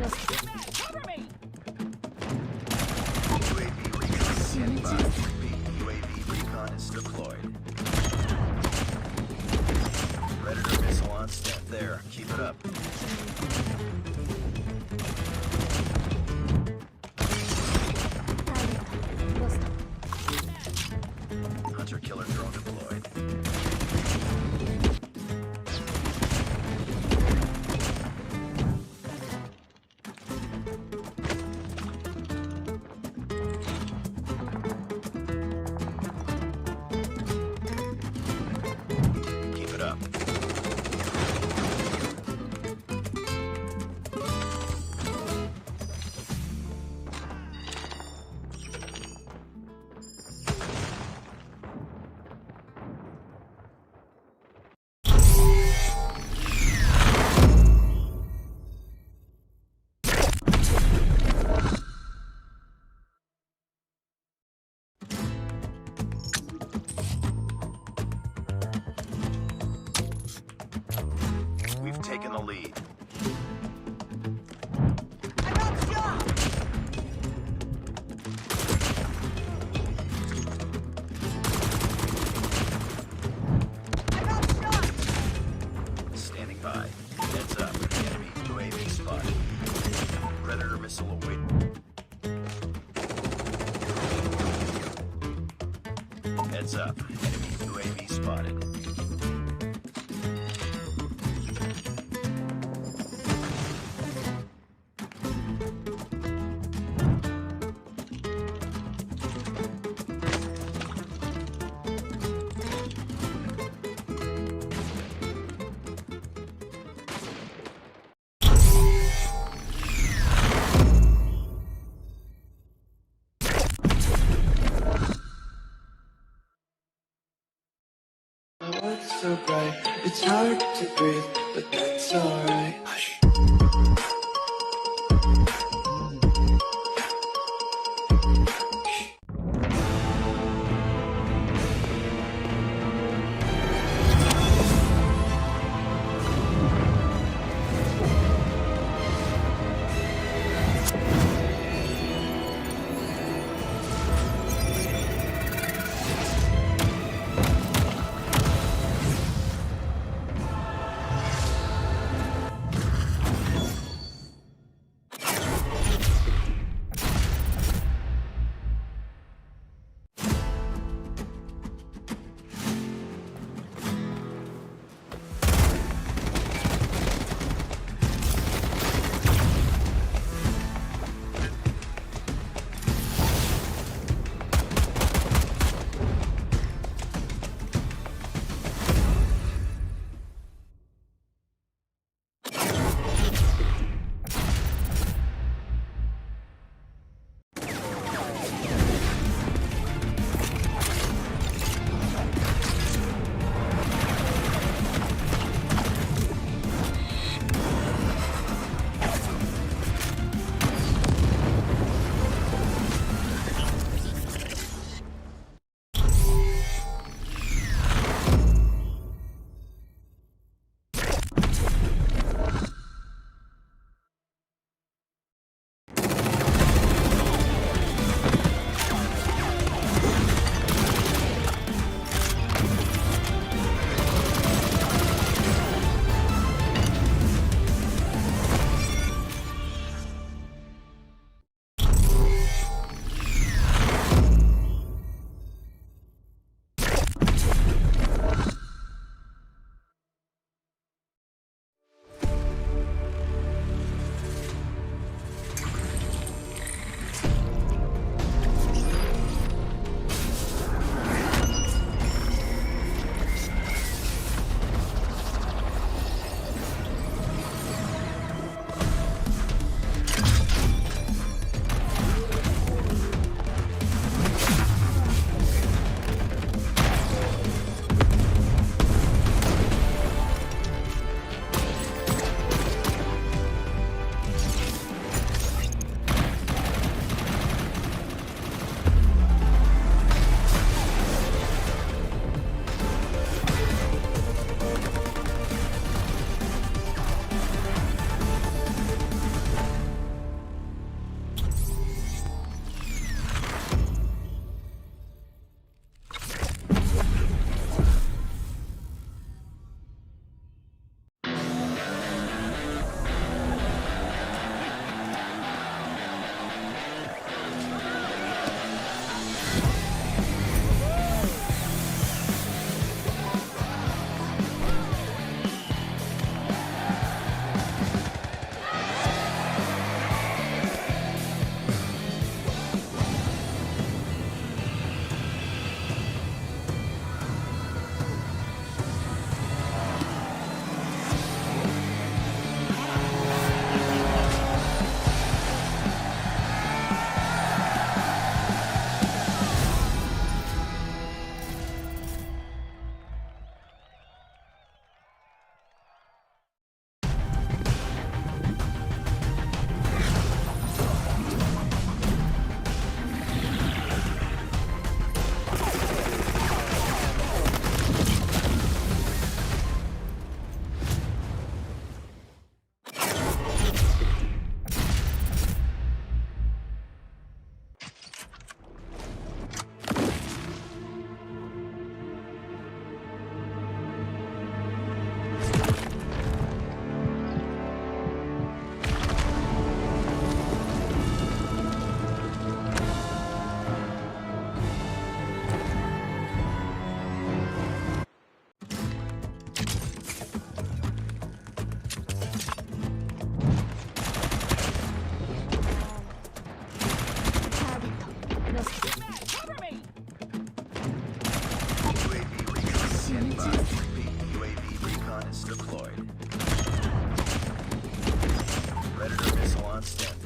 Cover me! UAV recon standing by. UAV recon is deployed. Predator missile on stand there. Keep it up. Hunter killer drone deployed. Keep it up. We've taken the lead. I got shot! I got shot! Standing by. Heads up. Enemy UAV spotted. Predator missile away. Heads up. Enemy UAV spotted. My world's so bright, it's hard to breathe, but that's alright. Hush.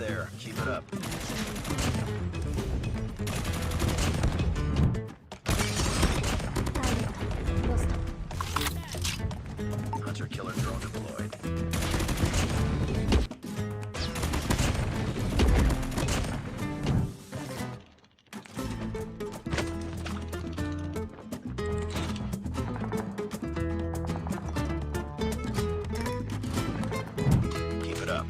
there. Keep it up. Hunter-killer drone deployed. Keep it up.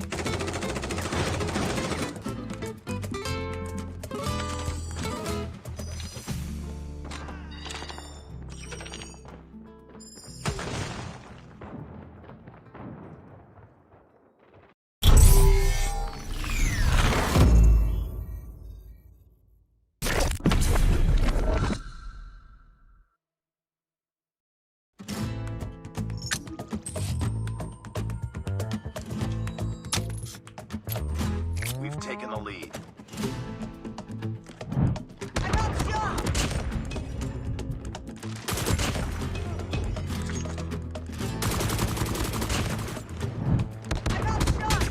We've taken the lead. I got shot! I got shot!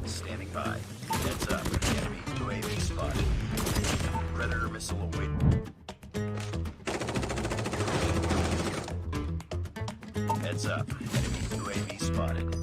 Standing by. Heads up. Enemy UAV spotted. Predator missile await. Heads up. Enemy UAV spotted.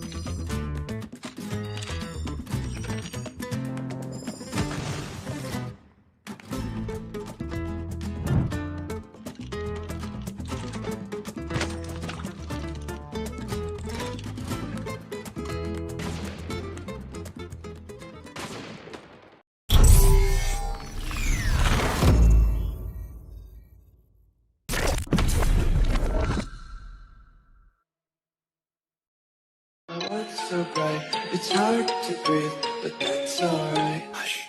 My world's so bright, it's hard to breathe, but that's alright. Hush.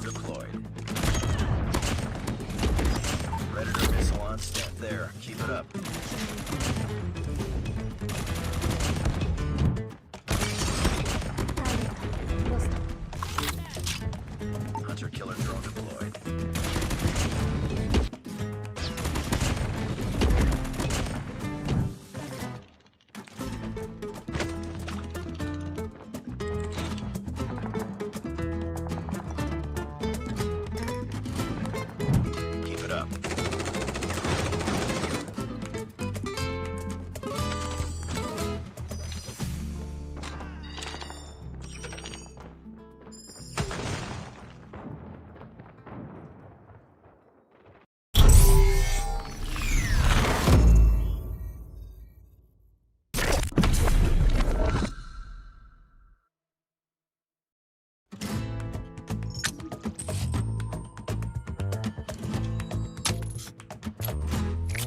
deployed. Predator missile on stand there. Keep it up. Hunter killer drone deployed. Keep it up.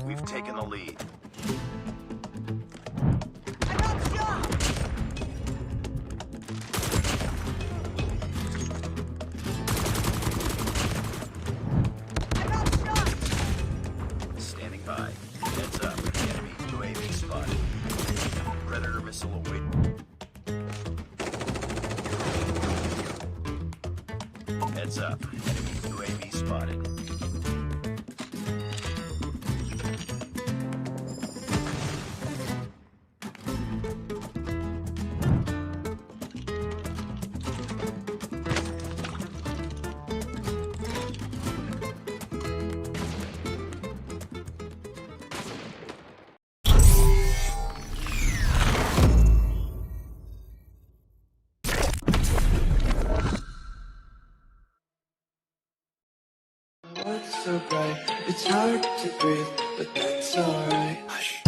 We've taken the lead. I got shot! I got shot! Standing by. Heads up. Enemy UAV spotted. Predator missile away. Heads up. Enemy UAV spotted. What's so bright? It's hard to breathe, but that's alright. Hush.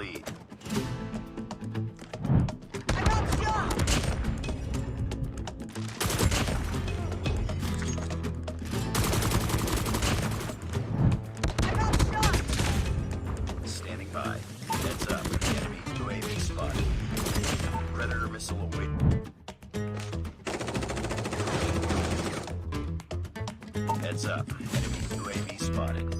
lead. I got shot! I got shot! Standing by. Heads up. Enemy UAV spotted. Predator missile away. Heads up. Enemy UAV spotted.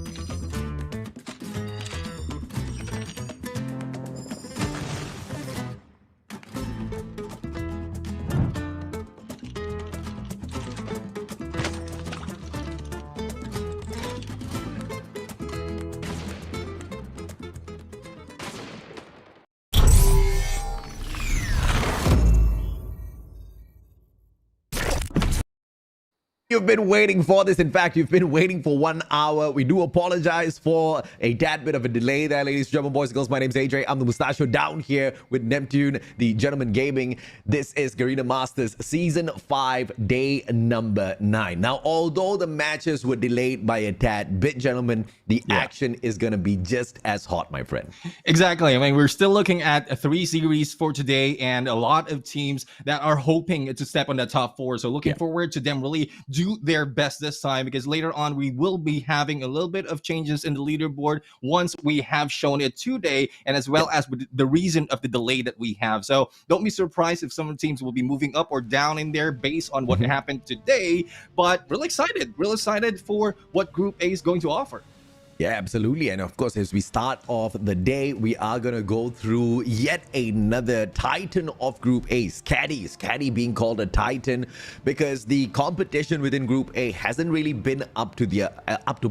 You've been waiting for this. In fact, you've been waiting for 1 hour. We do apologize for a tad bit of a delay there, ladies and gentlemen, boys and girls. My name's AJ. I'm the Mustachio down here with Neptune, the gentleman gaming. This is Garena Masters Season 5, day number 9. Now, although the matches were delayed by a tad bit, gentlemen, the action is going to be just as hot, my friend. Exactly. I mean, we're still looking at 3 series for today and a lot of teams that are hoping to step on the top 4. So looking forward to them really do their best this time, because later on we will be having a little bit of changes in the leaderboard once we have shown it today, and as well as with the reason of the delay that we have. So don't be surprised if some of the teams will be moving up or down in there based on what happened today. But real excited for what Group A is going to offer. Yeah, absolutely. And of course, as we start off the day, we are going to go through yet another Titan of Group A, SKADI. SKADI being called a Titan because the competition within Group A hasn't really been up to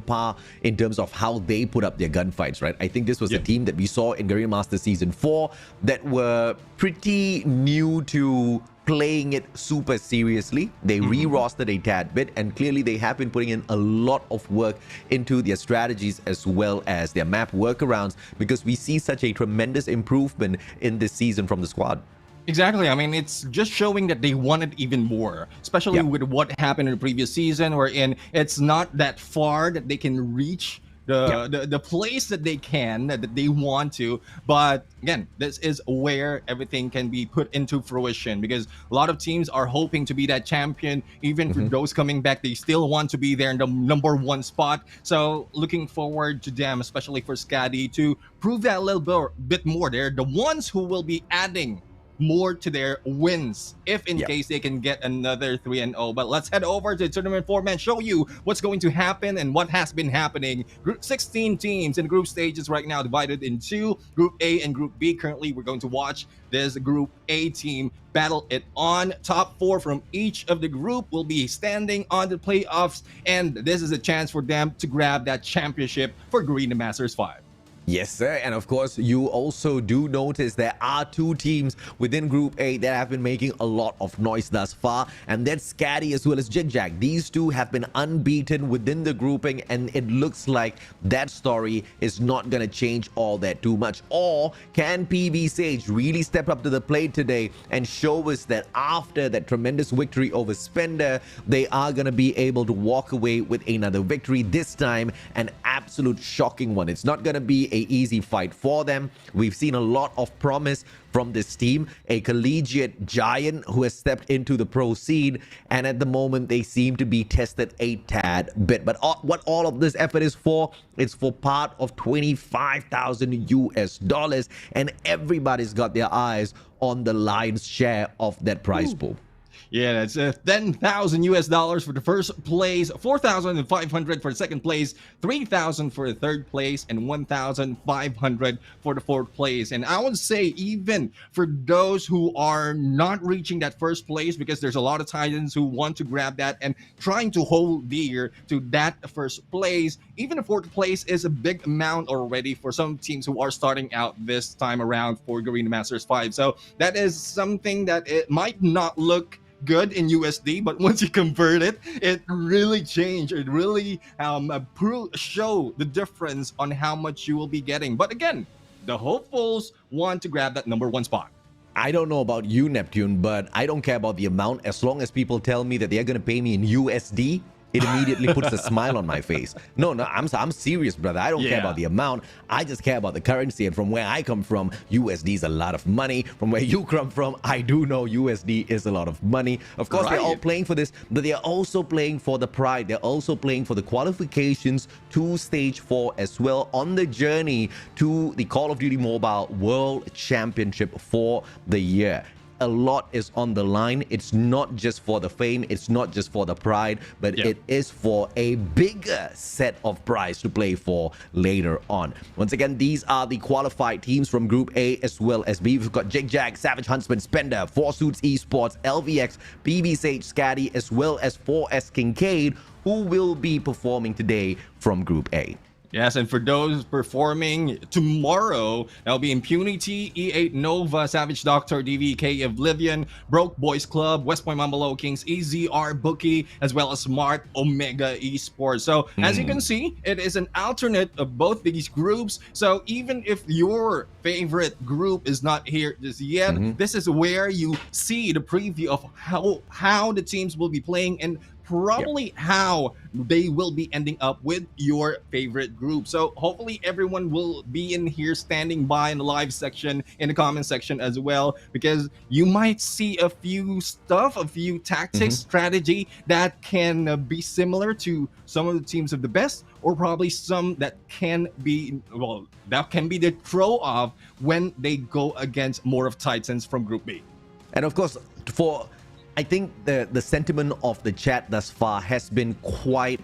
par in terms of how they put up their gunfights, right? I think this was a team that we saw in Garena Masters Season 4 that were pretty new to playing it super seriously. They re-rostered a tad bit, and clearly they have been putting in a lot of work into their strategies as well as their map workarounds, because we see such a tremendous improvement in this season from the squad. Exactly. I mean, it's just showing that they wanted even more, especially with what happened in the previous season, wherein it's not that far that they can reach the place that they want to. But again, this is where everything can be put into fruition, because a lot of teams are hoping to be that champion. Even for those coming back, they still want to be there in the #1 spot. So looking forward to them, especially for SKADI, to prove that a little bit more. They're the ones who will be adding more to their wins if in case they can get another 3-0. But let's head over to the tournament format and show you what's going to happen and what has been happening. 16 teams in group stages right now, divided in 2, Group A and Group B. Currently, we're going to watch this Group A team battle it on. Top 4 from each of the group will be standing on the playoffs, and this is a chance for them to grab that championship for Garena Masters 5. Yes, sir. And of course, you also do notice there are 2 teams within Group A that have been making a lot of noise thus far, and that's SKADI as well as ZHIG ZHAG. These 2 have been unbeaten within the grouping, and it looks like that story is not going to change all that too much. Or can PV SAGE really step up to the plate today and show us that after that tremendous victory over Spender, they are going to be able to walk away with another victory, this time an absolute shocking one. It's not going to be a easy fight for them. We've seen a lot of promise from this team, a collegiate giant who has stepped into the pro scene, and at the moment they seem to be tested a tad bit. But what all of this effort is for, it's for part of $25,000, and everybody's got their eyes on the lion's share of that prize pool. Yeah, that's $10,000 for the first place, 4,500 for the second place, 3,000 for the third place, and 1,500 for the fourth place. And I would say even for those who are not reaching that first place, because there's a lot of Titans who want to grab that and trying to hold dear to that first place, even the fourth place is a big amount already for some teams who are starting out this time around for Garena Masters 5. So that is something that it might not look good in USD, but once you convert it, it really changed. It really show the difference on how much you will be getting. But again, the hopefuls want to grab that #1 spot. I don't know about you, Neptune, but I don't care about the amount as long as people tell me that they're going to pay me in USD. it immediately puts a smile on my face. No, I'm serious, brother. I don't care about the amount. I just care about the currency. And from where I come from, USD is a lot of money. From where you come from, I do know USD is a lot of money. Of course, they're all playing for this, but they're also playing for the pride. They're also playing for the qualifications to Stage 4 as well on the journey to the Call of Duty Mobile World Championship for the year. A lot is on the line. It's not just for the fame, it's not just for the pride, but it is for a bigger set of prize to play for later on. Once again, these are the qualified teams from Group A as well as B. We've got ZHIG ZHAG, SAVAGE HUNTSMEN, Spender, 4Suits Esports, LVX, PV SAGE, SKADI, as well as 4S Kincaid, who will be performing today from Group A. Yes, and for those performing tomorrow, that'll be Impunity, E8 Nova, Savage Doctor, DVK Oblivion, Broke Boys Club, West Point Mamalo Kings, EZR Bookie, as well as Smart Omega Esports. So as you can see, it is an alternate of both these groups. So even if your favorite group is not here just yet, this is where you see the preview of how the teams will be playing and probably how they will be ending up with your favorite group. So hopefully everyone will be in here standing by in the live section, in the comment section as well, because you might see a few tactics, strategy that can be similar to some of the teams of the best, or probably some that can be, well, that can be the throw off when they go against more of Titans from Group B. And of course, I think the sentiment of the chat thus far has been quite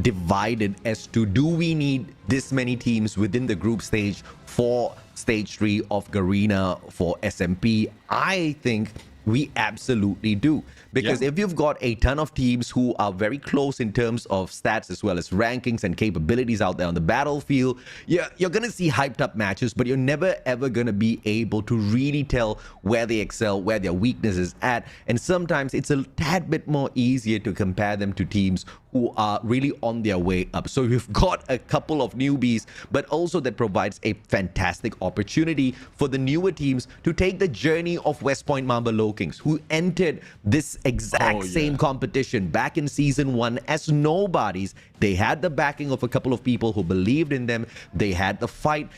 divided as to, do we need this many teams within the group stage for Stage 3 of Garena for SMP? I think we absolutely do. Because if you've got a ton of teams who are very close in terms of stats as well as rankings and capabilities out there on the battlefield, you're going to see hyped up matches, but you're never ever going to be able to really tell where they excel, where their weakness is at. And sometimes it's a tad bit more easier to compare them to teams who are really on their way up. So you've got a couple of newbies, but also that provides a fantastic opportunity for the newer teams to take the journey of West Point Mamba Kings, who entered this exact same competition back in Season 1 as nobodies. They had the backing of a couple of people who believed in them. They had the fight,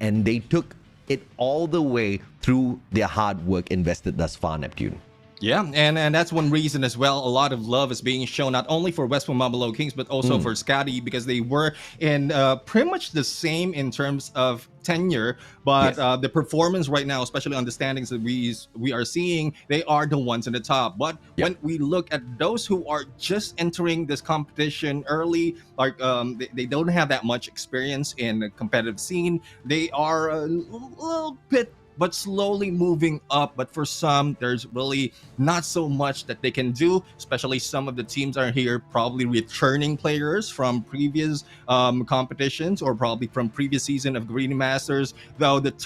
and they took it all the way through their hard work invested thus far, Neptune. Yeah, and that's one reason as well. A lot of love is being shown not only for West Point Mamalo Kings, but also for SKADI, because they were in pretty much the same in terms of tenure, but the performance right now, especially on the standings that we are seeing, they are the ones in the top. But when we look at those who are just entering this competition early, like they don't have that much experience in the competitive scene, they are a little bit but slowly moving up. But for some, there's really not so much that they can do, especially some of the teams are here probably returning players from previous competitions, or probably from previous season of Green Masters, though this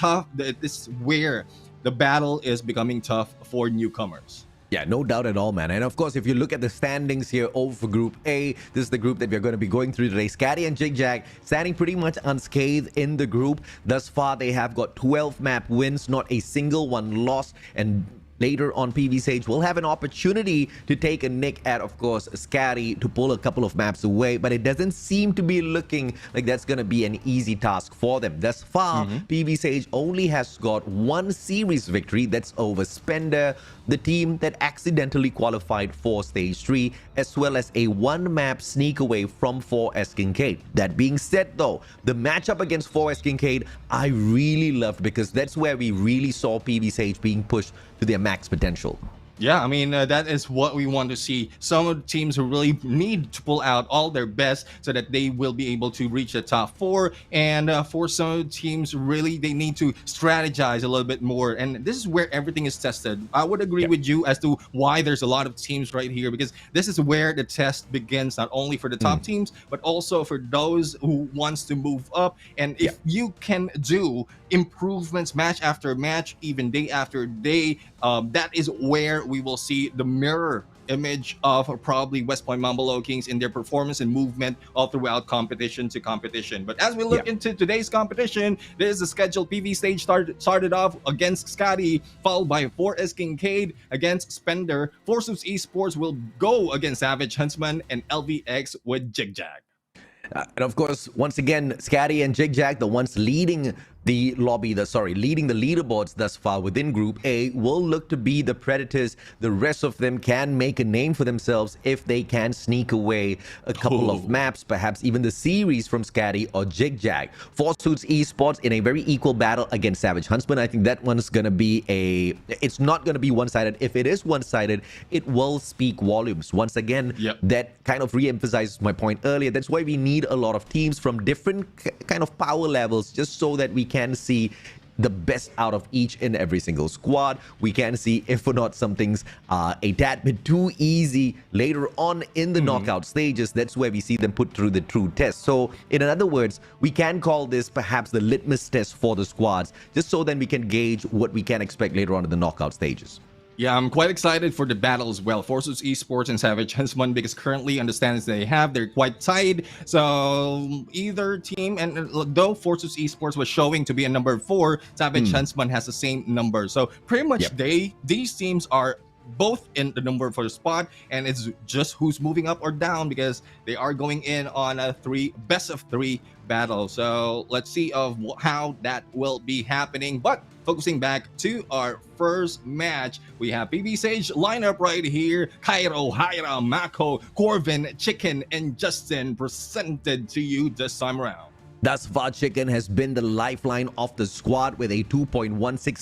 is where the battle is becoming tough for newcomers. Yeah, no doubt at all, man. And of course, if you look at the standings here over for Group A, this is the group that we're going to be going through today. SKADI and ZHIG ZHAG standing pretty much unscathed in the group. Thus far, they have got 12 map wins, not a single one lost. And later on, PV SAGE will have an opportunity to take a nick at, of course, SKADI to pull a couple of maps away, but it doesn't seem to be looking like that's going to be an easy task for them. Thus far, PV SAGE only has got one series victory, that's over Spender, the team that accidentally qualified for Stage 3, as well as a one-map sneak away from 4S Kincaid. That being said, though, the matchup against 4S Kincaid, I really loved, because that's where we really saw PV SAGE being pushed to their max potential. Yeah, I mean, that is what we want to see. Some of the teams who really need to pull out all their best so that they will be able to reach the top 4. And for some of the teams, really, they need to strategize a little bit more. And this is where everything is tested. I would agree with you as to why there's a lot of teams right here, because this is where the test begins, not only for the top teams, but also for those who wants to move up. And if you can do improvements match after match, even day after day, that is where we will see the mirror image of probably West Point Mambolo Kings in their performance and movement all throughout competition to competition. But as we look into today's competition, there's a scheduled PV stage started off against SKADI, followed by 4S Kincaid against Spender. Forsus Esports will go against Savage Huntsmen, and LVX with ZHIG ZHAG. And of course, once again, SKADI and ZHIG ZHAG, the ones leading the leading the leaderboards thus far within Group A, will look to be the predators. The rest of them can make a name for themselves if they can sneak away a couple of maps, perhaps even the series from SKADI or ZHIG ZHAG. Forsus Esports in a very equal battle against Savage Huntsmen. I think that one's going to be it's not going to be one-sided. If it is one-sided, it will speak volumes. Once again, that kind of re-emphasizes my point earlier. That's why we need a lot of teams from different kind of power levels, just so that we can see the best out of each and every single squad. We can see if or not something's a tad bit too easy later on in the knockout stages. That's where we see them put through the true test. So in other words, we can call this perhaps the litmus test for the squads, just so then we can gauge what we can expect later on in the knockout stages. Yeah, I'm quite excited for the battle as well. Forsus Esports and Savage Huntsmen, because currently on the standings they're quite tied. So either team, and though Forsus Esports was showing to be a number 4, Savage Huntsmen has the same number. So pretty much these teams are both in the number for the spot, and it's just who's moving up or down, because they are going in on a best of 3 battle. So let's see how that will be happening. But focusing back to our first match, we have PV SAGE lineup right here. Cairo, Hyra, Mako, Corvin, Chicken, and Justin presented to you this time around. Thus far, Chicken has been the lifeline of the squad with a 2.16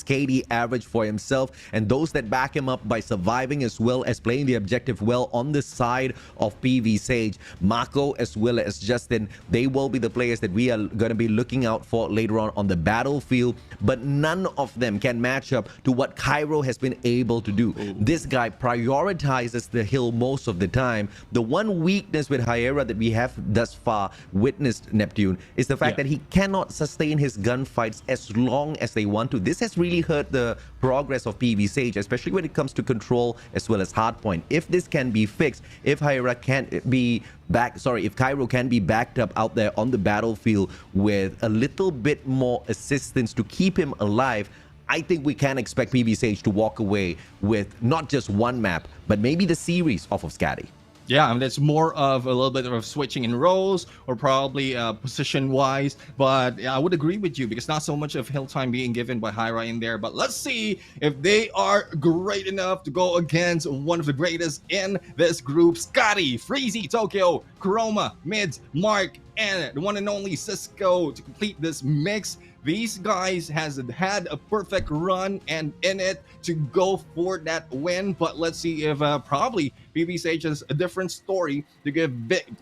KD average for himself, and those that back him up by surviving as well as playing the objective well on the side of PV SAGE. Mako as well as Justin, they will be the players that we are going to be looking out for later on the battlefield, but none of them can match up to what Cairo has been able to do. This guy prioritizes the hill most of the time. The one weakness with Hyera that we have thus far witnessed, Neptune, is the fact that he cannot sustain his gunfights as long as they want to. This has really hurt the progress of PV SAGE, especially when it comes to control as well as hardpoint. If this can be fixed, if Hyera can be if Cairo can be backed up out there on the battlefield with a little bit more assistance to keep him alive, I think we can expect PV SAGE to walk away with not just one map, but maybe the series off of SKADI. Yeah, I mean, that's more of a little bit of switching in roles, or probably position-wise. But yeah, I would agree with you, because not so much of hill time being given by Hyra in there. But let's see if they are great enough to go against one of the greatest in this group. SKADI, Freezy, Tokyo, Chroma, Mids, Mark, and the one and only Cisco to complete this mix. These guys has had a perfect run and in it to go for that win. But let's see if probably PV SAGE has a different story to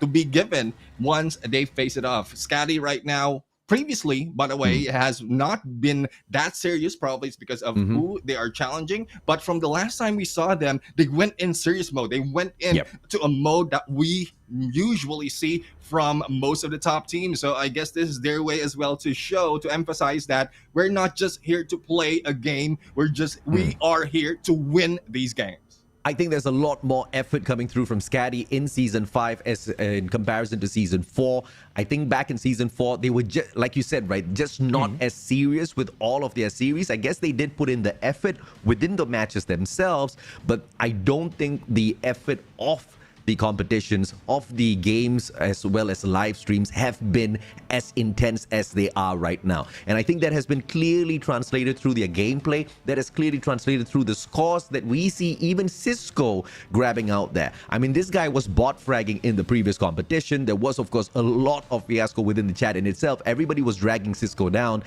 be given once they face it off. SKADI right now, previously, by the way, has not been that serious. Probably it's because of who they are challenging. But from the last time we saw them, they went in serious mode. They went in to a mode that we usually see from most of the top teams. So I guess this is their way as well to emphasize that we're not just here to play a game. We are here to win these games. I think there's a lot more effort coming through from SKADI in Season 5 as in comparison to Season 4. I think back in Season 4, they were just, like you said, right, just not as serious with all of their series. I guess they did put in the effort within the matches themselves, but I don't think the effort of the competitions of the games as well as live streams have been as intense as they are right now. And I think that has been clearly translated through their gameplay, that is clearly translated through the scores that we see even Cisco grabbing out there. I mean, this guy was bot fragging in the previous competition. There was, of course, a lot of fiasco within the chat in itself. Everybody was dragging Cisco down.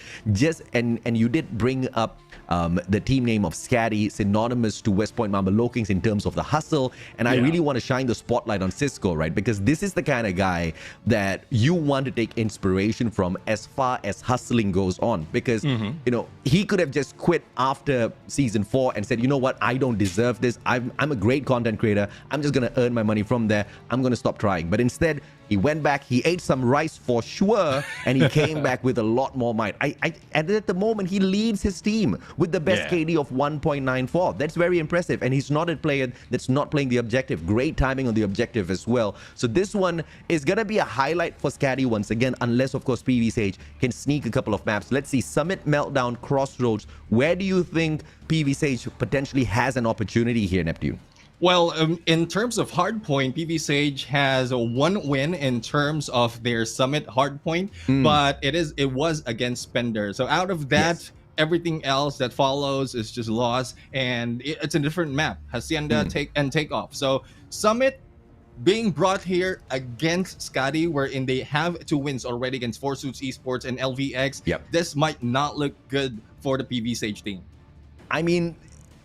And you did bring up the team name of SKADI, synonymous to West Point Mambolo Kings in terms of the hustle. And I really want to shine the spotlight on Cisco, right? Because this is the kind of guy that you want to take inspiration from as far as hustling goes on. Because, you know, he could have just quit after Season 4 and said, you know what, I don't deserve this. I'm a great content creator. I'm just going to earn my money from there. I'm going to stop trying. But instead, He went back, he ate some rice for sure, and he came back with a lot more might. And at the moment, he leads his team with the best KD of 1.94. That's very impressive. And he's not a player that's not playing the objective. Great timing on the objective as well. So this one is going to be a highlight for SKADI once again, unless, of course, PV SAGE can sneak a couple of maps. Let's see, Summit, Meltdown, Crossroads. Where do you think PV SAGE potentially has an opportunity here, Neptune? Well, in terms of Hardpoint, PV SAGE has one win in terms of their Summit Hardpoint, but it was against Spender. So out of that, everything else that follows is just loss, and it's a different map. Hacienda take off. So Summit being brought here against SKADI, wherein they have 2 wins already against Four Suits Esports and LVX. This might not look good for the PV SAGE team. I mean,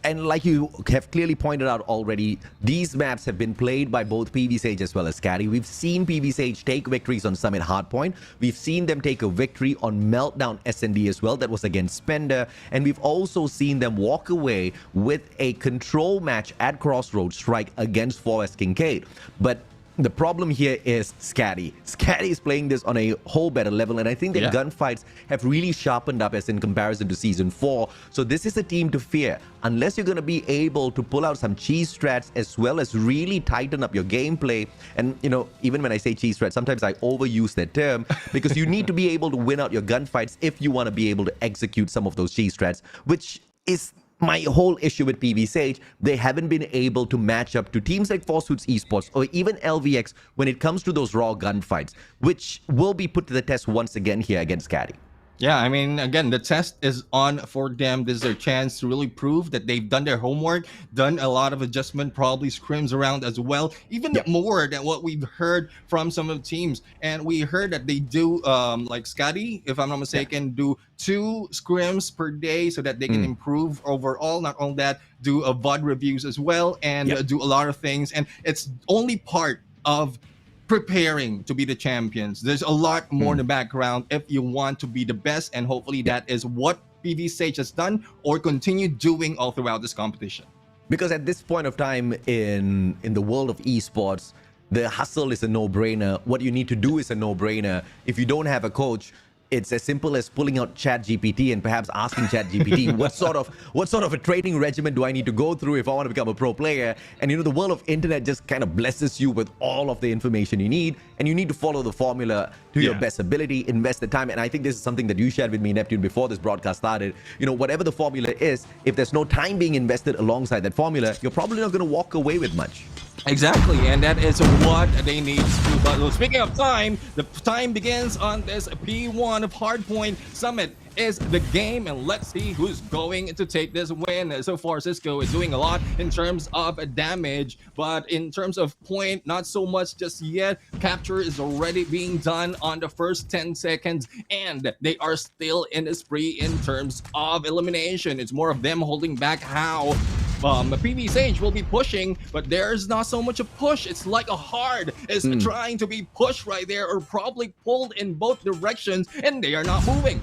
and like you have clearly pointed out already, these maps have been played by both PV SAGE as well as SKADI. We've seen PV SAGE take victories on Summit Hardpoint. We've seen them take a victory on Meltdown S&D as well. That was against Spender. And we've also seen them walk away with a control match at Crossroads Strike against Forest Kincaid. But the problem here is SKADI. SKADI is playing this on a whole better level, and I think their gunfights have really sharpened up as in comparison to Season 4. So this is a team to fear. Unless you're going to be able to pull out some cheese strats as well as really tighten up your gameplay. And, you know, even when I say cheese strats, sometimes I overuse that term because you need to be able to win out your gunfights if you want to be able to execute some of those cheese strats, which is my whole issue with PV SAGE. They haven't been able to match up to teams like Four Suits Esports or even LVX when it comes to those raw gunfights, which will be put to the test once again here against SKADI. Yeah, I mean, again, the test is on for them. This is their chance to really prove that they've done their homework, done a lot of adjustment, probably scrims around as well, even more than what we've heard from some of the teams. And we heard that they do, like SKADI, if I'm not mistaken, do 2 scrims per day so that they can improve overall. Not only that, do a VOD reviews as well, and do a lot of things. And it's only part of preparing to be the champions. There's a lot more in the background if you want to be the best, and hopefully that is what PV SAGE has done or continue doing all throughout this competition. Because at this point of time in the world of esports, the hustle is a no-brainer. What you need to do is a no-brainer. If you don't have a coach, it's as simple as pulling out ChatGPT and perhaps asking ChatGPT what sort of a training regimen do I need to go through if I want to become a pro player. And you know, the world of internet just kind of blesses you with all of the information you need, and you need to follow the formula to your best ability, invest the time. And I think this is something that you shared with me, Neptune, before this broadcast started. You know, whatever the formula is, if there's no time being invested alongside that formula, you're probably not going to walk away with much. Exactly, and that is what they need to do. But speaking of time, the time begins on this P1 of Hardpoint. Summit is the game, and let's see who's going to take this win. So far, Cisco is doing a lot in terms of damage, but in terms of point, not so much just yet. Capture is already being done on the first 10 seconds, and they are still in the spree in terms of elimination. It's more of them holding back how PV SAGE will be pushing, but there's not so much a push. It's like a hard is trying to be pushed right there, or probably pulled in both directions, and they are not moving.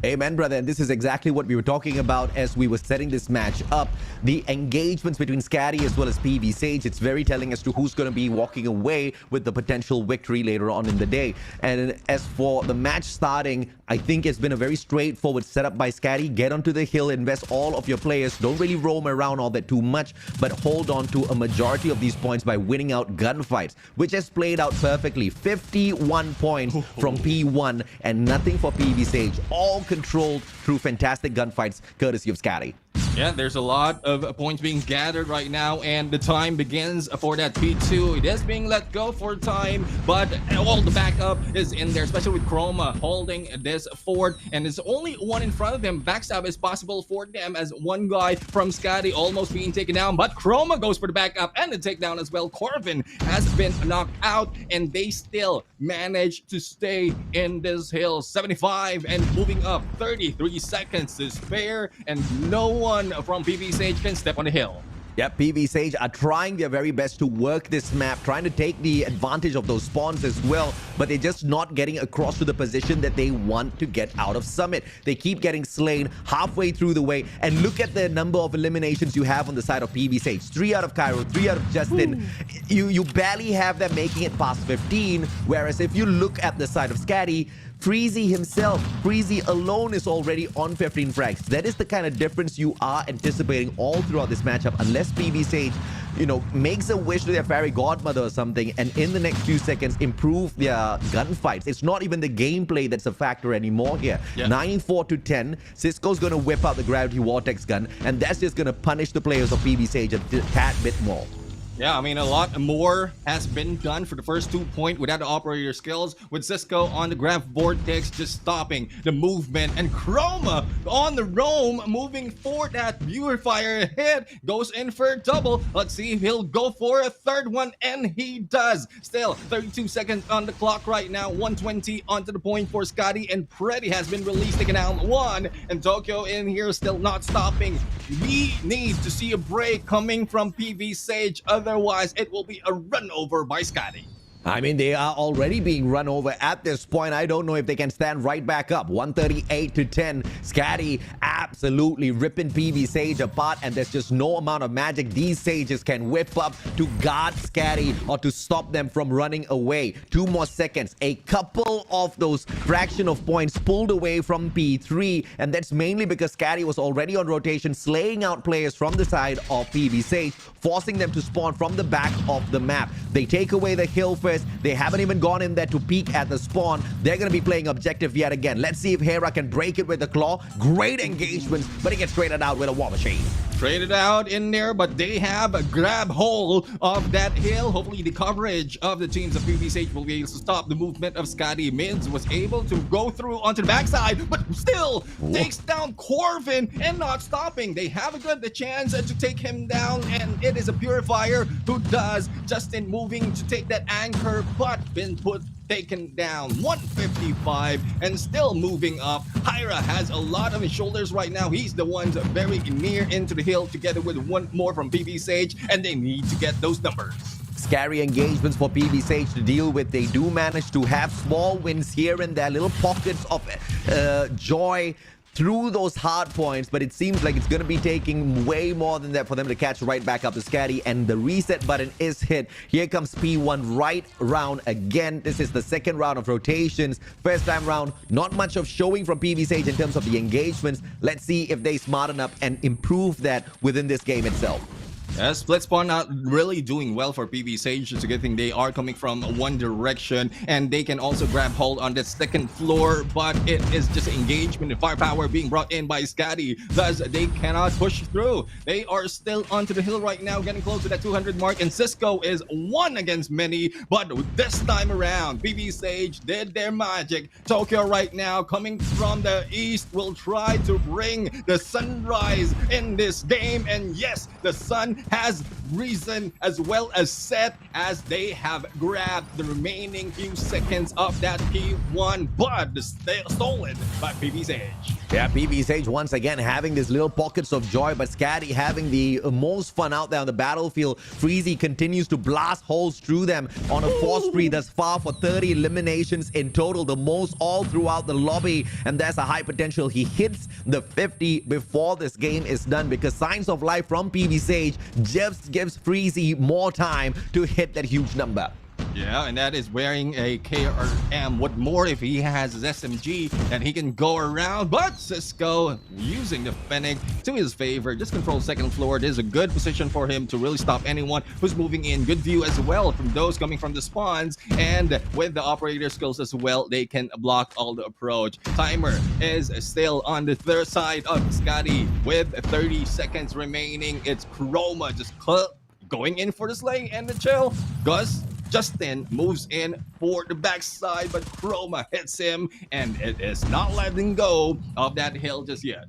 Amen, brother. And this is exactly what we were talking about as we were setting this match up. The engagements between SKADI as well as PV SAGE, it's very telling as to who's going to be walking away with the potential victory later on in the day. And as for the match starting, I think it's been a very straightforward setup by SKADI. Get onto the hill, invest all of your players. Don't really roam around all that too much, but hold on to a majority of these points by winning out gunfights, which has played out perfectly. 51 points from P1 and nothing for PV SAGE. All controlled through fantastic gunfights courtesy of SKADI. Yeah, there's a lot of points being gathered right now, and the time begins for that P2. It is being let go for time, but all the backup is in there, especially with Chroma holding this forward, and there's only one in front of them. Backstab is possible for them as one guy from SKADI almost being taken down, but Chroma goes for the backup and the takedown as well. Corvin has been knocked out, and they still manage to stay in this hill. 75 and moving up, 33 seconds to spare, and no one from PV SAGE can step on the hill. Yeah, PV SAGE are trying their very best to work this map, trying to take the advantage of those spawns as well, but they're just not getting across to the position that they want to get out of Summit. They keep getting slain halfway through the way, and look at the number of eliminations you have on the side of PV SAGE. 3 out of Cairo, 3 out of Justin. You barely have them making it past 15, whereas if you look at the side of SKADI, Freezy himself, Freezy alone is already on 15 frags. That is the kind of difference you are anticipating all throughout this matchup, unless PV SAGE, makes a wish to their fairy godmother or something, and in the next few seconds improve their gunfights. It's not even the gameplay that's a factor anymore here. Yeah. 94-10, Cisco's going to whip out the Gravity Vortex gun, and that's just going to punish the players of PV SAGE a tad bit more. Yeah, I mean, a lot more has been done for the first 2 points without the operator skills, with Cisco on the Grav Vortex just stopping the movement, and Chroma on the roam moving for that Purifier hit, goes in for a double. Let's see if he'll go for a third one, and he does. Still 32 seconds on the clock right now, 120 onto the point for SKADI, and Pretty has been released, taking down one, and Tokyo in here still not stopping. We need to see a break coming from PV SAGE, otherwise it will be a run over by SKADI. I mean, they are already being run over at this point. I don't know if they can stand right back up. 138-10. SKADI absolutely ripping PV SAGE apart, and there's just no amount of magic these Sages can whip up to guard SKADI or to stop them from running away. 2 more seconds. A couple of those fraction of points pulled away from P3, and that's mainly because SKADI was already on rotation, slaying out players from the side of PV SAGE, forcing them to spawn from the back of the map. They take away the hill first. They haven't even gone in there to peek at the spawn. They're going to be playing objective yet again. Let's see if Hera can break it with the claw. Great engagements, but he gets traded out with a war machine. Traded out in there, but they have a grab hold of that hill. Hopefully the coverage of the teams of PV SAGE will be able to stop the movement of SKADI. Mids was able to go through onto the backside, but still takes down Corvin and not stopping. They have a good chance to take him down, and it is a Purifier who does. Justin moving to take that anchor, but been taken down. 155 and still moving up. Hyra has a lot on his shoulders right now. He's the one very near into the hill, together with one more from PV SAGE, and they need to get those numbers. Scary engagements for PV SAGE to deal with. They do manage to have small wins here and there, little pockets of joy through those hard points, but it seems like it's going to be taking way more than that for them to catch right back up to SKADI, and the reset button is hit. Here comes P1 right round again. This is the second round of rotations. First time round, not much of showing from PV SAGE in terms of the engagements. Let's see if they smarten up and improve that within this game itself. Yeah, split spawn not really doing well for PV SAGE. It's a good thing they are coming from one direction, and they can also grab hold on the second floor, but it is just engagement and firepower being brought in by SKADI, thus they cannot push through. They are still onto the hill right now, getting close to that 200 mark, and Cisco is one against many, but this time around PV SAGE did their magic. Tokyo right now coming from the east will try to bring the sunrise in this game, and yes, the sun has risen as well as set, as they have grabbed the remaining few seconds of that P1, but stolen by PV SAGE. Yeah, PV SAGE once again having these little pockets of joy, but SKADI having the most fun out there on the battlefield. Freezy continues to blast holes through them on a 4 spree thus far for 30 eliminations in total, the most all throughout the lobby, and there's a high potential he hits the 50 before this game is done, because Signs of Life from PV SAGE just gives Freezy more time to hit that huge number. Yeah, and that is wearing a KRM. What more if he has his SMG and he can go around? But Cisco using the Fennec to his favor, just control second floor. This is a good position for him to really stop anyone who's moving in. Good view as well from those coming from the spawns, and with the operator skills as well, they can block all the approach. Timer is still on the third side of SKADI with 30 seconds remaining. It's Chroma just going in for the slay and the chill. Gus Justin moves in for the backside, but Chroma hits him, and it is not letting go of that hill just yet.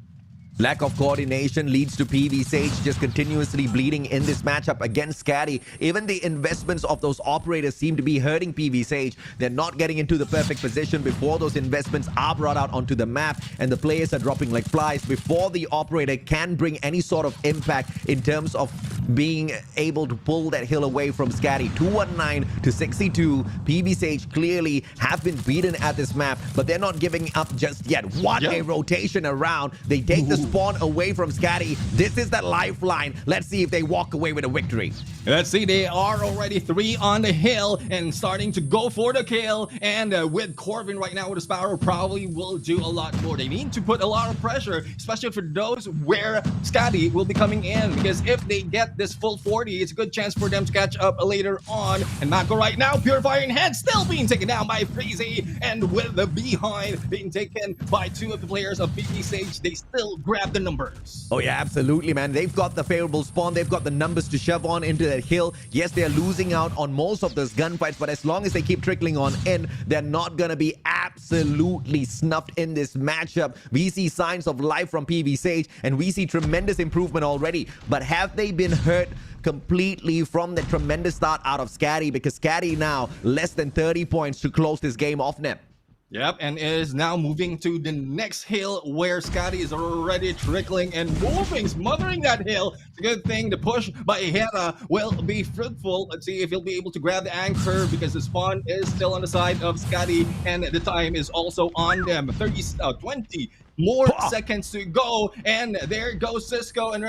Lack of coordination leads to PV SAGE just continuously bleeding in this matchup against SKADI. Even the investments of those operators seem to be hurting PV SAGE. They're not getting into the perfect position before those investments are brought out onto the map, and the players are dropping like flies before the operator can bring any sort of impact in terms of being able to pull that hill away from SKADI. 219 to 62. PV SAGE clearly have been beaten at this map, but they're not giving up just yet. What a rotation around. They take the spawn away from SKADI. This is that lifeline. Let's see if they walk away with a victory. Let's see, they are already 3 on the hill and starting to go for the kill. And with Corvin right now with the Sparrow, probably will do a lot more. They need to put a lot of pressure, especially for those where SKADI will be coming in. Because if they get this full 40, it's a good chance for them to catch up later on. And Mako right now, Purifying Head still being taken down by Freezy. And with the behind being taken by 2 of the players of PV SAGE, they still grab the numbers. Oh yeah, absolutely, man. They've got the favorable spawn. They've got the numbers to shove on into that hill. Yes, they're losing out on most of those gunfights, but as long as they keep trickling on in, they're not going to be absolutely snuffed in this matchup. We see signs of life from PV SAGE, and we see tremendous improvement already. But have they been hurt completely from the tremendous start out of SKADI? Because SKADI now less than 30 points to close this game off net. Yep, and is now moving to the next hill where SKADI is already trickling and moving, smothering that hill. It's a good thing. The push by Hera will be fruitful. Let's see if he'll be able to grab the anchor because the spawn is still on the side of SKADI and the time is also on them. 20 more seconds to go, and there goes Cisco and the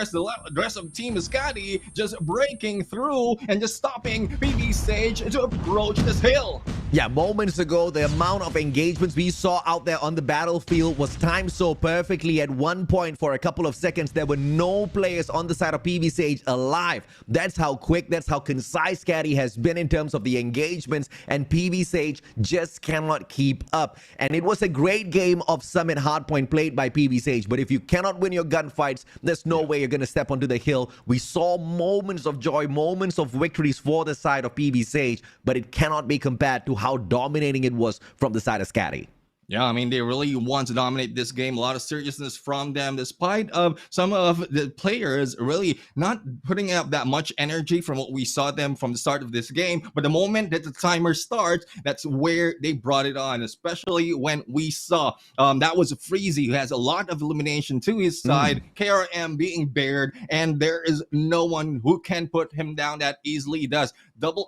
rest of the team of SKADI just breaking through and just stopping PV SAGE to approach this hill. Yeah, moments ago, the amount of engagements we saw out there on the battlefield was timed so perfectly. At one point, for a couple of seconds, there were no players on the side of PV SAGE alive. That's how quick, that's how concise SKADI has been in terms of the engagements, and PV SAGE just cannot keep up. And it was a great game of Summit Hardpoint played by PV SAGE, but if you cannot win your gunfights, there's no way you're going to step onto the hill. We saw moments of joy, moments of victories for the side of PV SAGE, but it cannot be compared to how dominating it was from the side of SKADI. Yeah, I mean, they really want to dominate this game. A lot of seriousness from them, despite of some of the players really not putting up that much energy from what we saw them from the start of this game. But the moment that the timer starts, that's where they brought it on, especially when we saw that was Freezy, who has a lot of elimination to his side, KRM being bared, and there is no one who can put him down that easily. He does.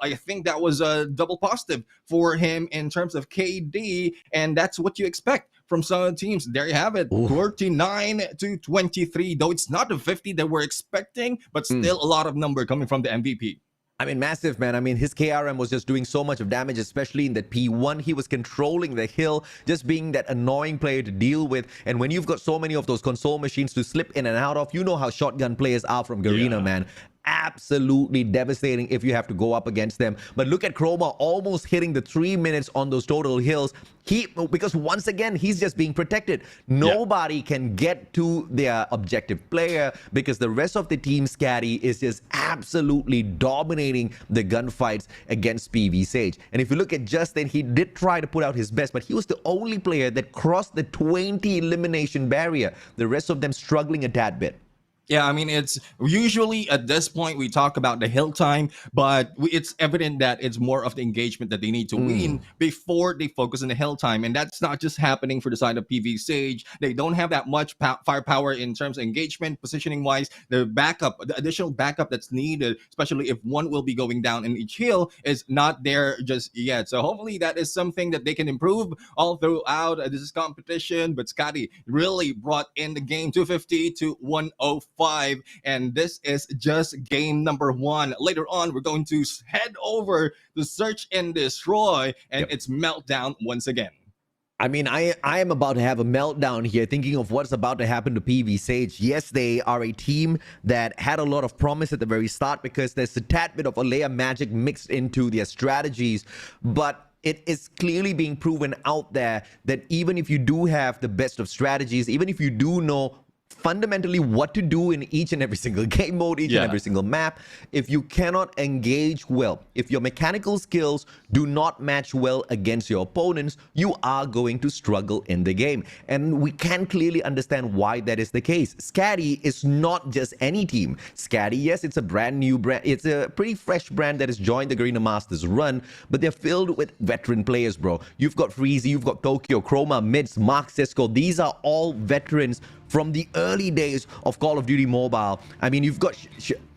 I think that was a double positive for him in terms of KD, and that's what you expect from some of the teams. There you have it. 39 to 23, though it's not the 50 that we're expecting, but still a lot of number coming from the MVP. I mean, massive, man. I mean, his KRM was just doing so much of damage, especially in that P1. He was controlling the hill, just being that annoying player to deal with. And when you've got so many of those console machines to slip in and out of, you know how shotgun players are from Garena, man. Absolutely devastating if you have to go up against them. But look at Chroma almost hitting the 3 minutes on those total hills. Because once again, he's just being protected. Nobody can get to their objective player because the rest of the team SKADI is just absolutely dominating the gunfights against PV SAGE. And if you look at Justin, he did try to put out his best, but he was the only player that crossed the 20 elimination barrier. The rest of them struggling a tad bit. Yeah, I mean, it's usually at this point we talk about the hill time, but it's evident that it's more of the engagement that they need to win before they focus on the hill time. And that's not just happening for the side of PV SAGE. They don't have that much firepower in terms of engagement, positioning wise. The backup, the additional backup that's needed, especially if one will be going down in each hill, is not there just yet. So hopefully that is something that they can improve all throughout this competition. But SKADI really brought in the game 250 to 105. And this is just game number 1. Later on, we're going to head over to Search and Destroy, and it's Meltdown once again. I mean, I am about to have a meltdown here thinking of what's about to happen to PV SAGE. Yes, they are a team that had a lot of promise at the very start because there's a tad bit of a layer magic mixed into their strategies, but it is clearly being proven out there that even if you do have the best of strategies, even if you do know fundamentally what to do in each and every single game mode, each and every single map, if you cannot engage well, if your mechanical skills do not match well against your opponents, you are going to struggle in the game. And we can clearly understand why that is the case. SKADI is not just any team. SKADI, yes, it's a brand new brand. It's a pretty fresh brand that has joined the Garena Masters run, but they're filled with veteran players, bro. You've got Freezy, you've got Tokyo, Chroma, Mids, Mark, Cisco. These are all veterans from the early days of Call of Duty Mobile. I mean, you've got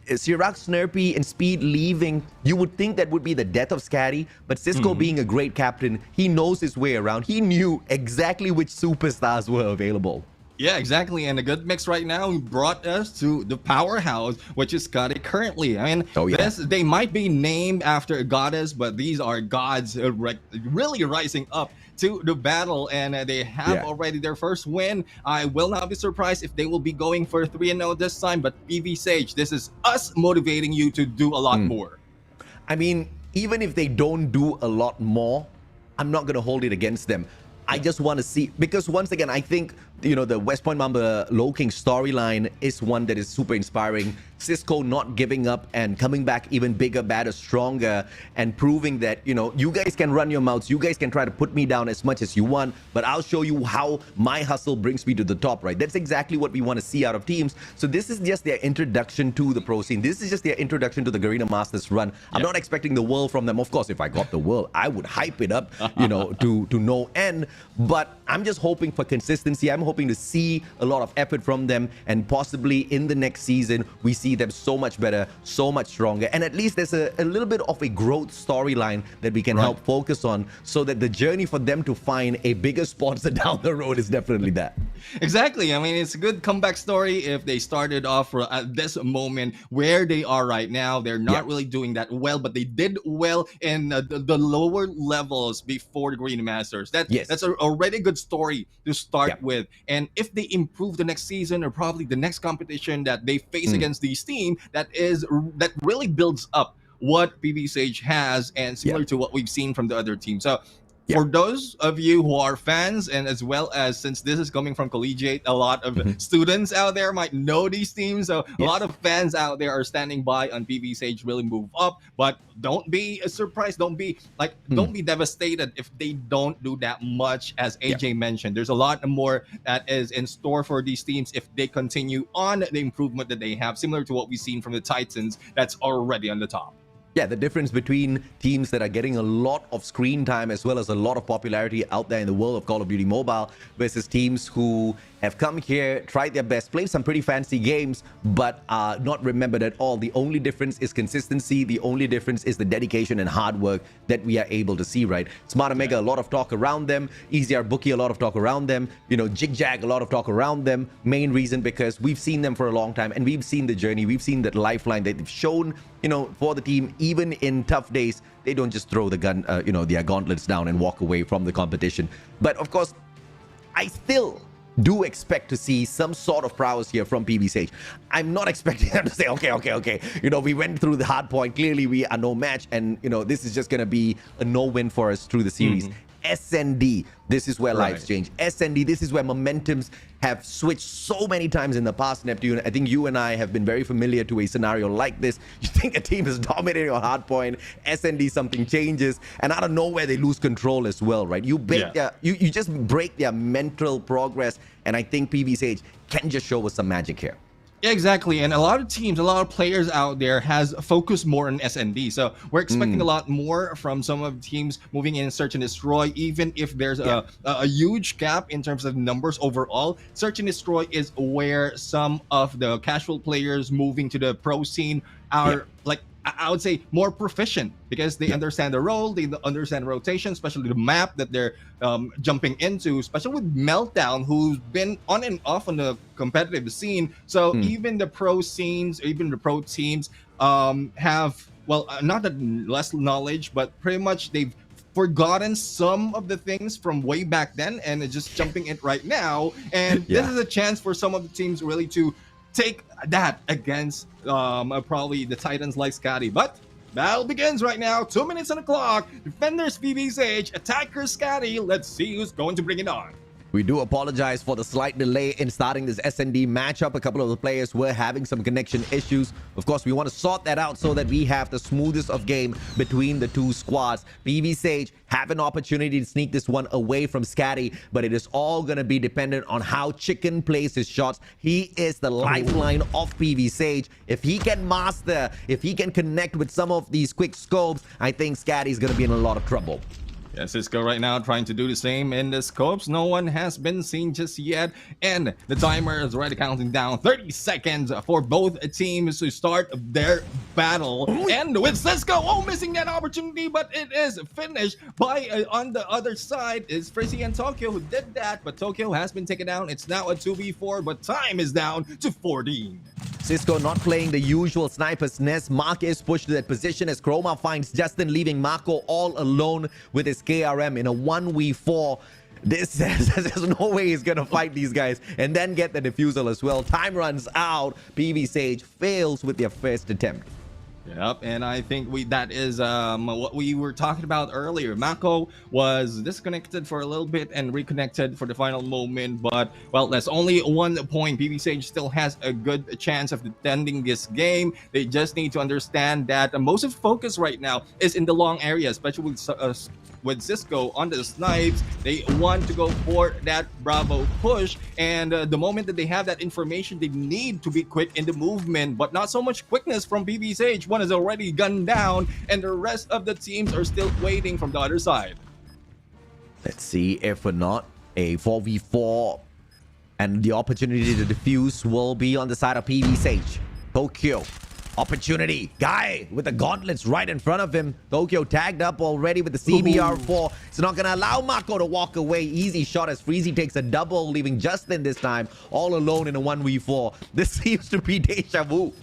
Sirac, Snurpy, and Speed leaving, you would think that would be the death of SKADI, but Cisco being a great captain, he knows his way around. He knew exactly which superstars were available. Yeah, exactly. And a good mix right now brought us to the powerhouse, which is SKADI currently. I mean, they might be named after a goddess, but these are gods really rising up to the battle, and they have already their first win. I will not be surprised if they will be going for 3-0 this time, but PV SAGE, this is us motivating you to do a lot more. I mean, even if they don't do a lot more, I'm not going to hold it against them. I just want to see, because once again, I think, you know, the West Point Mamba Low King storyline is one that is super inspiring. Cisco not giving up and coming back even bigger, badder, stronger, and proving that, you know, you guys can run your mouths, you guys can try to put me down as much as you want, but I'll show you how my hustle brings me to the top, right? That's exactly what we want to see out of teams. So this is just their introduction to the pro scene. This is just their introduction to the Garena Masters run. I'm not expecting the world from them. Of course, if I got the world, I would hype it up, you know, to no end. But I'm just hoping for consistency. I'm hoping to see a lot of effort from them, and possibly in the next season, we see them so much better, so much stronger. And at least there's a little bit of a growth storyline that we can help focus on, so that the journey for them to find a bigger sponsor down the road is definitely that. Exactly. I mean, it's a good comeback story if they started off at this moment where they are right now. They're not really doing that well, but they did well in the lower levels before the Green Masters. That's a already good story to start with. And if they improve the next season, or probably the next competition that they face against these teams, that really builds up what PV SAGE has, and similar to what we've seen from the other teams. So for those of you who are fans, and as well as, since this is coming from collegiate, a lot of students out there might know these teams. So a lot of fans out there are standing by on PV SAGE really move up. But don't be surprised. Don't be don't be devastated if they don't do that much. As AJ mentioned, there's a lot more that is in store for these teams if they continue on the improvement that they have, similar to what we've seen from the Titans that's already on the top. Yeah, the difference between teams that are getting a lot of screen time as well as a lot of popularity out there in the world of Call of Duty Mobile versus teams who have come here, tried their best, played some pretty fancy games, but are not remembered at all. The only difference is consistency. The only difference is the dedication and hard work that we are able to see, right? Smart Omega, a lot of talk around them. EZR Bookie, a lot of talk around them. You know, ZHIG ZHAG, a lot of talk around them. Main reason because we've seen them for a long time, and we've seen the journey. We've seen that lifeline that they've shown, you know, for the team. Even in tough days, they don't just throw the gun, you know, their gauntlets down and walk away from the competition. But of course, I still do expect to see some sort of prowess here from PV SAGE. I'm not expecting them to say, okay, you know, we went through the hard point. Clearly, we are no match, and you know, this is just gonna be a no-win for us through the series. SND, this is where lives change. SND, this is where momentums have switched so many times in the past, Neptune. I think you and I have been very familiar to a scenario like this. You think a team is dominating on hardpoint, SND, something changes, and out of nowhere they lose control as well, right? You break you just break their mental progress, and I think PV SAGE can just show us some magic here. Yeah, exactly. And a lot of teams, a lot of players out there has focused more on SND. So we're expecting a lot more from some of the teams moving in Search and Destroy, even if there's a huge gap in terms of numbers overall. Search and Destroy is where some of the casual players moving to the pro scene are like, I would say, more proficient, because they understand the role, they understand rotation, especially the map that they're jumping into, especially with Meltdown, who's been on and off on the competitive scene. So even the pro scenes, even the pro teams have, well, not that less knowledge, but pretty much they've forgotten some of the things from way back then and are just jumping in right now. And this is a chance for some of the teams really to take that against probably the Titans like SKADI. But battle begins right now. 2 minutes on the clock. Defenders PV SAGE, attackers SKADI. Let's see who's going to bring it on. We do apologize for the slight delay in starting this SND matchup. A couple of the players were having some connection issues. Of course, we want to sort that out so that we have the smoothest of game between the two squads. PV SAGE have an opportunity to sneak this one away from SKADI, but it is all going to be dependent on how Chicken plays his shots. He is the lifeline of PV SAGE. If he can master, if he can connect with some of these quick scopes, I think SKADI is going to be in a lot of trouble. Yeah, Cisco right now trying to do the same in the scopes. No one has been seen just yet. And the timer is already counting down 30 seconds for both teams to start their battle. And with Cisco, missing that opportunity, but it is finished by on the other side is Frizzy and Tokyo who did that. But Tokyo has been taken down. It's now a 2v4, but time is down to 14. Cisco not playing the usual sniper's nest. Mark is pushed to that position as Chroma finds Justin, leaving Marco all alone with his KRM in a 1v4. This says there's no way he's gonna fight these guys and then get the defusal as well. Time runs out. PV SAGE fails with their first attempt. Yep, and I think that is what we were talking about earlier. Mako was disconnected for a little bit and reconnected for the final moment, but well, that's only 1 point. PV SAGE still has a good chance of defending this game. They just need to understand that most of the focus right now is in the long area, especially with Cisco on the snipes. They want to go for that Bravo push, and the moment that they have that information, they need to be quick in the movement, but not so much quickness from PV SAGE. One is already gunned down, and the rest of the teams are still waiting from the other side. Let's see if or not a 4v4 and the opportunity to defuse will be on the side of PV SAGE. Tokyo. Opportunity. Guy with the gauntlets right in front of him. Tokyo tagged up already with the CBR4. It's not going to allow Mako to walk away. Easy shot as Freezy takes a double, leaving Justin this time all alone in a 1v4. This seems to be deja vu.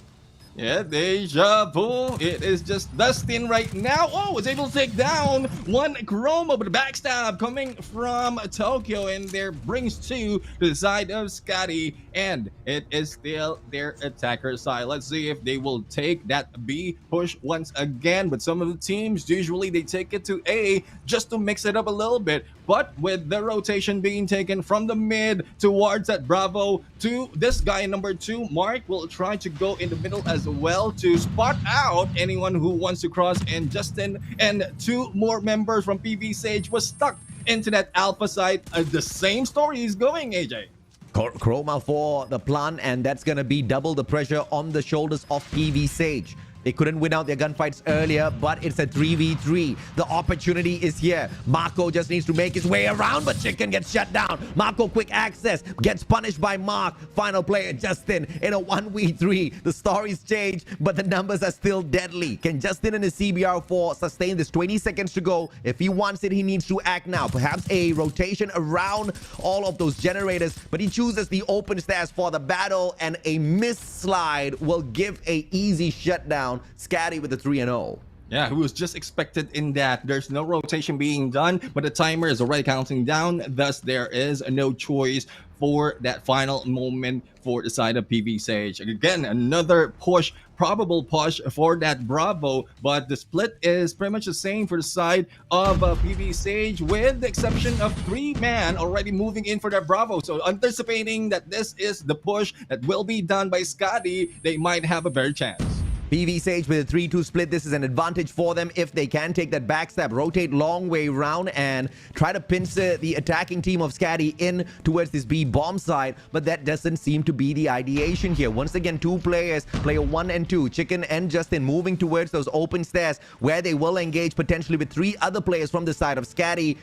Yeah, deja vu. It is just Dustin right now. Was able to take down one Chroma, but a backstab coming from Tokyo, and there brings 2 to the side of SKADI, and it is still their attacker side. Let's see if they will take that B push once again. But some of the teams, usually they take it to A just to mix it up a little bit. But with the rotation being taken from the mid towards that Bravo to this guy number 2, Mark will try to go in the middle as well to spot out anyone who wants to cross, and Justin and 2 more members from PV SAGE was stuck into that alpha site. The same story is going, AJ. Chroma for the plan, and that's going to be double the pressure on the shoulders of PV SAGE. They couldn't win out their gunfights earlier, but it's a 3v3. The opportunity is here. Marco just needs to make his way around, but Chicken gets shut down. Marco quick access, gets punished by Mark. Final player, Justin, in a 1v3. The stories change, but the numbers are still deadly. Can Justin and his CBR4 sustain this? 20 seconds to go. If he wants it, he needs to act now. Perhaps a rotation around all of those generators, but he chooses the open stairs for the battle, and a miss slide will give a easy shutdown. SKADI with the 3-0. Yeah, who was just expected in that. There's no rotation being done, but the timer is already counting down. Thus, there is no choice for that final moment for the side of PV SAGE. Again, another push, probable push for that Bravo, but the split is pretty much the same for the side of PV SAGE, with the exception of 3-man already moving in for that Bravo. So anticipating that this is the push that will be done by SKADI, they might have a better chance. PV SAGE with a 3-2 split. This is an advantage for them if they can take that backstab, rotate long way round, and try to pincer the attacking team of SKADI in towards this B bomb side. But that doesn't seem to be the ideation here. Once again, 2 players, player 1 and 2, Chicken and Justin, moving towards those open stairs where they will engage potentially with 3 other players from the side of SKADI.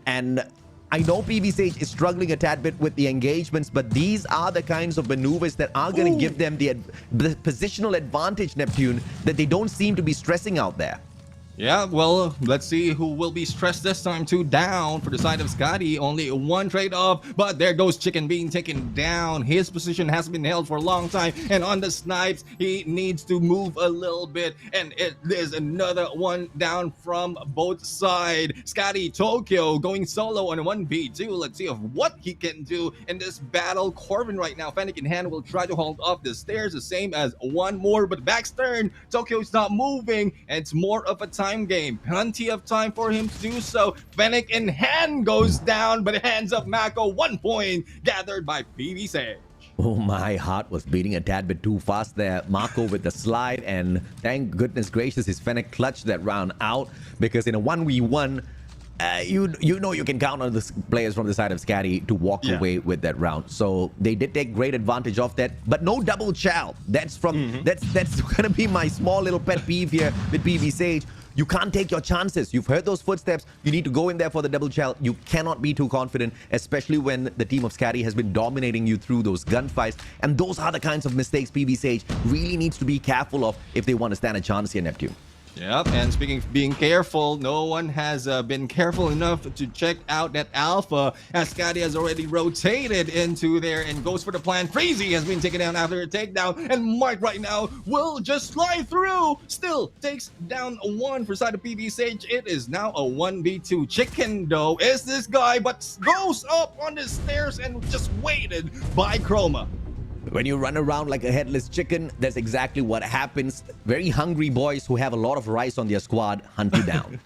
And I know PV SAGE is struggling a tad bit with the engagements, but these are the kinds of maneuvers that are going to give them the positional advantage, Neptune, that they don't seem to be stressing out there. Yeah, well, let's see who will be stressed this time. 2 down for the side of SKADI. Only 1 trade-off, but there goes Chicken being taken down. His position has been held for a long time, and on the snipes, he needs to move a little bit, and it is another 1 down from both sides. SKADI Tokyo going solo on a 1v2. Let's see of what he can do in this battle. Corbin right now, Fennec in hand, will try to hold off the stairs, the same as 1 more, but backstern, Tokyo is not moving, and it's more of a time game. Plenty of time for him to do so. Fennec in hand goes down, but it hands up Mako. 1 point gathered by PV SAGE. Oh, my heart was beating a tad bit too fast there. Marco with the slide, and thank goodness gracious his Fennec clutched that round out, because in a 1v1, you know you can count on the players from the side of SKADI to walk away with that round. So they did take great advantage of that, but no double chow. That's from that's gonna be my small little pet peeve here with PV SAGE. You can't take your chances. You've heard those footsteps. You need to go in there for the double shell. You cannot be too confident, especially when the team of SKADI has been dominating you through those gunfights. And those are the kinds of mistakes PV SAGE really needs to be careful of if they want to stand a chance here, Neptune. Yep, and speaking of being careful, no one has been careful enough to check out that alpha, as SKADI has already rotated into there and goes for the plan. Crazy has been taken down after a takedown, and Mark right now will just slide through. Still takes down one for side of PV SAGE. It is now a 1v2. Chicken though is this guy, but goes up on the stairs and just waited by Chroma. When you run around like a headless chicken, that's exactly what happens. Very hungry boys who have a lot of rice on their squad hunt you down.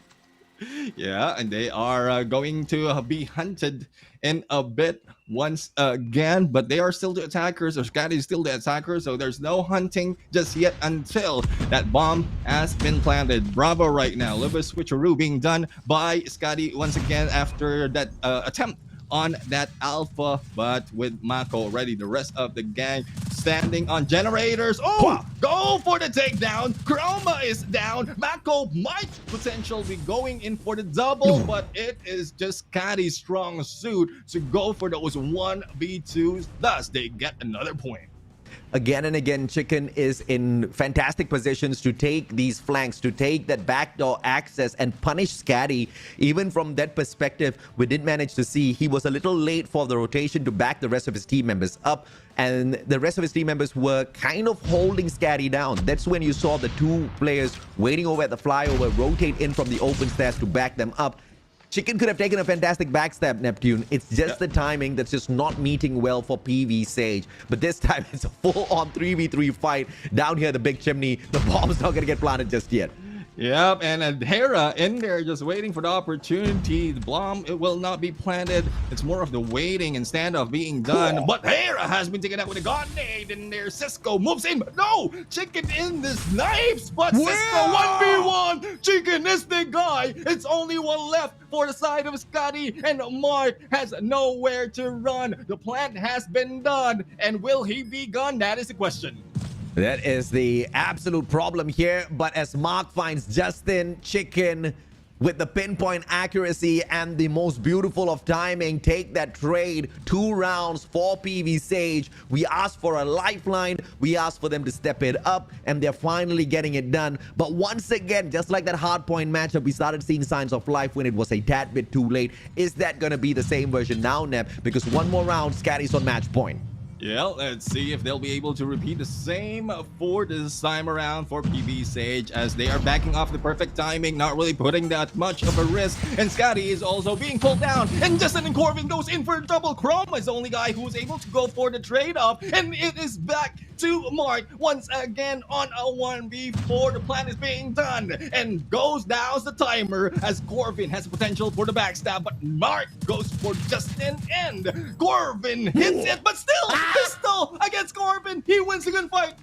Yeah, and they are going to be hunted in a bit once again, but they are still the attackers, or SKADI is still the attacker, so there's no hunting just yet until that bomb has been planted. Bravo right now. Little bit switcheroo being done by SKADI once again after that attempt on that alpha, but with Mako already, the rest of the gang standing on generators. Oh, go for the takedown. Chroma is down. Mako might potentially be going in for the double, but it is just SKADI's strong suit to go for those 1v2s. Thus, they get another point. Again and again, Chicken is in fantastic positions to take these flanks, to take that backdoor access and punish SKADI. Even from that perspective, we did manage to see he was a little late for the rotation to back the rest of his team members up. And the rest of his team members were kind of holding SKADI down. That's when you saw the two players waiting over at the flyover rotate in from the open stairs to back them up. Chicken could have taken a fantastic backstab, Neptune. It's just the timing that's just not meeting well for PV SAGE. But this time, it's a full-on 3v3 fight down here, the big chimney. The bomb's not going to get planted just yet. Yep, and Hera in there just waiting for the opportunity. The bomb, it will not be planted. It's more of the waiting and standoff being done. But Hera has been taken out with a grenade in there. Cisco moves in, but no! Chicken in this knife, but Cisco 1v1! Chicken is the guy! It's only one left for the side of SKADI, and Mark has nowhere to run. The plant has been done, and will he be gone? That is the question. That is the absolute problem here. But as Mark finds Justin, Chicken with the pinpoint accuracy and the most beautiful of timing, take that trade. 2 rounds for PV SAGE. We asked for a lifeline. We asked for them to step it up, and they're finally getting it done. But once again, just like that Hardpoint matchup, we started seeing signs of life when it was a tad bit too late. Is that going to be the same version now, Nep? Because one more round, SKADI's on match point. Yeah, let's see if they'll be able to repeat the same for this time around for PV SAGE, as they are backing off the perfect timing, not really putting that much of a risk. And SKADI is also being pulled down, and Justin and Corvin goes in for a double. Chroma is the only guy who is able to go for the trade-off, and it is back to Mark once again on a 1v4. The plan is being done, and goes down the timer as Corvin has the potential for the backstab, but Mark goes for Justin, and Corvin hits it, but still, pistol against Corvin. He wins the gunfight.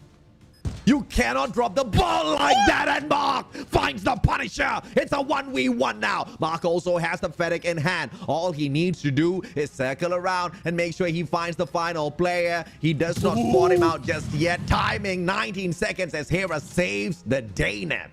You cannot drop the ball like that, and Mark finds the Punisher. It's a 1v1 now. Mark also has the Fennec in hand. All he needs to do is circle around and make sure he finds the final player. He does not spot him out just yet. Timing 19 seconds as Hera saves the day, Nep.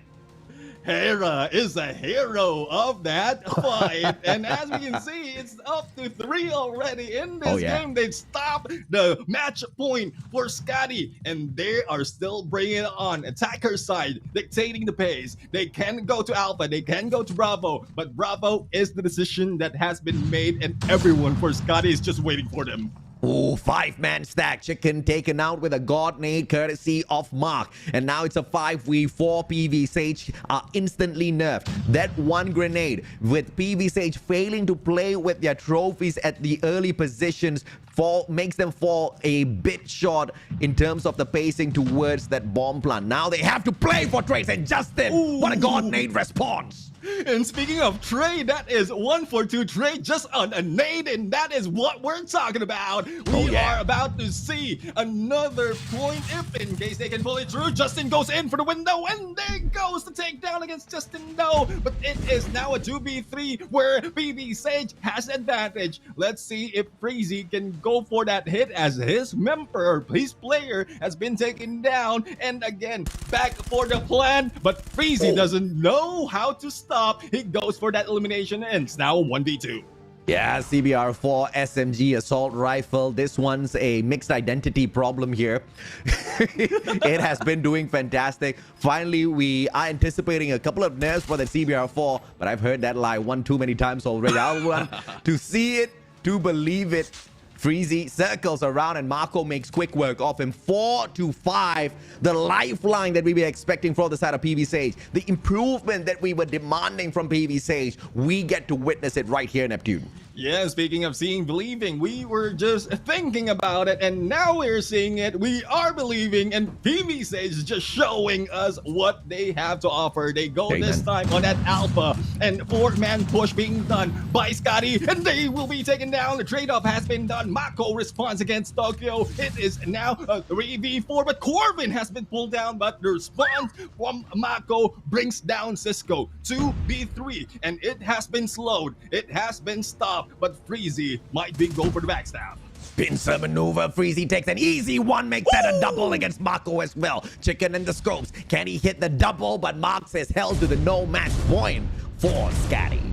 Hera is a hero of that fight. And as we can see, it's up to 3 already in this game. They stopped the match point for SKADI, and they are still bringing it on. Attacker side, dictating the pace. They can go to Alpha, they can go to Bravo, but Bravo is the decision that has been made, and everyone for SKADI is just waiting for them. Oh, 5-man stack. Chicken taken out with a god nade courtesy of Mark. And now it's a 5v4. PV SAGE are instantly nerfed. That one grenade with PV SAGE failing to play with their trophies at the early positions makes them fall a bit short in terms of the pacing towards that bomb plant. Now they have to play for trades, and Justin, what a god nade response. And speaking of trade, that is 1-for-2 trade just on a nade, and that is what we're talking about. We are about to see another point if in case they can pull it through. Justin goes in for the window, and there goes the takedown against Justin. No, but it is now a 2v3 where PV SAGE has advantage. Let's see if Freezy can go for that hit as his member, his player, has been taken down. And again, back for the plan, but Freezy doesn't know how to stop. He goes for that elimination, and it's now 1v2. Yeah, CBR4 SMG assault rifle. This one's a mixed identity problem here. It has been doing fantastic. Finally, we are anticipating a couple of nerfs for the CBR4, but I've heard that lie one too many times already. I'll want to see it, to believe it. Freezy circles around and Marco makes quick work of him. 4-5. The lifeline that we were expecting from the side of PV SAGE. The improvement that we were demanding from PV SAGE. We get to witness it right here, Neptune. Yeah, speaking of seeing, believing, we were just thinking about it, and now we're seeing it. We are believing, and PV SAGE is just showing us what they have to offer. They go this time on that alpha, and 4-man push being done by SKADI, and they will be taken down. The trade-off has been done. Mako responds against Tokyo. It is now a 3v4, but Corvin has been pulled down, but the response from Mako brings down Cisco. 2v3, and it has been slowed. It has been stopped. But Freezy might be go for the backstab. Pincer maneuver. Freezy takes an easy one, makes that a double against Mako as well. Chicken in the scopes. Can he hit the double? But Marks is held to the no match point for SKADI.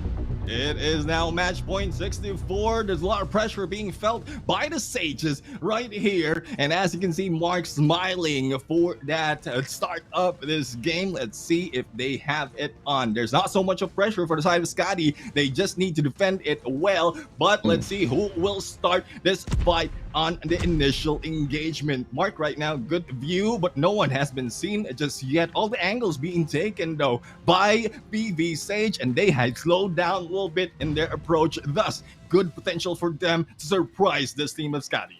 It is now match point 64. There's a lot of pressure being felt by the Sages right here. And as you can see, Mark smiling for that start of this game. Let's see if they have it on. There's not so much of pressure for the side of SKADI. They just need to defend it well. But let's see who will start this fight on the initial engagement. Mark right now, good view, but no one has been seen just yet. All the angles being taken though by PV SAGE, and they had slowed down a little bit in their approach. Thus, good potential for them to surprise this team of SKADI.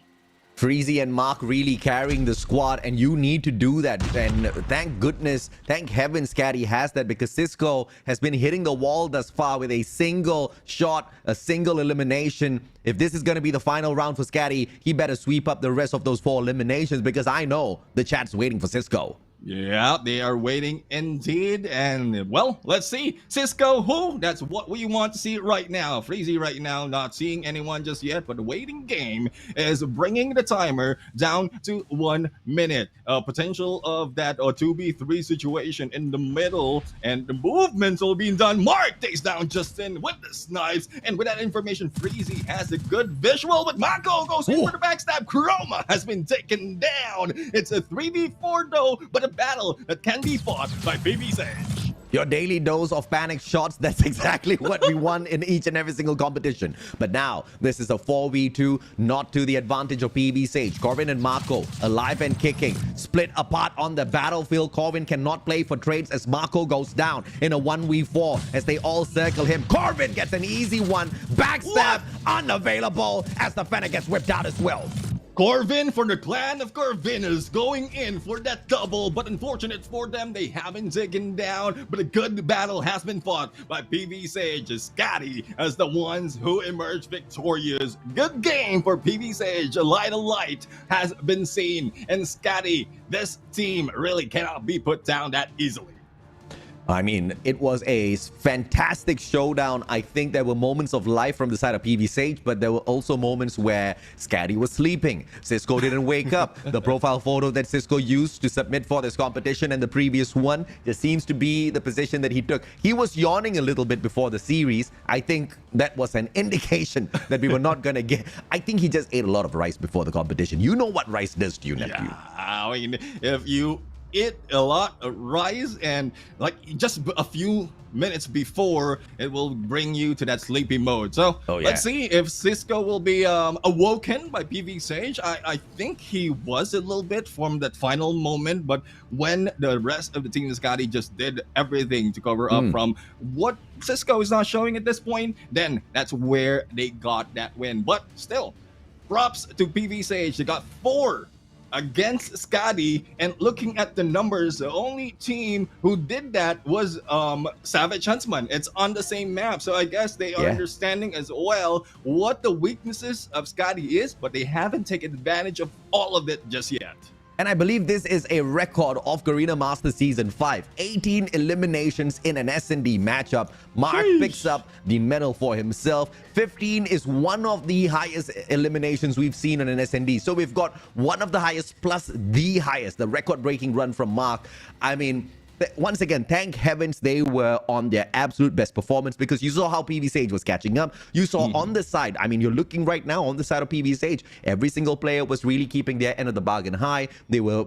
Freezy and Mark really carrying the squad, and you need to do that. And thank goodness, thank heaven SKADI has that, because Cisco has been hitting the wall thus far with a single shot, a single elimination. If this is going to be the final round for SKADI, he better sweep up the rest of those 4 eliminations, because I know the chat's waiting for Cisco. Yeah, they are waiting indeed. And well, let's see. Cisco, who? That's what we want to see right now. Freezy right now, not seeing anyone just yet, but the waiting game is bringing the timer down to 1 minute. Potential of that 2v3 situation in the middle, and the movements will be done. Mark takes down Justin with the snipes, and with that information, Freezy has a good visual, but Mako goes in for the backstab. Chroma has been taken down. It's a 3v4 though, but a battle that can be fought by PV SAGE. Your daily dose of panic shots, that's exactly what we want in each and every single competition. But now, this is a 4v2, not to the advantage of PV SAGE. Corvin and Mako, alive and kicking, split apart on the battlefield. Corvin cannot play for trades as Mako goes down in a 1v4 as they all circle him. Corvin gets an easy one, backstab, unavailable as the Fennec gets whipped out as well. Corvin for the clan of Corvinus going in for that double, but unfortunate for them, they haven't taken down, but a good battle has been fought by PV SAGE. SKADI as the ones who emerged victorious. Good game for PV SAGE. A light has been seen, and SKADI, this team really cannot be put down that easily. I mean, it was a fantastic showdown. I think there were moments of life from the side of PV SAGE, but there were also moments where SKADI was sleeping. Cisco didn't wake up. The profile photo that Cisco used to submit for this competition and the previous one just seems to be the position that he took. He was yawning a little bit before the series. I think that was an indication that we were not going to get. I think he just ate a lot of rice before the competition. You know what rice does to you, nephew. Yeah, I mean, if you eat a lot of rice and like just a few minutes before, it will bring you to that sleepy mode. So let's see if Cisco will be awoken by PV SAGE. I think he was a little bit from that final moment, but when the rest of the team SKADI just did everything to cover up from what Cisco is not showing at this point, then that's where they got that win. But still, props to PV SAGE. They got 4 against SKADI, and looking at the numbers, the only team who did that was SAVAGE HUNTSMEN. It's on the same map, so I guess they are Yeah. understanding as well what the weaknesses of SKADI is, but they haven't taken advantage of all of it just yet. And I believe this is a record of Garena Masters Season 5. 18 eliminations in an S&D matchup. Mark picks up the medal for himself. 15 is one of the highest eliminations we've seen on an S&D. So we've got one of the highest plus the highest, the record-breaking run from Mark. I mean, once again, thank heavens they were on their absolute best performance, because you saw how PV SAGE was catching up. You saw on the side, I mean, you're looking right now on the side of PV SAGE, every single player was really keeping their end of the bargain high. They were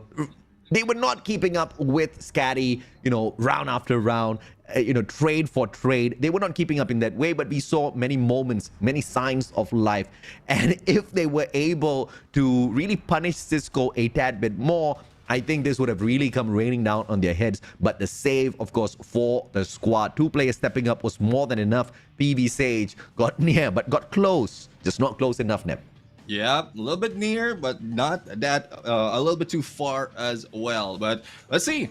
not keeping up with SKADI, you know, round after round, you know, trade for trade. They were not keeping up in that way, but we saw many moments, many signs of life. And if they were able to really punish Cisco a tad bit more, I think this would have really come raining down on their heads. But the save, of course, for the squad, 2 players stepping up was more than enough. PV SAGE got near, but got close. Just not close enough, Nep. Yeah, a little bit near, but not that, a little bit too far as well. But let's see.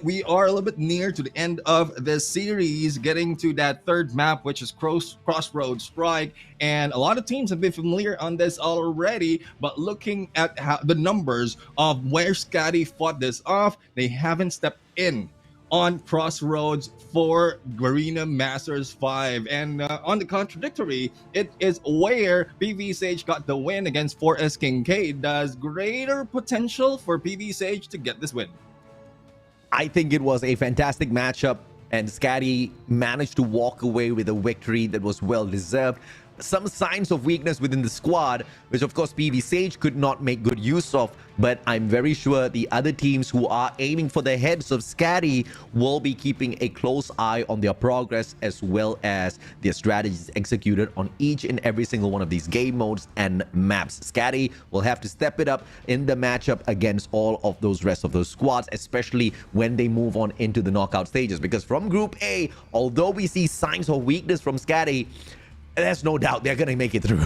We are a little bit near to the end of the series, getting to that third map, which is Crossroads Strike. And a lot of teams have been familiar on this already, but looking at how the numbers of where SKADI fought this off, they haven't stepped in on Crossroads for Garena Masters 5. And on the contradictory, it is where PV SAGE got the win against 4S Kincaid. Does greater potential for PV SAGE to get this win? I think it was a fantastic matchup, and SKADI managed to walk away with a victory that was well deserved. Some signs of weakness within the squad, which of course PV SAGE could not make good use of, but I'm very sure the other teams who are aiming for the heads of SKADI will be keeping a close eye on their progress, as well as their strategies executed on each and every single one of these game modes and maps. SKADI will have to step it up in the matchup against all of those rest of those squads, especially when they move on into the knockout stages, because from Group A, although we see signs of weakness from SKADI, there's no doubt they're gonna make it through.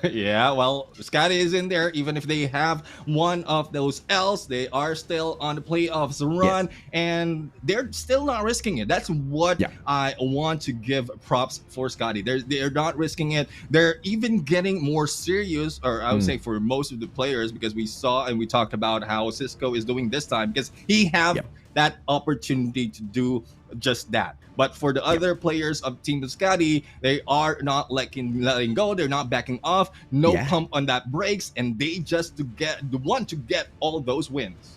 Yeah, well, SKADI is in there. Even if they have one of those L's, they are still on the playoffs run, and they're still not risking it. That's what I want to give props for SKADI. They're not risking it. They're even getting more serious, or I would say for most of the players, because we saw and we talked about how Cisco is doing this time, because he have that opportunity to do just that. But for the other players of Team SKADI, they are not letting go. They're not backing off. No pump on that brakes, and they just want to get all those wins.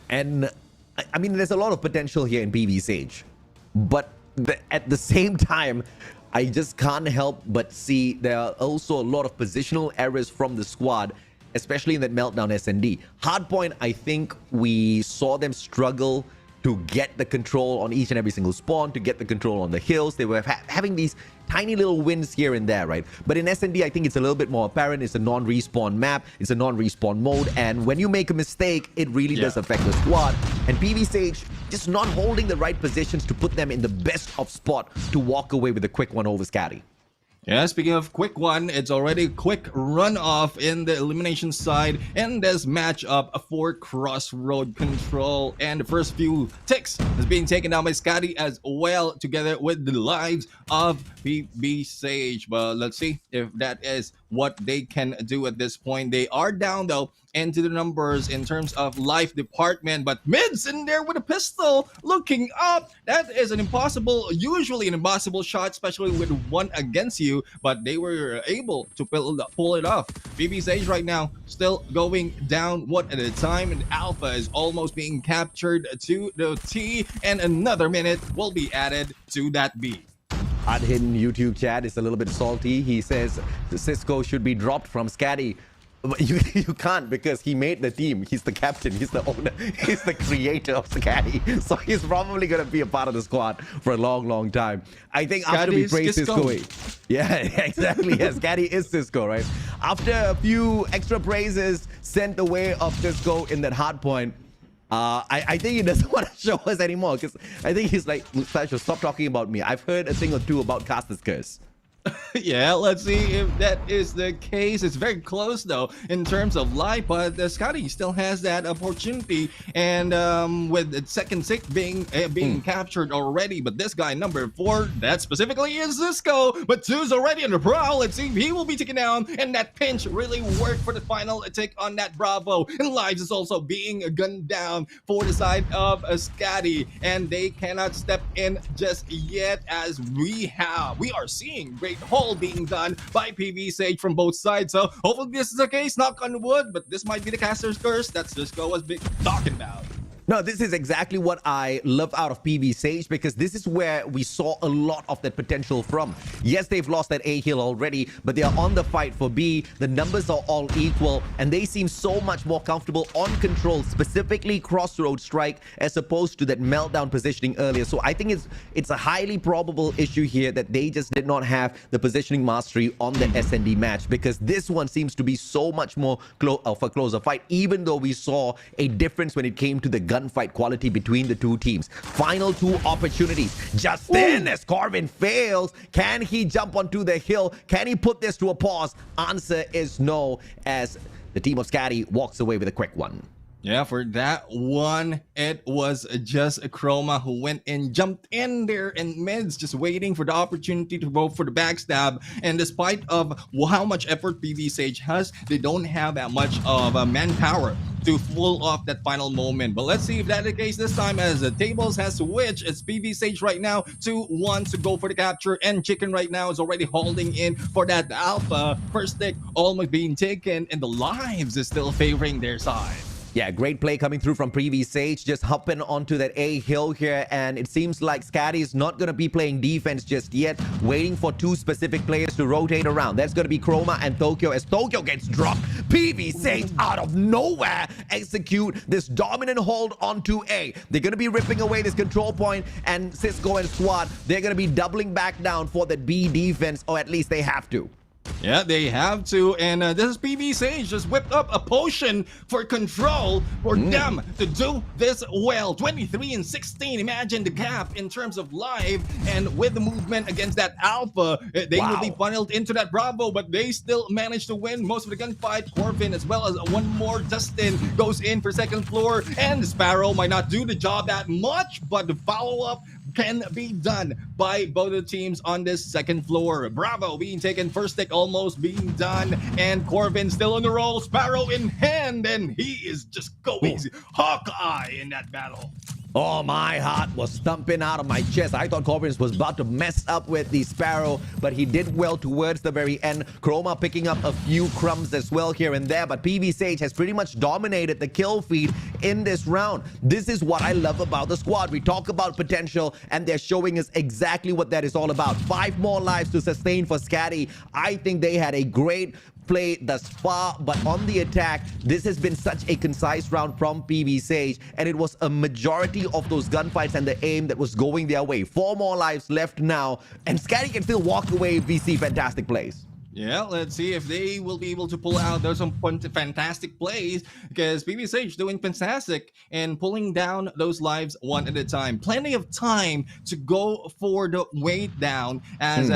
And I mean, there's a lot of potential here in PV SAGE, but at the same time, I just can't help but see there are also a lot of positional errors from the squad, especially in that meltdown S&D. Hardpoint, I think we saw them struggle to get the control on each and every single spawn, to get the control on the hills. They were having these tiny little wins here and there, right? But in S&D, I think it's a little bit more apparent. It's a non-respawn map. It's a non-respawn mode. And when you make a mistake, it really does affect the squad. And PV SAGE just not holding the right positions to put them in the best of spot to walk away with a quick one over SKADI. Yeah, speaking of quick one, it's already quick runoff in the elimination side in this matchup for Crossroad Control. And the first few ticks is being taken down by SKADI as well, together with the lives of PV SAGE. But let's see if that is what they can do at this point. They are down though into the numbers in terms of life department, but Mid's in there with a pistol looking up. That is usually an impossible shot, especially with one against you, but they were able to pull it off. PV SAGE right now still going down one at a time, and Alpha is almost being captured to the T, and another minute will be added to that B. Hot Hidden YouTube chat is a little bit salty. He says Cisco should be dropped from SKADI. But you can't, because he made the team. He's the captain. He's the owner. He's the creator of SKADI. So he's probably going to be a part of the squad for a long, long time. I think after we praise Cisco. Yeah, exactly. Yeah, SKADI is Cisco, right? After a few extra praises sent the way of Cisco in that Hardpoint, I think he doesn't want to show us anymore, because I think he's like, Flash, stop talking about me. I've heard a thing or two about Caster's Curse. Yeah, let's see if that is the case. It's very close though in terms of life, but SKADI still has that opportunity. And with the second six being captured already, but this guy number 4, that specifically is Cisco, but 2's already on the prowl. Let's see if he will be taken down, and that pinch really worked for the final attack on that Bravo. And Lives is also being gunned down for the side of SKADI, and they cannot step in just yet, as we are seeing great haul being done by PV SAGE from both sides. So hopefully this is the case, knock on wood, but this might be the caster's curse that Cisco was talking about. No, this is exactly what I love out of PV SAGE, because this is where we saw a lot of that potential from. Yes, they've lost that A hill already, but they are on the fight for B. The numbers are all equal, and they seem so much more comfortable on control, specifically crossroad strike, as opposed to that meltdown positioning earlier. So I think it's a highly probable issue here that they just did not have the positioning mastery on the SND match, because this one seems to be so much more of a closer fight, even though we saw a difference when it came to the gunfight quality between the two teams. Final 2 opportunities. Justin, as Corvin fails, can he jump onto the hill? Can he put this to a pause? Answer is no, as the team of SKADI walks away with a quick one. Yeah, for that one, it was just Chroma who went and jumped in there in mids, just waiting for the opportunity to go for the backstab. And despite of how much effort PV SAGE has, they don't have that much of manpower to pull off that final moment. But let's see if that's the case this time, as the tables has switched. It's PV SAGE right now 2-1 to go for the capture, and Chicken right now is already holding in for that alpha. First stick almost being taken, and the Lives is still favoring their side. Yeah, great play coming through from PV SAGE, just hopping onto that A hill here, and it seems like SKADI is not going to be playing defense just yet, waiting for 2 specific players to rotate around. That's going to be Chroma and Tokyo. As Tokyo gets dropped, PV SAGE out of nowhere execute this dominant hold onto A. They're going to be ripping away this control point, and Cisco and Squad, they're going to be doubling back down for that B defense, or at least they have to. Yeah, they have to, and this is PV SAGE just whipped up a potion for control for them to do this well. 23-16, imagine the gap in terms of life, and with the movement against that alpha, they will be funneled into that Bravo, but they still manage to win most of the gunfight. Corvin, as well as one more Dustin, goes in for second floor, and Sparrow might not do the job that much, but the follow-up can be done by both the teams on this second floor. Bravo being taken, first stick almost being done, and Corvin still on the roll, Sparrow in hand, and he is just going Hawkeye in that battle. Oh, my heart was thumping out of my chest. I thought Corvin was about to mess up with the Sparrow, but he did well towards the very end. Chroma picking up a few crumbs as well here and there, but PV SAGE has pretty much dominated the kill feed in this round. This is what I love about the squad. We talk about potential, and they're showing us exactly what that is all about. 5 more lives to sustain for SKADI. I think they had a great play thus far, but on the attack, this has been such a concise round from PV SAGE, and it was a majority of those gunfights and the aim that was going their way. 4 more lives left now, and SKADI can still walk away if we see fantastic plays. Yeah, let's see if they will be able to pull out those some fantastic plays, because PV SAGE doing fantastic and pulling down those lives one at a time. Plenty of time to go for the weight down, as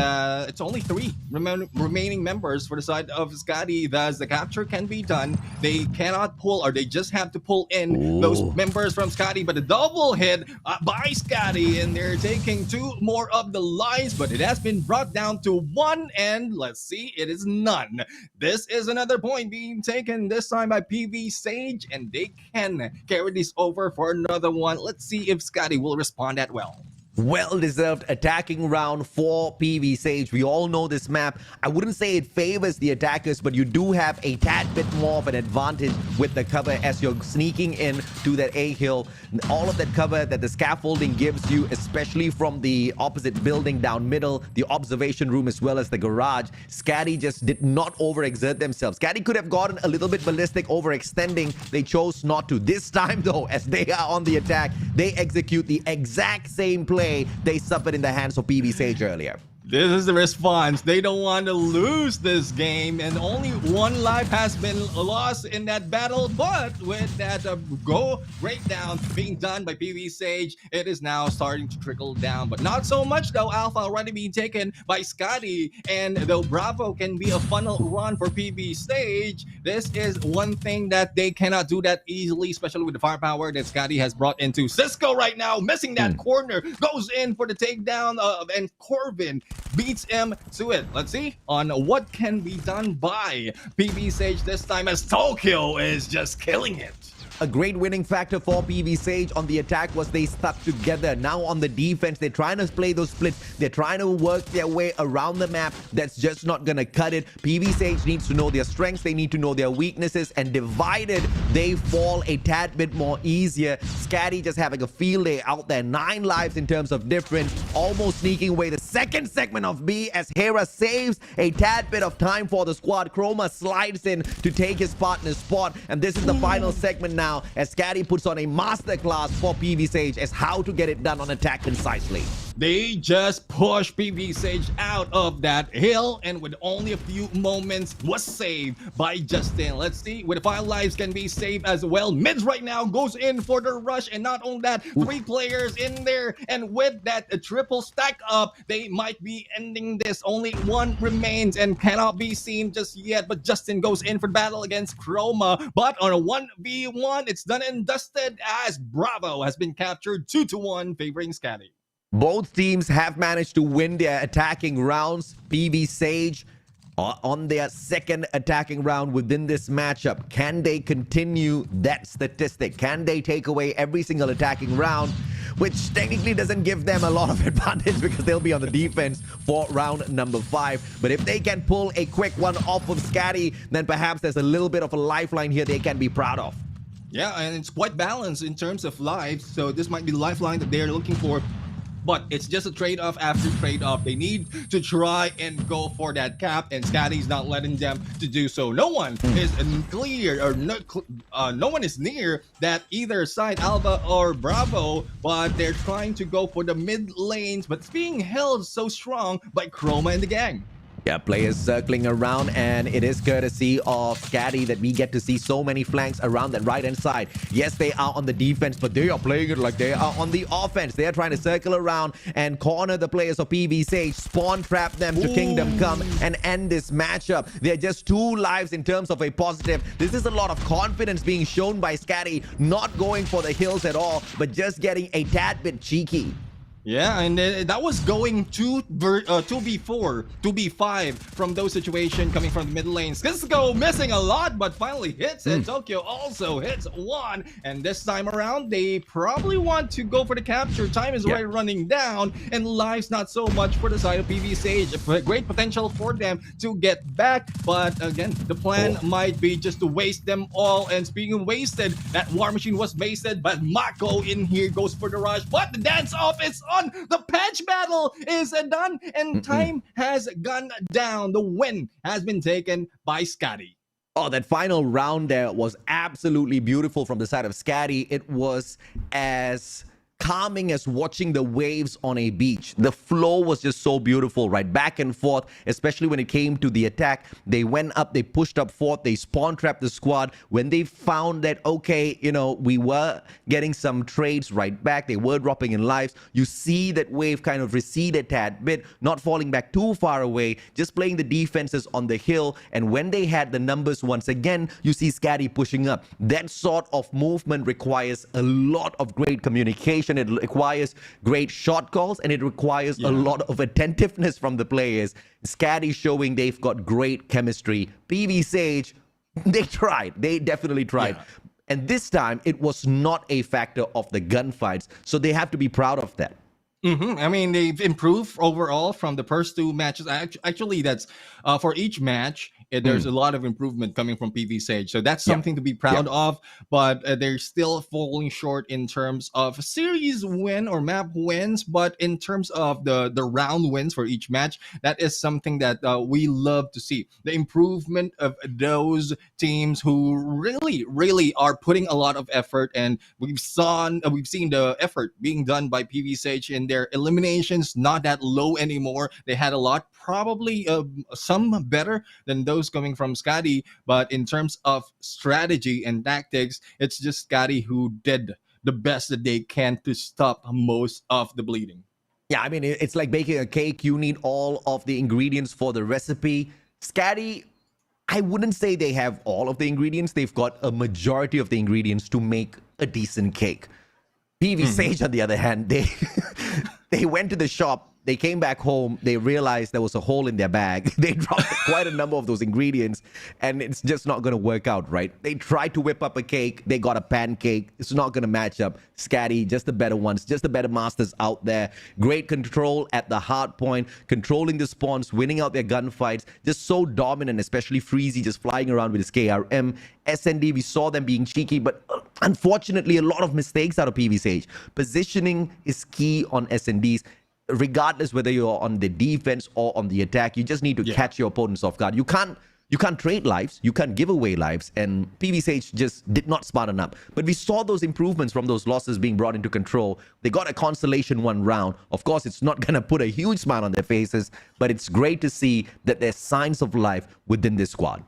it's only 3 remaining members for the side of SKADI. Thus, the capture can be done. They cannot pull, or they just have to pull in those members from SKADI, but a double hit by SKADI, and they're taking 2 more of the lives, but it has been brought down to 1, and let's see, it is none. This is another point being taken, this time by PV SAGE, and they can carry this over for another one. Let's see if SKADI will respond that well. Well-deserved attacking round for PV SAGE. We all know this map. I wouldn't say it favors the attackers, but you do have a tad bit more of an advantage with the cover as you're sneaking in to that A hill. All of that cover that the scaffolding gives you, especially from the opposite building down middle, the observation room, as well as the garage. SKADI just did not overexert themselves. SKADI could have gotten a little bit ballistic, overextending. They chose not to. This time, though, as they are on the attack, they execute the exact same play they suffered in the hands of PV SAGE earlier. This is the response. They don't want to lose this game, and only one life has been lost in that battle. But with that go breakdown being done by PV Sage, it is now starting to trickle down. But not so much though. Alpha already being taken by SKADI, and though Bravo can be a funnel run for PV Sage, this is one thing that they cannot do that easily, especially with the firepower that SKADI has brought into Cisco right now. Missing that corner, goes in for the takedown, and Corbin beats him to it. Let's see on what can be done by PV Sage this time, as Tokyo is just killing it. A great winning factor for PV Sage on the attack was they stuck together. Now on the defense, they're trying to play those splits. They're trying to work their way around the map. That's just not going to cut it. PV Sage needs to know their strengths. They need to know their weaknesses. And divided, they fall a tad bit more easier. SKADI just having a field day out there. 9 lives in terms of difference. Almost sneaking away the second segment of B as Hera saves a tad bit of time for the squad. Chroma slides in to take his partner's spot. And this is the final segment now, as SKADI puts on a masterclass for PV Sage as how to get it done on attack concisely. They just push PV Sage out of that hill, and with only a few moments was saved by Justin. Let's see, with 5 lives can be saved as well. Mids right now goes in for the rush, and not only that, 3 players in there, and with that triple stack up, they might be ending this. Only 1 remains and cannot be seen just yet, but Justin goes in for battle against Chroma. But on a 1v1, it's done and dusted as Bravo has been captured 2-1 favoring SKADI. Both teams have managed to win their attacking rounds. PV Sage on their second attacking round within this matchup. Can they continue that statistic? Can they take away every single attacking round? Which technically doesn't give them a lot of advantage because they'll be on the defense for round number 5. But if they can pull a quick one off of SKADI, then perhaps there's a little bit of a lifeline here they can be proud of. Yeah, and it's quite balanced in terms of lives, so this might be the lifeline that they're looking for. But it's just a trade-off after trade-off. They need to try and go for that cap, and SKADI's not letting them to do so. No one is clear, or no one is near that either side, Alpha or Bravo, but they're trying to go for the mid lanes, but it's being held so strong by Chroma and the gang. Yeah, players circling around, and it is courtesy of SKADI that we get to see so many flanks around that right-hand side. Yes, they are on the defense, but they are playing it like they are on the offense. They are trying to circle around and corner the players of PV Sage, spawn trap them to Kingdom Come, and end this matchup. They're just 2 lives in terms of a positive. This is a lot of confidence being shown by SKADI, not going for the hills at all, but just getting a tad bit cheeky. Yeah, and that was going 2v4, 2v5 from those situations coming from the mid lanes. Cisco missing a lot, but finally hits, and Tokyo also hits 1. And this time around, they probably want to go for the capture. Time is already running down, and lives not so much for the side of PV Sage. Great potential for them to get back, but again, the plan might be just to waste them all. And speaking of wasted, that War Machine was wasted, but Mako in here goes for the rush, but the dance off is on. The patch battle is done, and time has gone down. The win has been taken by SKADI. Oh, that final round there was absolutely beautiful from the side of SKADI. It was as calming as watching the waves on a beach. The flow was just so beautiful, right? Back and forth, especially when it came to the attack. They went up, they pushed up forth, they spawn trapped the squad. When they found that, okay, you know, we were getting some trades right back, they were dropping in lives, you see that wave kind of recede a tad bit, not falling back too far away, just playing the defenses on the hill. And when they had the numbers once again, you see SKADI pushing up. That sort of movement requires a lot of great communication. It requires great shot calls, and it requires a lot of attentiveness from the players. SKADI showing they've got great chemistry. PV Sage, they tried. They definitely tried. And this time, it was not a factor of the gunfights, so they have to be proud of that. I mean, they've improved overall from the first 2 matches. Actually, that's for each match. There's a lot of improvement coming from PV Sage, so that's something to be proud of. But they're still falling short in terms of series win or map wins. But in terms of the round wins for each match, that is something that we love to see. The improvement of those teams who really are putting a lot of effort, and we've seen the effort being done by PV Sage in and their eliminations not that low anymore. They had a lot, probably some better than those coming from SKADI, but in terms of strategy and tactics, it's just SKADI who did the best that they can to stop most of the bleeding. Yeah, I mean, it's like baking a cake. You need all of the ingredients for the recipe. SKADI, I wouldn't say they have all of the ingredients. They've got a majority of the ingredients to make a decent cake. PV SAGE, on the other hand, they went to the shop, they came back home, they realized there was a hole in their bag. They dropped quite a number of those ingredients, and it's just not going to work out, right? They tried to whip up a cake, they got a pancake. It's not going to match up. SKADI, just the better ones, just the better masters out there. Great control at the hard point, controlling the spawns, winning out their gunfights. Just so dominant, especially Freezy just flying around with his KRM. SND, we saw them being cheeky, but unfortunately, a lot of mistakes out of PV SAGE. Positioning is key on SNDs. Regardless whether you're on the defense or on the attack, you just need to catch your opponents off guard. You can't trade lives, you can't give away lives, and PV SAGE just did not smarten up. But we saw those improvements from those losses being brought into control. They got a consolation one round. Of course, it's not going to put a huge smile on their faces, but it's great to see that there's signs of life within this squad.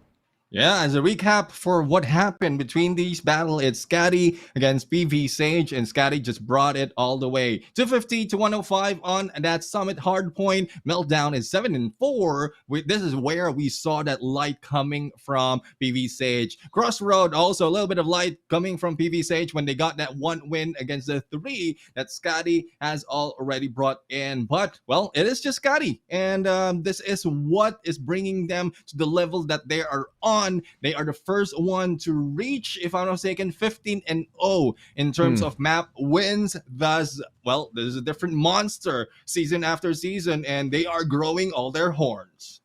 Yeah, as a recap for what happened between these battles, it's SKADI against PV SAGE, and SKADI just brought it all the way. 250 to 105 on that Summit Hardpoint. Meltdown is 7-4. This is where we saw that light coming from PV SAGE. Crossroad, also a little bit of light coming from PV SAGE when they got that one win against the 3 that SKADI has already brought in. But, well, it is just SKADI, and this is what is bringing them to the level that they are on. They are the first one to reach, if I'm not mistaken, 15-0 in terms of map wins. Thus, well, there's a different monster season after season, and they are growing all their horns.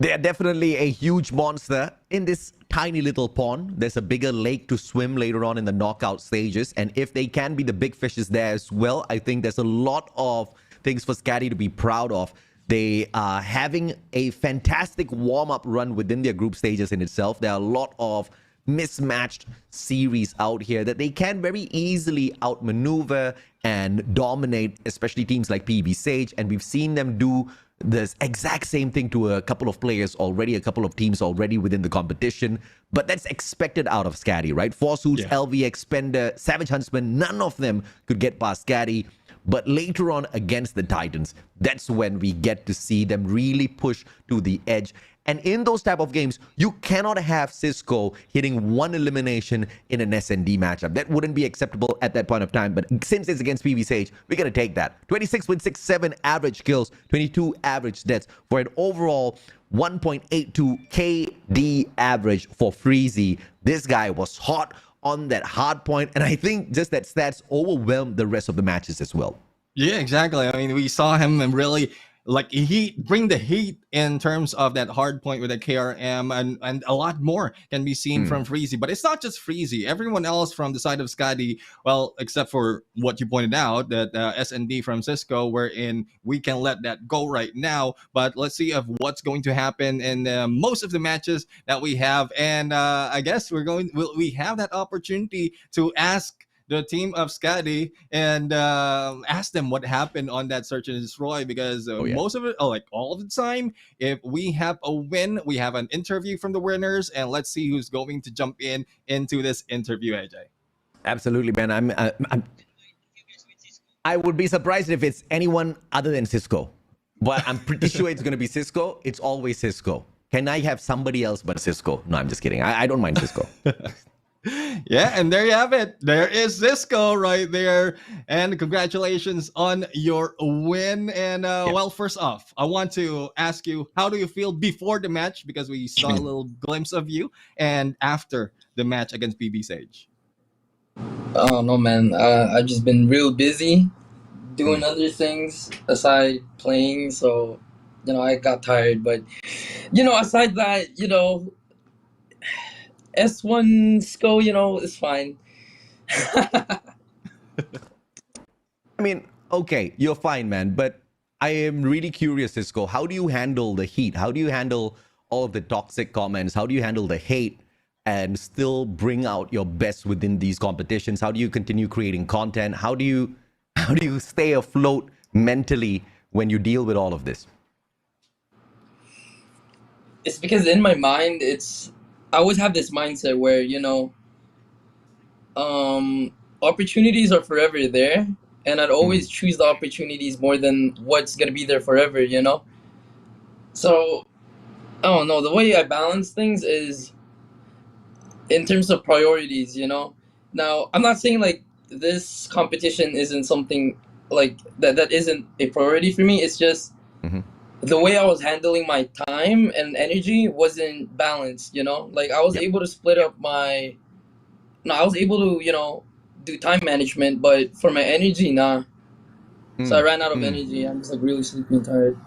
They are definitely a huge monster in this tiny little pond. There's a bigger lake to swim later on in the knockout stages, and if they can be the big fishes there as well, I think there's a lot of things for SKADI to be proud of. They are having a fantastic warm-up run within their group stages in itself. There are a lot of mismatched series out here that they can very easily outmaneuver and dominate, especially teams like PV SAGE. And we've seen them do this exact same thing to a couple of players already, a couple of teams already within the competition. But that's expected out of SKADI, right? Forsuits, LVX, Spender, Savage Huntsmen, none of them could get past SKADI. But later on against the Titans, that's when we get to see them really push to the edge. And in those type of games, you cannot have Cisco hitting one elimination in an SND matchup. That wouldn't be acceptable at that point of time. But since it's against PV SAGE, we're going to take that. 26.67 average kills, 22 average deaths for an overall 1.82 KD average for Freezy. This guy was hot on that hard point, and I think just that stats overwhelmed the rest of the matches as well. Yeah, exactly. I mean, we saw him really like bring the heat in terms of that hard point with the KRM, and a lot more can be seen from Freezy. But it's not just Freezy. Everyone else from the side of SKADI, well, except for what you pointed out, that SND from Cisco, wherein we can let that go right now. But let's see of what's going to happen in most of the matches that we have. And I guess we have that opportunity to ask the team of SKADI and ask them what happened on that search and destroy, because most of it, like all of the time, if we have a win, we have an interview from the winners, and let's see who's going to jump into this interview, AJ. Absolutely, man. I would be surprised if it's anyone other than Cisco, but I'm pretty sure it's going to be Cisco. It's always Cisco. Can I have somebody else but Cisco? No, I'm just kidding. I don't mind Cisco. Yeah, and there you have it. There is Cisco right there. And congratulations on your win. And well, first off, I want to ask you, how do you feel before the match? Because we saw a little glimpse of you, and after the match against PV SAGE. Oh no, man. I've just been real busy doing other things aside playing. So, I got tired. But, aside that, S1 SCO, it's fine. I mean, okay, you're fine, man. But I am really curious, Cisco. How do you handle the heat? How do you handle all of the toxic comments? How do you handle the hate and still bring out your best within these competitions? How do you continue creating content? How do you How do you stay afloat mentally when you deal with all of this? It's because in my mind, I always have this mindset where opportunities are forever there, and I'd always choose the opportunities more than what's gonna be there forever. So I don't know. The way I balance things is in terms of priorities. Now I'm not saying like this competition isn't something like that isn't a priority for me. It's just Mhm. the way I was handling my time and energy wasn't balanced. Like I was Yep. able to split up no, I was able to do time management, but for my energy, nah. So I ran out of energy. I'm just like really sleepy and tired.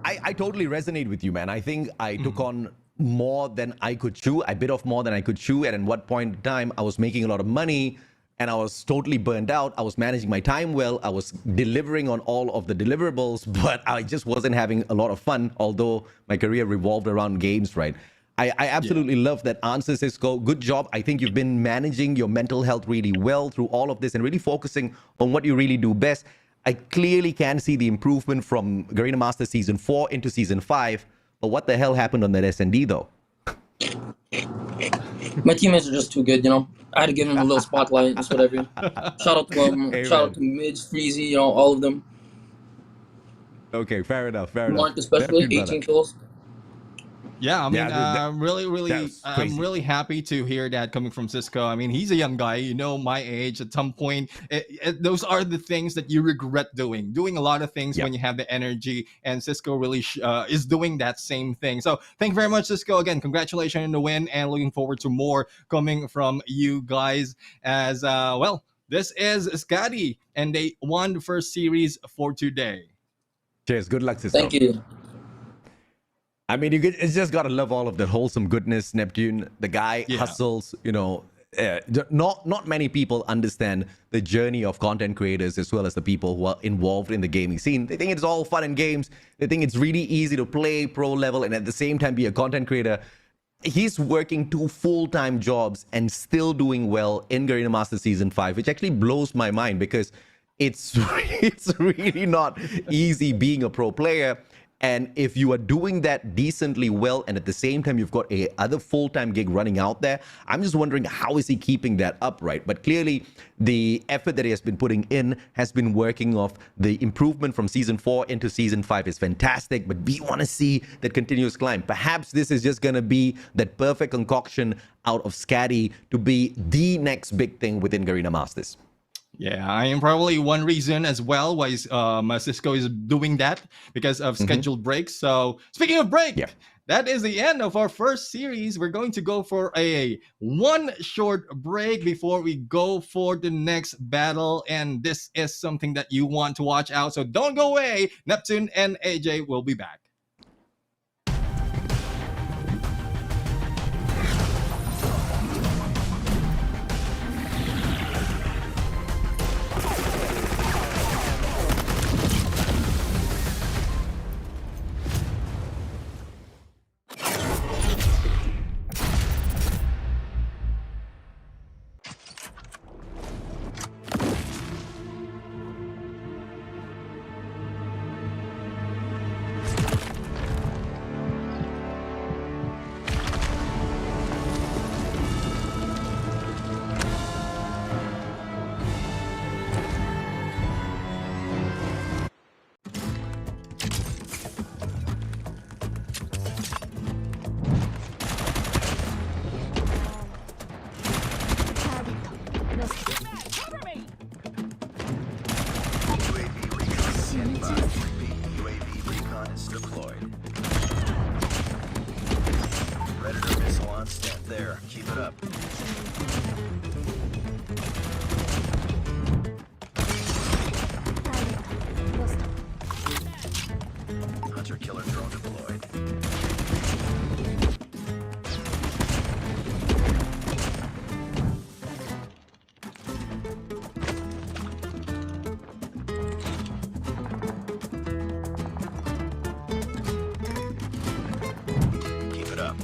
I totally resonate with you, man. I think I took on more than I could chew. I bit off more than I could chew. And at what point in time, I was making a lot of money and I was totally burned out. I was managing my time well. I was delivering on all of the deliverables, but I just wasn't having a lot of fun, although my career revolved around games, right? I absolutely love that answer, Cisco. Good job. I think you've been managing your mental health really well through all of this and really focusing on what you really do best. I clearly can see the improvement from Garena Masters Season 4 into Season 5. But what the hell happened on that S&D, though? My teammates are just too good. I had to give them a little spotlight. Just whatever. Shout out to them. Shout out to Midge, Freezy, all of them. Okay, fair enough, fair enough. Mark especially, Definitely, brother. 18 kills. Yeah, I mean, that was I'm crazy. really happy to hear that coming from Cisco. I mean, he's a young guy, my age. At some point, those are the things that you regret doing a lot of things Yep. when you have the energy. And Cisco really is doing that same thing. So thank you very much, Cisco. Again, congratulations on the win, and looking forward to more coming from you guys. As well, this is SKADI, and they won the first series for today. Cheers. Good luck, Cisco. Thank you. I mean, it's just got to love all of that wholesome goodness, Neptune. The guy hustles, not many people understand the journey of content creators as well as the people who are involved in the gaming scene. They think it's all fun and games. They think it's really easy to play pro level and at the same time be a content creator. He's working 2 full-time jobs and still doing well in Garena Master Season 5, which actually blows my mind because it's really not easy being a pro player. And if you are doing that decently well and at the same time you've got a other full-time gig running out there, I'm just wondering how is he keeping that up, right? But clearly the effort that he has been putting in has been working off. The improvement from Season 4 into Season 5 is fantastic, but we want to see that continuous climb. Perhaps this is just going to be that perfect concoction out of SKADI to be the next big thing within Garena Masters. Yeah, I am probably one reason as well why Cisco is doing that, because of scheduled breaks. So speaking of break, that is the end of our first series. We're going to go for one short break before we go for the next battle. And this is something that you want to watch out. So don't go away. Neptune and AJ will be back. UAV recon is deployed. Predator missile on stand there. Keep it up. Hunter killer drone deployed. Keep it up.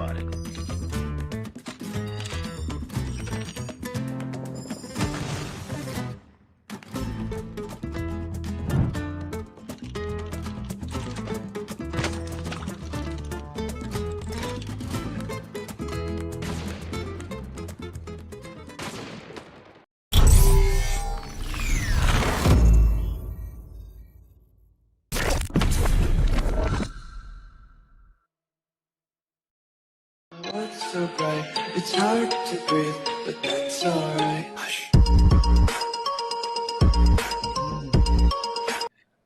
spotted. What's so bright? It's hard to breathe, but that's alright.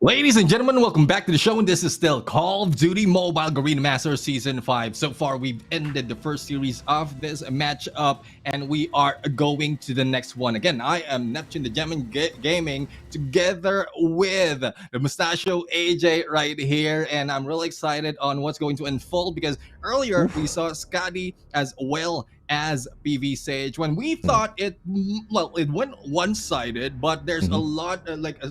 Ladies and gentlemen, welcome back to the show, and this is still Call of Duty Mobile Garena Masters Season 5. So far, we've ended the first series of this matchup, and we are going to the next one. Again, I am Neptune the Gem Gaming, together with the Mustachio AJ right here, and I'm really excited on what's going to unfold, because earlier we saw SKADI as well as PV SAGE, when we thought it went one-sided, but there's a lot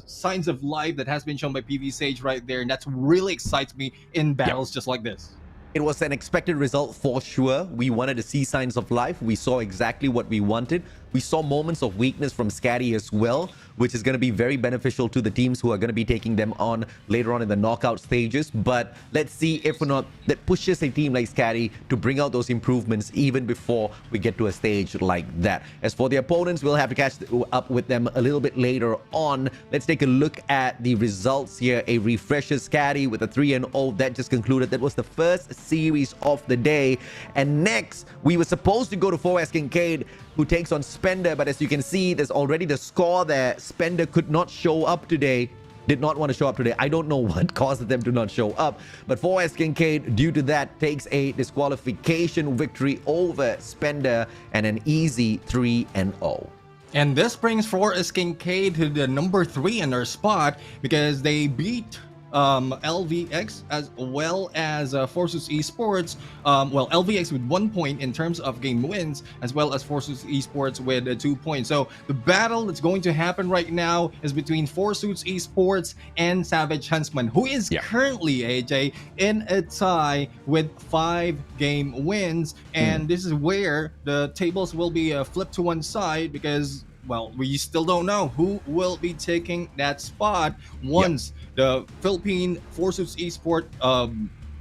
signs of life that has been shown by PV SAGE right there, and that's really excites me in battles just like this. It was an expected result for sure. We wanted to see signs of life. We saw exactly what we wanted. We saw moments of weakness from SKADI as well, which is going to be very beneficial to the teams who are going to be taking them on later on in the knockout stages. But let's see if or not that pushes a team like SKADI to bring out those improvements even before we get to a stage like that. As for the opponents, we'll have to catch up with them a little bit later on. Let's take a look at the results here. A refresher SKADI with a 3-0 that just concluded. That was the first series of the day. And next, we were supposed to go to 4S Kincaid, who takes on Spender, but as you can see, there's already the score there. Spender could not show up today, did not want to show up today. I don't know what caused them to not show up, but 4S Kincaid, due to that, takes a disqualification victory over Spender and an easy 3-0. And this brings 4S Kincaid to the number 3 in their spot, because they beat LVX as well as Forsus Esports. Well, LVX with 1 point in terms of game wins, as well as Forsus Esports with 2 points. So the battle that's going to happen right now is between Forsus Esports and SAVAGE HUNTSMEN, who is currently, AJ, in a tie with 5 game wins. And this is where the tables will be flipped to one side, because, well, we still don't know who will be taking that spot once the Philippine Forsus Esport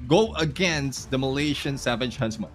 go against the Malaysian SAVAGE HUNTSMEN.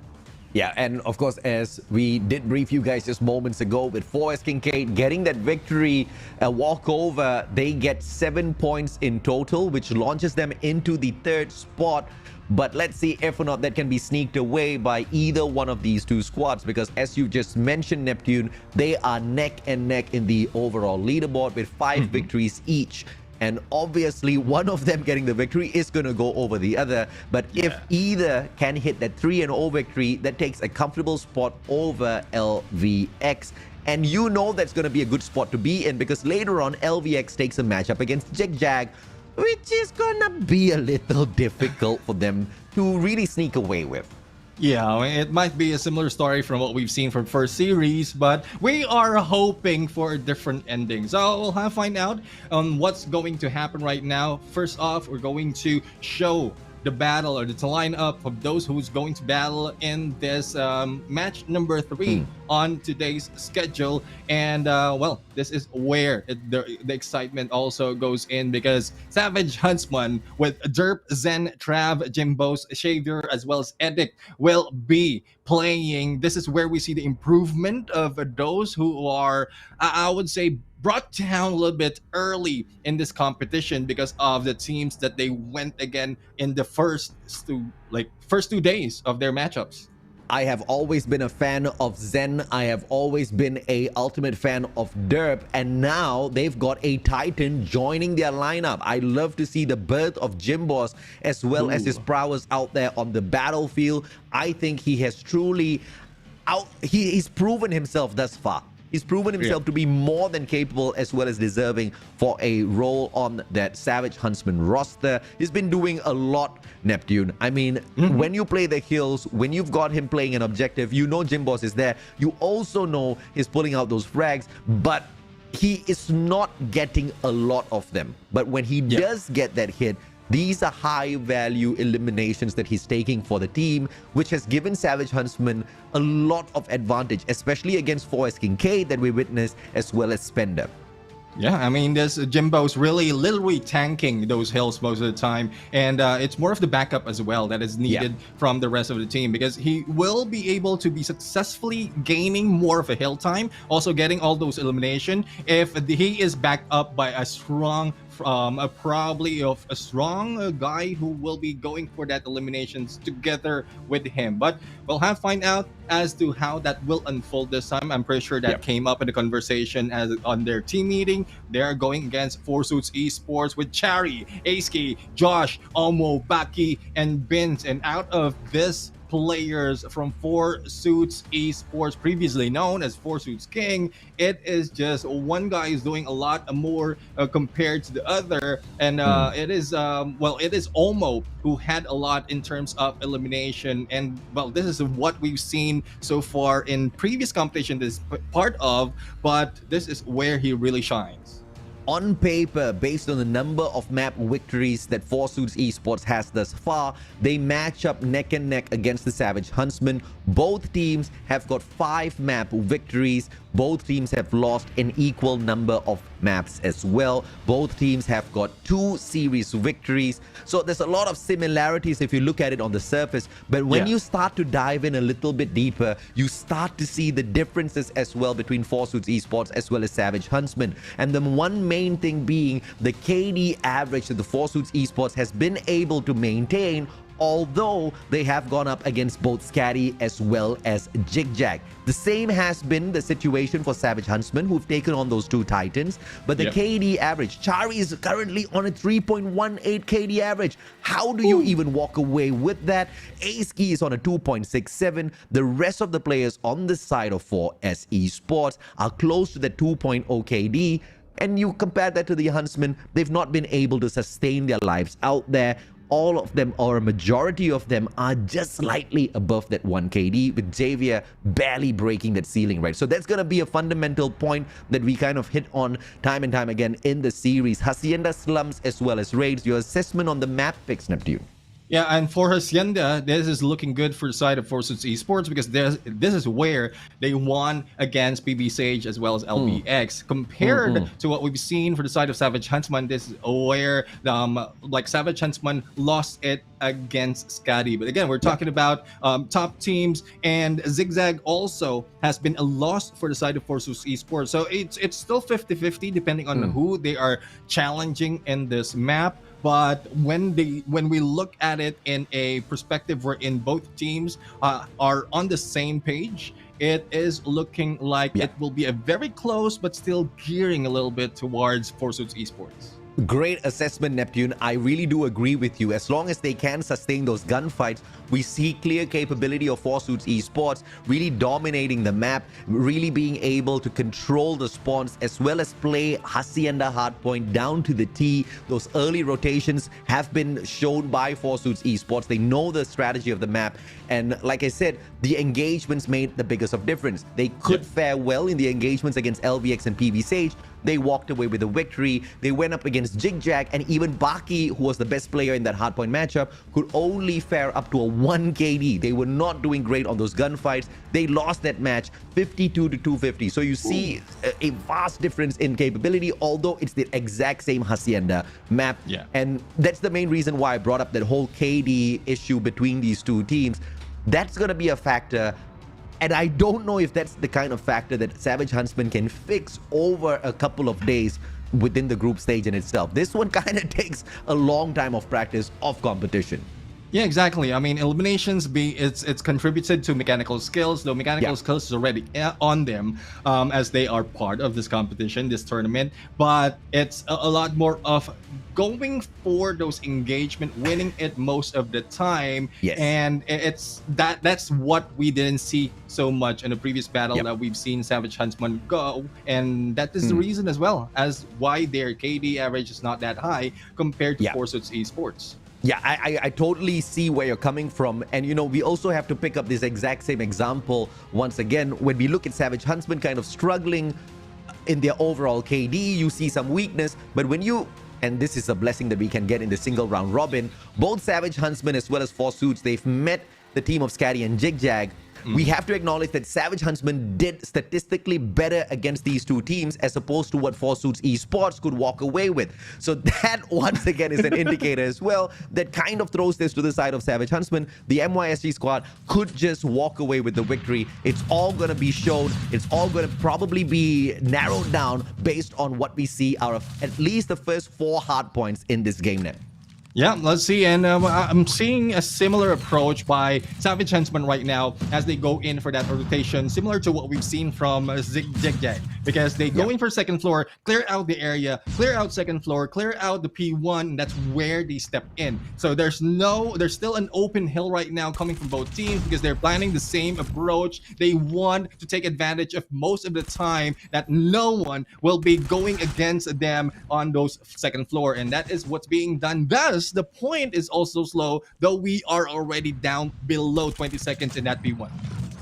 Yeah, and of course, as we did brief you guys just moments ago, with 4S Kincaid getting that victory, a walkover, they get 7 points in total, which launches them into the 3rd spot. But let's see if or not that can be sneaked away by either one of these two squads, because as you just mentioned, Neptune, they are neck and neck in the overall leaderboard with 5 victories each. And obviously, one of them getting the victory is going to go over the other. But if either can hit that 3-0 victory, that takes a comfortable spot over LVX. And you know that's going to be a good spot to be in, because later on, LVX takes a matchup against ZHIG ZHAG, which is going to be a little difficult for them to really sneak away with. Yeah, it might be a similar story from what we've seen from first series, but we are hoping for a different ending. So we'll have to find out what's going to happen right now. First off, we're going to show the battle, or the lineup of those who's going to battle in this match number 3 on today's schedule. And well, this is where the excitement also goes in, because SAVAGE HUNTSMEN with Derp, Zen, Trav, Jimbos, Shaver, as well as Edic will be playing. This is where we see the improvement of those who are, I would say, brought down a little bit early in this competition because of the teams that they went again in the first 2 days of their matchups. I have always been a fan of Zen. I have always been a ultimate fan of Derp, and now they've got a Titan joining their lineup. I love to see the birth of Jimbos as well as his prowess out there on the battlefield. I think he has truly he's proven himself thus far. He's proven himself to be more than capable, as well as deserving for a role on that SAVAGE HUNTSMEN roster. He's been doing a lot, Neptune. I mean, when you play the hills, when you've got him playing an objective, you know Jimbos is there. You also know he's pulling out those frags, but he is not getting a lot of them. But when he does get that hit, These are high value eliminations that he's taking for the team, which has given Savage Huntsman a lot of advantage, especially against 4S King K that we witnessed, as well as Spender. Yeah, I mean, this Jimbo's really literally tanking those hills most of the time, and it's more of the backup as well that is needed from the rest of the team, because he will be able to be successfully gaining more of a hill time, also getting all those elimination if he is backed up by a strong probably of a strong guy who will be going for that eliminations together with him. But we'll have to find out as to how that will unfold this time. I'm pretty sure that came up in the conversation as on their team meeting. They're going against Four Suits Esports with Chari, Aski, Josh, Omo, Baki, and Vince. And out of this players from Four Suits Esports, previously known as Four Suits King, it is just one guy is doing a lot more compared to the other, and it is Omo who had a lot in terms of elimination. And well, this is what we've seen so far in previous competition this part of, but this is where he really shines. On paper, based on the number of map victories that Four Suits Esports has thus far, they match up neck and neck against the Savage Huntsmen. Both teams have got 5 map victories. Both teams have lost an equal number of maps as well. Both teams have got 2 series victories. So there's a lot of similarities if you look at it on the surface. But when you start to dive in a little bit deeper, you start to see the differences as well between Four Suits Esports as well as Savage Huntsmen. And the one main thing being the KD average that the Four Suits Esports has been able to maintain, although they have gone up against both SKADI as well as ZHIG ZHAG. The same has been the situation for Savage Huntsmen, who've taken on those 2 Titans. But the KD average, Chari is currently on a 3.18 KD average. How do you even walk away with that? Aski is on a 2.67. The rest of the players on the side of 4S Esports are close to the 2.0 KD. And you compare that to the Huntsmen, they've not been able to sustain their lives out there. All of them, or a majority of them, are just slightly above that 1 KD, with Xavier barely breaking that ceiling, right? So that's going to be a fundamental point that we kind of hit on time and time again in the series. Hacienda slumps as well as raids. Your assessment on the map picks, Neptune? Yeah, and for Hacienda, this is looking good for the side of Four Suits Esports, because this is where they won against PV SAGE as well as LVX. Compared to what we've seen for the side of Savage Huntsman, this is where like Savage Huntsman lost it against SKADI. But again, we're talking about top teams, and ZHIG ZHAG also has been a loss for the side of Four Suits Esports. So it's still 50-50 depending on who they are challenging in this map. But when we look at it in a perspective wherein both teams are on the same page, it is looking like it will be a very close but still gearing a little bit towards Four Suits Esports. Great assessment, Neptune. I really do agree with you. As long as they can sustain those gunfights, we see clear capability of Four Suits Esports really dominating the map, really being able to control the spawns as well as play Hacienda Hardpoint down to the T. Those early rotations have been shown by Four Suits Esports. They know the strategy of the map. And like I said, the engagements made the biggest of difference. They could fare well in the engagements against LVX and PV SAGE. They walked away with a victory. They went up against ZHIG ZHAG, and even Baki, who was the best player in that hardpoint matchup, could only fare up to a 1 KD. They were not doing great on those gunfights. They lost that match 52 to 250. So you see a vast difference in capability, although it's the exact same Hacienda map. And that's the main reason why I brought up that whole KD issue between these 2 teams. That's going to be a factor. And I don't know if that's the kind of factor that Savage Huntsmen can fix over a couple of days within the group stage in itself. This one kind of takes a long time of practice, of competition. Yeah, exactly. I mean, eliminations it's contributed to mechanical skills, though mechanical skills is already on them as they are part of this competition, this tournament. But it's a lot more of going for those engagement, winning it most of the time. And it's that's what we didn't see so much in the previous battle that we've seen Savage Huntsman go, and that is the reason as well as why their KD average is not that high compared to Four Suits Esports. Yeah, I totally see where you're coming from. And, you know, we also have to pick up this exact same example once again. When we look at Savage Huntsman kind of struggling in their overall KD, you see some weakness. But when you and this is a blessing that we can get in the single round robin. Both Savage Huntsmen as well as Four Suits, they've met the team of SKADI and ZHIG ZHAG. We have to acknowledge that Savage Huntsmen did statistically better against these two teams as opposed to what Four Suits Esports could walk away with. So that once again is an indicator as well that kind of throws this to the side of Savage Huntsmen. The MYSG squad could just walk away with the victory. It's all going to be shown. It's all going to probably be narrowed down based on what we see out of at least the first 4 hard points in this game now. Yeah, let's see. And I'm seeing a similar approach by Savage Huntsmen right now as they go in for that rotation, similar to what we've seen from ZHIG ZHAG, because they go in for second floor, clear out the area, clear out second floor, clear out the P1, and that's where they step in. So there's still an open hill right now coming from both teams because they're planning the same approach. They want to take advantage of most of the time that no one will be going against them on those second floor, and that is what's being done. Thus, the point is also slow, though we are already down below 20 seconds in that P1.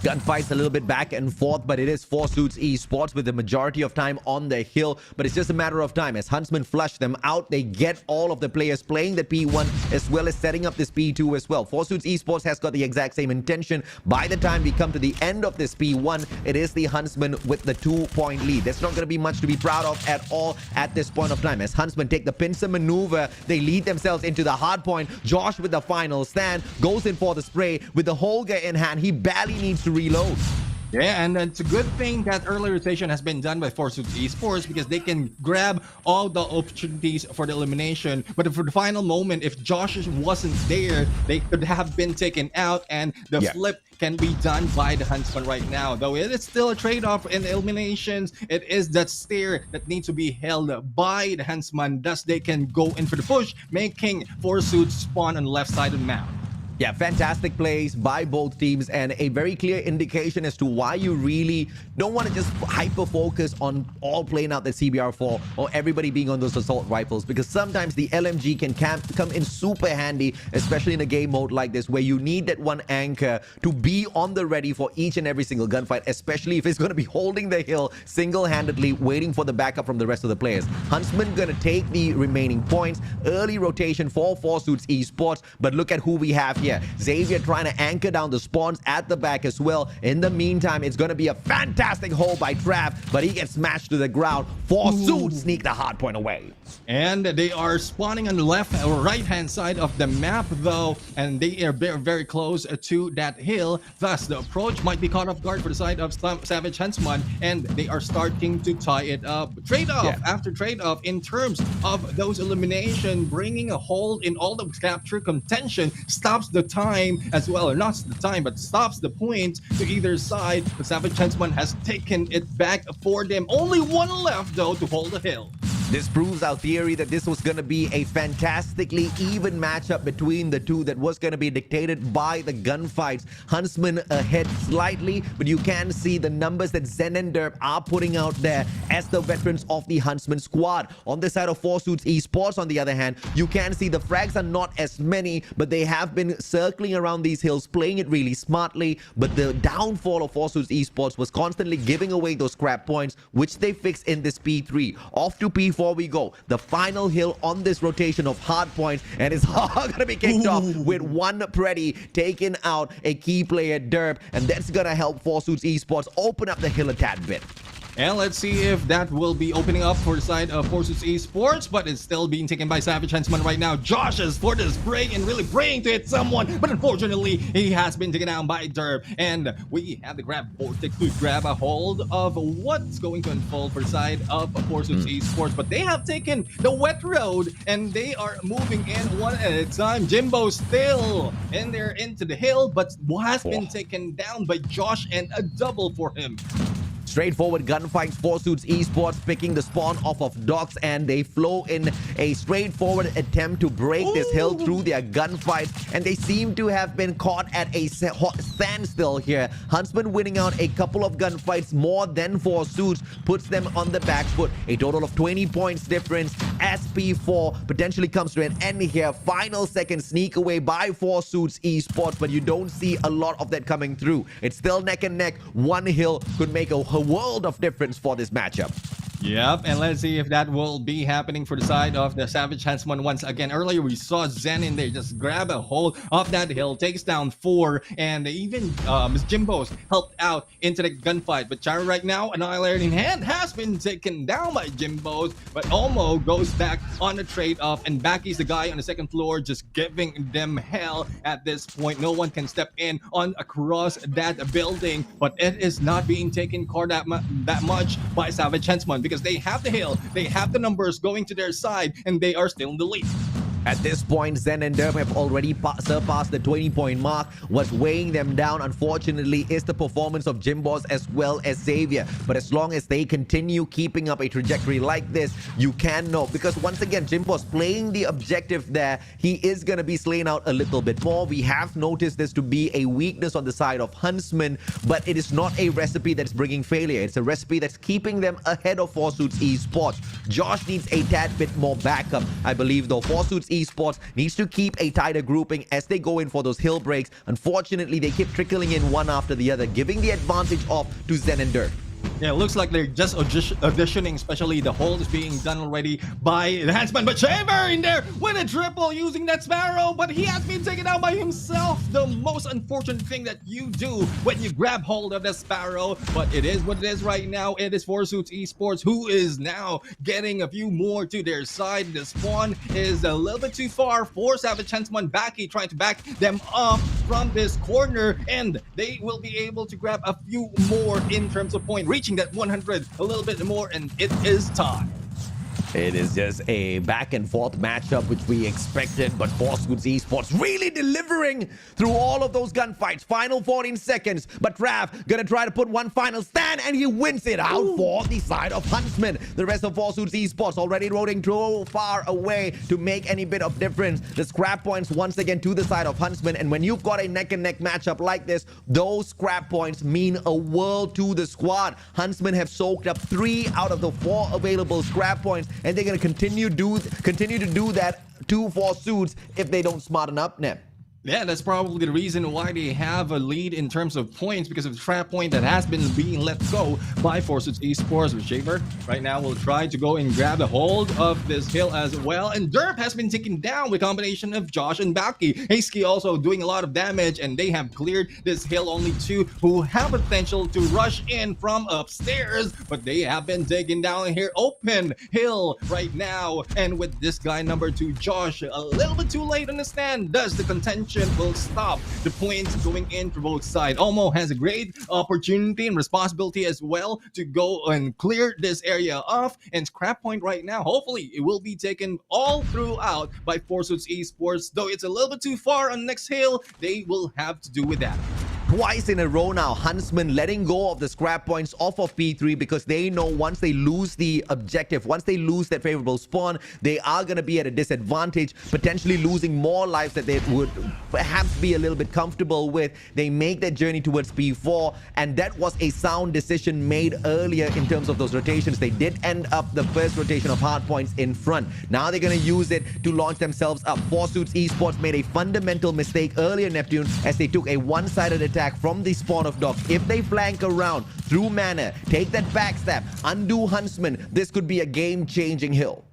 Gunfights a little bit back and forth, but it is Four Suits Esports with the majority of time on the hill. But it's just a matter of time. As Huntsmen flush them out, they get all of the players playing the P1 as well as setting up this P2 as well. Four Suits Esports has got the exact same intention. By the time we come to the end of this P1, it is the Huntsmen with the 2-point lead. There's not going to be much to be proud of at all at this point of time. As Huntsmen take the pincer maneuver, they lead themselves into the hard point. Josh with the final stand goes in for the spray with the Holger in hand. He barely needs to reload. Yeah, and it's a good thing that early rotation has been done by Four Suits Esports because they can grab all the opportunities for the elimination. But for the final moment, if Josh wasn't there, they could have been taken out, and the flip can be done by the Huntsman right now. Though it is still a trade-off in the eliminations, it is that stair that needs to be held by the Huntsman. Thus, they can go in for the push, making Four Suits spawn on the left side of the map. Yeah, fantastic plays by both teams and a very clear indication as to why you really don't want to just hyper-focus on all playing out the CBR4 or everybody being on those assault rifles, because sometimes the LMG can come in super handy, especially in a game mode like this where you need that one anchor to be on the ready for each and every single gunfight, especially if it's going to be holding the hill single-handedly, waiting for the backup from the rest of the players. Huntsman going to take the remaining points. Early rotation for Four Suits Esports, but look at who we have here. Xavier trying to anchor down the spawns at the back as well. In the meantime, it's going to be a fantastic hole by Trav, but he gets smashed to the ground. Four Suits sneak the hard point away. And they are spawning on the left or right-hand side of the map, though, and they are very, very close to that hill. Thus, the approach might be caught off guard for the side of Savage Huntsman, and they are starting to tie it up. Trade-off after trade-off in terms of those elimination, bringing a hold in all the capture contention stops the time as well, or not the time, but stops the point to either side. The Savage Huntsman has taken it back for them. Only one left, though, to hold the hill. This proves our theory that this was going to be a fantastically even matchup between the two that was going to be dictated by the gunfights. Huntsman ahead slightly, but you can see the numbers that Zen and Derp are putting out there as the veterans of the Huntsman squad. On the side of Four Suits Esports, on the other hand, you can see the frags are not as many, but they have been circling around these hills, playing it really smartly. But the downfall of Four Suits Esports was constantly giving away those scrap points, which they fixed in this P3. Off to P4 we go. The final hill on this rotation of Hardpoint, and it's going to be kicked off with one Preddy taking out a key player, Derp, and that's going to help Four Suits Esports open up the hill a tad bit. And let's see if that will be opening up for the side of Four Suits Esports, but it's still being taken by Savage Huntsman right now. Josh is for the spray and really praying to hit someone, but unfortunately, he has been taken down by Derp. And we have the grab vortex to grab a hold of what's going to unfold for the side of Four Suits Esports, but they have taken the wet road and they are moving in one at a time. Jimbo still in there into the hill, but has been taken down by Josh, and a double for him. Straightforward gunfights. Four Suits Esports picking the spawn off of docks, and they flow in a straightforward attempt to break this hill through their gunfights, and they seem to have been caught at a standstill here. Huntsman winning out a couple of gunfights more than Four Suits, puts them on the back foot. A total of 20 points difference. SP4 potentially comes to an end here. Final second sneak away by Four Suits Esports, but you don't see a lot of that coming through. It's still neck and neck. One hill could make a world of difference for this matchup. Yep, and let's see if that will be happening for the side of the Savage Huntsman once again. Earlier, we saw Zen in there just grab a hold of that hill, takes down 4, and even Miss Jimbo's helped out into the gunfight. But Chara right now, annihilating hand has been taken down by Jimbo's, but Omo goes back on the trade-off, and Baki's the guy on the second floor just giving them hell at this point. No one can step in on across that building, but it is not being taken car that much by Savage Huntsman, because they have the hill, they have the numbers going to their side, and they are still in the lead. At this point, Zen and Derp have already surpassed the 20-point mark. What's weighing them down, unfortunately, is the performance of Jimbo's as well as Xavier. But as long as they continue keeping up a trajectory like this, you can know. Because once again, Jimbo's playing the objective there. He is going to be slain out a little bit more. We have noticed this to be a weakness on the side of Huntsmen, but it is not a recipe that's bringing failure. It's a recipe that's keeping them ahead of Four Suits Esports. Josh needs a tad bit more backup, I believe, though. Four Suits Esports needs to keep a tighter grouping as they go in for those hill breaks. Unfortunately, they keep trickling in one after the other, giving the advantage off to Zen and Dirk. Yeah, it looks like they're just auditioning, especially the hold is being done already by the Huntsman. But Shaver in there with a triple using that Sparrow, but he has been taken out by himself. The most unfortunate thing that you do when you grab hold of the Sparrow, but it is what it is right now. It is Four Suits Esports who is now getting a few more to their side. The spawn is a little bit too far for Savage Huntsman. Baki trying to back them up from this corner, and they will be able to grab a few more in terms of point, reaching that 100 a little bit more, and it is time. It is just a back and forth matchup which we expected, but Four Suits Esports really delivering through all of those gunfights. Final 14 seconds, but Trav gonna try to put one final stand, and he wins it out for the side of Huntsmen. The rest of Four Suits Esports already rolling too far away to make any bit of difference. The scrap points once again to the side of Huntsmen, and when you've got a neck-and-neck matchup like this, those scrap points mean a world to the squad. Huntsmen have soaked up 3 out of the 4 available scrap points, and they're going to continue to do that to Four Suits if they don't smarten up, Neb. Yeah, that's probably the reason why they have a lead in terms of points, because of the trap point that has been being let go by Four Suits Esports. With Shaver right now will try to go and grab a hold of this hill as well, and Derp has been taken down with a combination of Josh and Baki. Hasky also doing a lot of damage, and they have cleared this hill. Only 2 who have potential to rush in from upstairs, but they have been taken down here. Open hill right now, and with this guy number 2, Josh, a little bit too late on the stand. Does the contention will stop the points going in for both sides. Omo has a great opportunity and responsibility as well to go and clear this area off, and scrap point right now, hopefully it will be taken all throughout by Four Suits Esports, though it's a little bit too far on the next hill. They will have to do with that. Twice in a row now, Huntsmen letting go of the scrap points off of P3, because they know once they lose the objective, once they lose that favorable spawn, they are going to be at a disadvantage, potentially losing more lives that they would perhaps be a little bit comfortable with. They make that journey towards P4, and that was a sound decision made earlier in terms of those rotations. They did end up the first rotation of Hardpoints in front. Now they're going to use it to launch themselves up. Four Suits Esports made a fundamental mistake earlier, Neptune, as they took a one-sided attack from the spawn of dogs. If they flank around through mana, take that backstab, undo Huntsman, this could be a game-changing hill.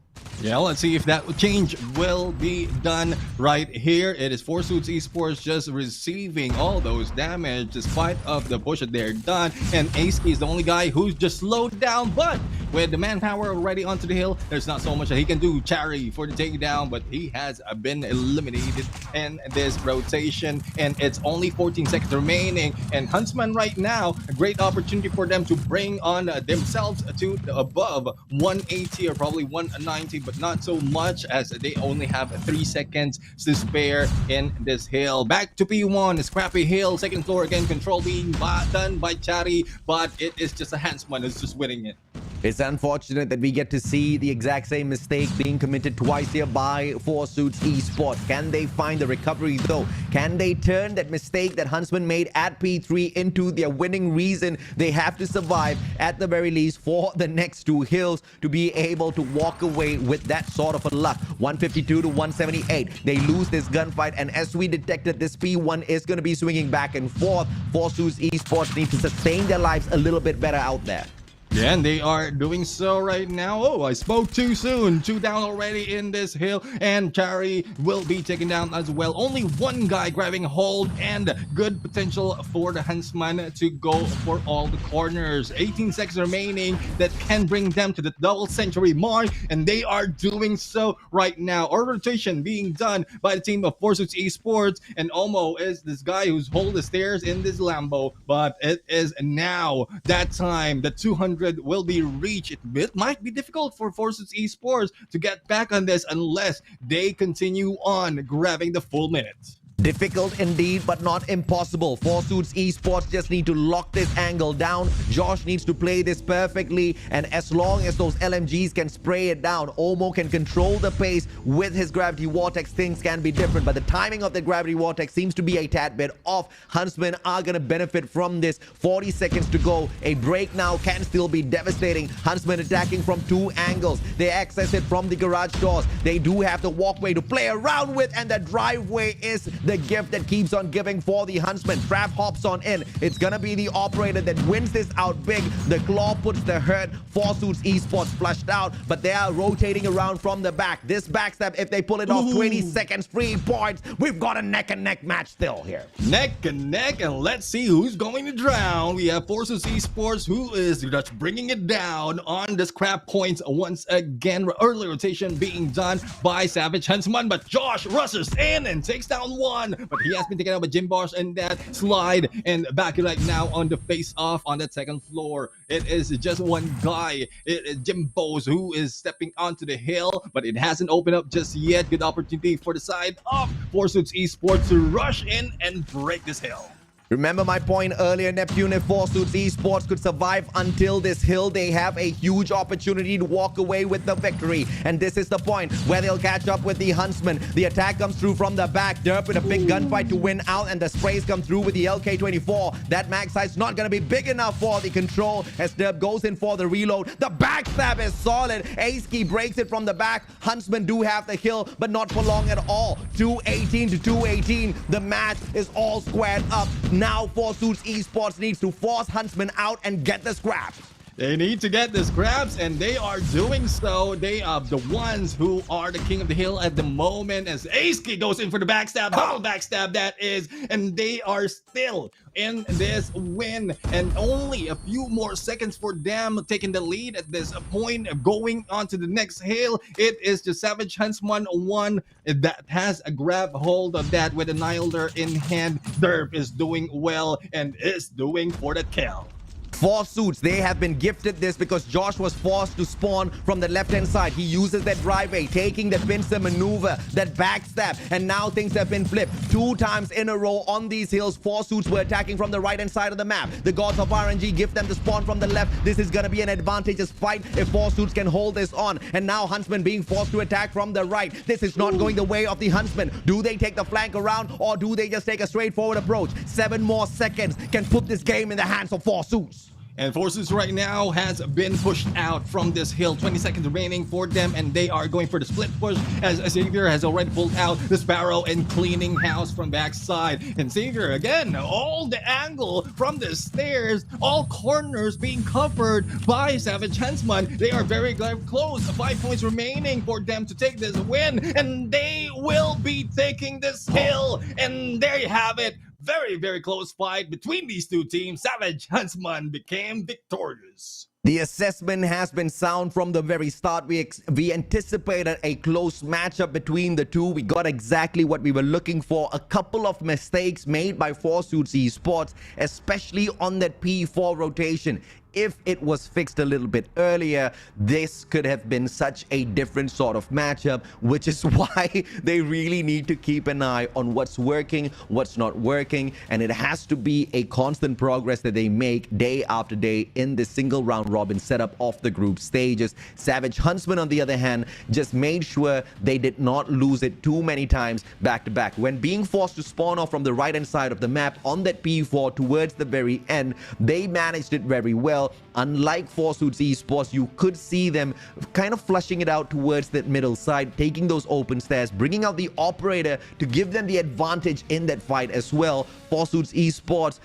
Yeah, let's see if that change will be done right here. It is Four Suits Esports just receiving all those damage despite of the push that they're done, and Ace is the only guy who's just slowed down, but with the manpower already onto the hill, there's not so much that he can do. Chari for the takedown, but he has been eliminated in this rotation, and it's only 14 seconds remaining, and Huntsman right now, a great opportunity for them to bring on themselves to above 180 or probably 190, but not so much, as they only have 3 seconds to spare in this hill. Back to P1, Scrappy Hill, second floor again, control being done by Chari, but it is just a Huntsman who's just winning it. It's unfortunate that we get to see the exact same mistake being committed twice here by Four Suits Esports. Can they find the recovery though? Can they turn that mistake that Huntsman made at P3 into their winning reason? They have to survive at the very least for the next 2 hills to be able to walk away with that sort of a luck. 152 to 178. They lose this gunfight, and as we detected, this P1 is going to be swinging back and forth. Four Suits Esports need to sustain their lives a little bit better out there. Yeah, and they are doing so right now. Oh, I spoke too soon. 2 down already in this hill, and Chari will be taken down as well. Only one guy grabbing hold, and good potential for the Huntsman to go for all the corners. 18 seconds remaining that can bring them to the double century mark, and they are doing so right now. Our rotation being done by the team of Forsuits Esports, and Omo is this guy who's holding the stairs in this Lambo, but it is now that time. The 200 will be reached. It might be difficult for Forsuits Esports to get back on this unless they continue on grabbing the full minutes. Difficult indeed, but not impossible. Forsuits Esports just need to lock this angle down. Josh needs to play this perfectly, and as long as those LMGs can spray it down, Omo can control the pace with his gravity vortex. Things can be different, but the timing of the gravity vortex seems to be a tad bit off. Huntsmen are going to benefit from this. 40 seconds to go. A break now can still be devastating. Huntsmen attacking from 2 angles. They access it from the garage doors. They do have the walkway to play around with, and the driveway is the gift that keeps on giving for the Huntsman. Trap hops on in. It's gonna be the operator that wins this out big. The claw puts the hurt. Forsuits Esports flushed out, but they are rotating around from the back. This backstab, if they pull it off, 20 seconds, 3 points. We've got a neck-and-neck match still here. Neck and neck, and let's see who's going to drown. We have Forsuits Esports, who is just bringing it down on the scrap points once again. Early rotation being done by Savage Huntsman, but Josh rushes in and takes down one. But he has been taken out by Jim Bosch and that slide, and back right now on the face-off on that second floor. It is just one guy, it is Jim Bosch, who is stepping onto the hill, but it hasn't opened up just yet. Good opportunity for the side of Forsuits Esports to rush in and break this hill. Remember my point earlier, Neptune, if Forsuits Esports could survive until this hill, they have a huge opportunity to walk away with the victory. And this is the point where they'll catch up with the Huntsman. The attack comes through from the back. Derp with a big gunfight to win out, and the sprays come through with the LK-24. That mag size not going to be big enough for the control as Derp goes in for the reload. The backstab is solid. Aski breaks it from the back. Huntsman do have the kill, but not for long at all. 218 to 218. The match is all squared up. Now Forsuits Esports needs to force Huntsman out and get the scraps. They need to get the scraps, and they are doing so. They are the ones who are the king of the hill at the moment, as Aski goes in for the backstab, double backstab that is, and they are still in this win, and only a few more seconds for them taking the lead at this point. Going on to the next hill, it is the Savage Huntsman one that has a grab hold of that with Annihilator in hand. Derp is doing well and is doing for the kill. Forsuits, they have been gifted this because Josh was forced to spawn from the left-hand side. He uses that driveway, taking that pincer maneuver, that backstab, and now things have been flipped. 2 times in a row on these hills, Forsuits were attacking from the right-hand side of the map. The gods of RNG give them the spawn from the left. This is going to be an advantageous fight if Forsuits can hold this on. And now Huntsman being forced to attack from the right. This is not going the way of the Huntsman. Do they take the flank around, or do they just take a straightforward approach? 7 more seconds can put this game in the hands of Forsuits. And Forsuits right now has been pushed out from this hill. 20 seconds remaining for them, and they are going for the split push as Xavier has already pulled out the Sparrow and cleaning house from backside. And Xavier, again, all the angle from the stairs, all corners being covered by Savage Huntsman. They are very close. 5 points remaining for them to take this win, and they will be taking this hill. And there you have it. Very, very close fight between these two teams. Savage Huntsman became victorious. The assessment has been sound from the very start. We anticipated a close matchup between the two. We got exactly what we were looking for. A couple of mistakes made by Forsuits Esports, especially on that P4 rotation. If it was fixed a little bit earlier, this could have been such a different sort of matchup, which is why they really need to keep an eye on what's working, what's not working, and it has to be a constant progress that they make day after day in the single round robin setup of the group stages. Savage Huntsman, on the other hand, just made sure they did not lose it too many times back to back. When being forced to spawn off from the right hand side of the map on that P4 towards the very end, they managed it very well. Unlike Forsuits Esports, you could see them kind of flushing it out towards that middle side, taking those open stairs, bringing out the operator to give them the advantage in that fight as well. Forsuits Esports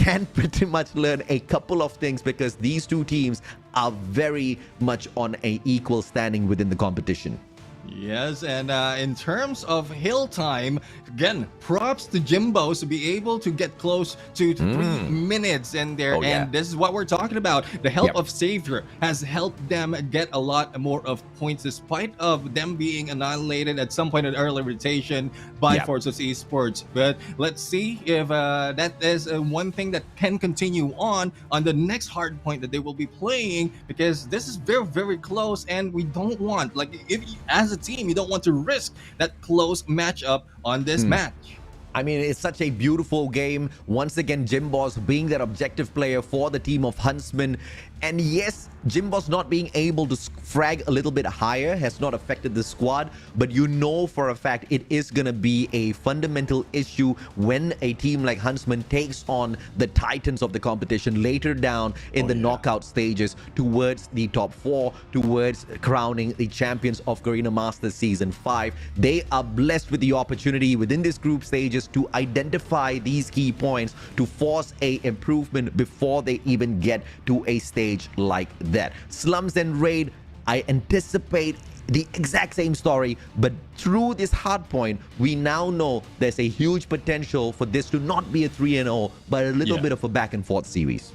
can pretty much learn a couple of things because these two teams are very much on a equal standing within the competition. Yes, and in terms of hill time, again, props to Jimbos to be able to get close to 3 minutes in there. Oh, yeah. And this is what we're talking about. The help Yep. of Savior has helped them get a lot more of points despite of them being annihilated at some point in early rotation by Yep. Forces Esports. But let's see if that is one thing that can continue on the next hard point that they will be playing, because this is very, very close, and we don't want, like, if as a team, you don't want to risk that close matchup on this match. I mean, it's such a beautiful game. Once again, Jimboss being that objective player for the team of Huntsmen. And yes, Jimboss not being able to frag a little bit higher has not affected the squad, but you know for a fact it is going to be a fundamental issue when a team like Huntsmen takes on the titans of the competition later down in the knockout stages towards the top 4, towards crowning the champions of Garena Masters Season 5. They are blessed with the opportunity within this group stages to identify these key points to force a improvement before they even get to a stage like that. Slums and Raid, I anticipate the exact same story, but through this hard point, we now know there's a huge potential for this to not be a 3-0, but a little bit of a back and forth series.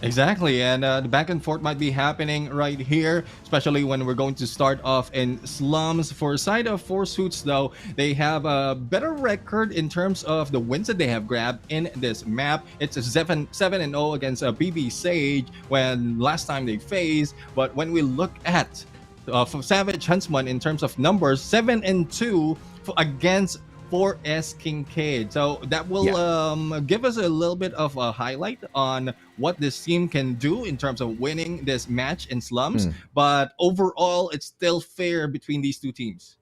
Exactly, and the back and forth might be happening right here, especially when we're going to start off in slums. For side of Four Suits, though, they have a better record in terms of the wins that they have grabbed in this map. It's a 7-0 against PV SAGE when last time they faced. But when we look at Savage Huntsmen in terms of numbers, 7-2 against 4S Kincaid. So that will give us a little bit of a highlight on what this team can do in terms of winning this match in slums. But overall, it's still fair between these two teams.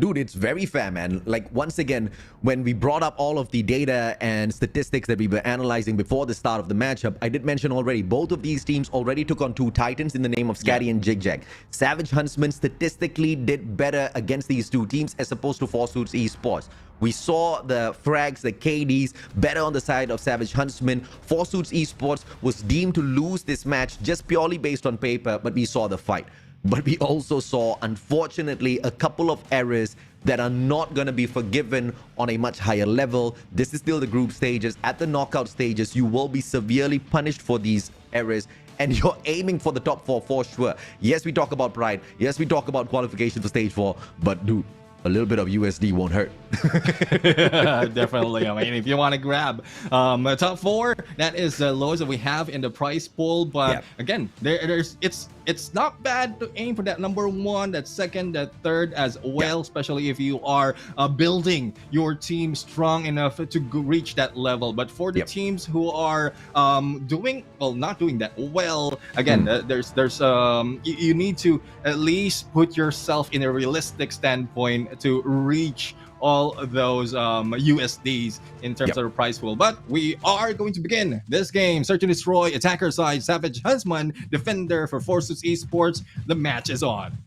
Dude, it's very fair, man. Like, once again, when we brought up all of the data and statistics that we were analyzing before the start of the matchup, I did mention already, both of these teams already took on 2 titans in the name of SKADI and ZHIG ZHAG. Savage Huntsmen statistically did better against these two teams as opposed to Four Suits Esports. We saw the frags, the KDs, better on the side of Savage Huntsmen. Four Suits Esports was deemed to lose this match just purely based on paper, but we saw the fight. But we also saw, unfortunately, a couple of errors that are not going to be forgiven on a much higher level. This is still the group stages. At the knockout stages, you will be severely punished for these errors. And you're aiming for the top 4 for sure. Yes, we talk about pride. Yes, we talk about qualification for stage 4. But dude, a little bit of USD won't hurt. Definitely. I mean, if you want to grab top 4, that is the lowest that we have in the prize pool. But again, it's not bad to aim for that number 1, that 2nd, that 3rd as well, especially if you are building your team strong enough to reach that level. But for the teams who are not doing that well, again, you need to at least put yourself in a realistic standpoint to reach all of those USDs in terms of the prize pool. But we are going to begin this game. Search and destroy, attacker side, Savage Huntsman, defender for Four Suits Esports. The match is on.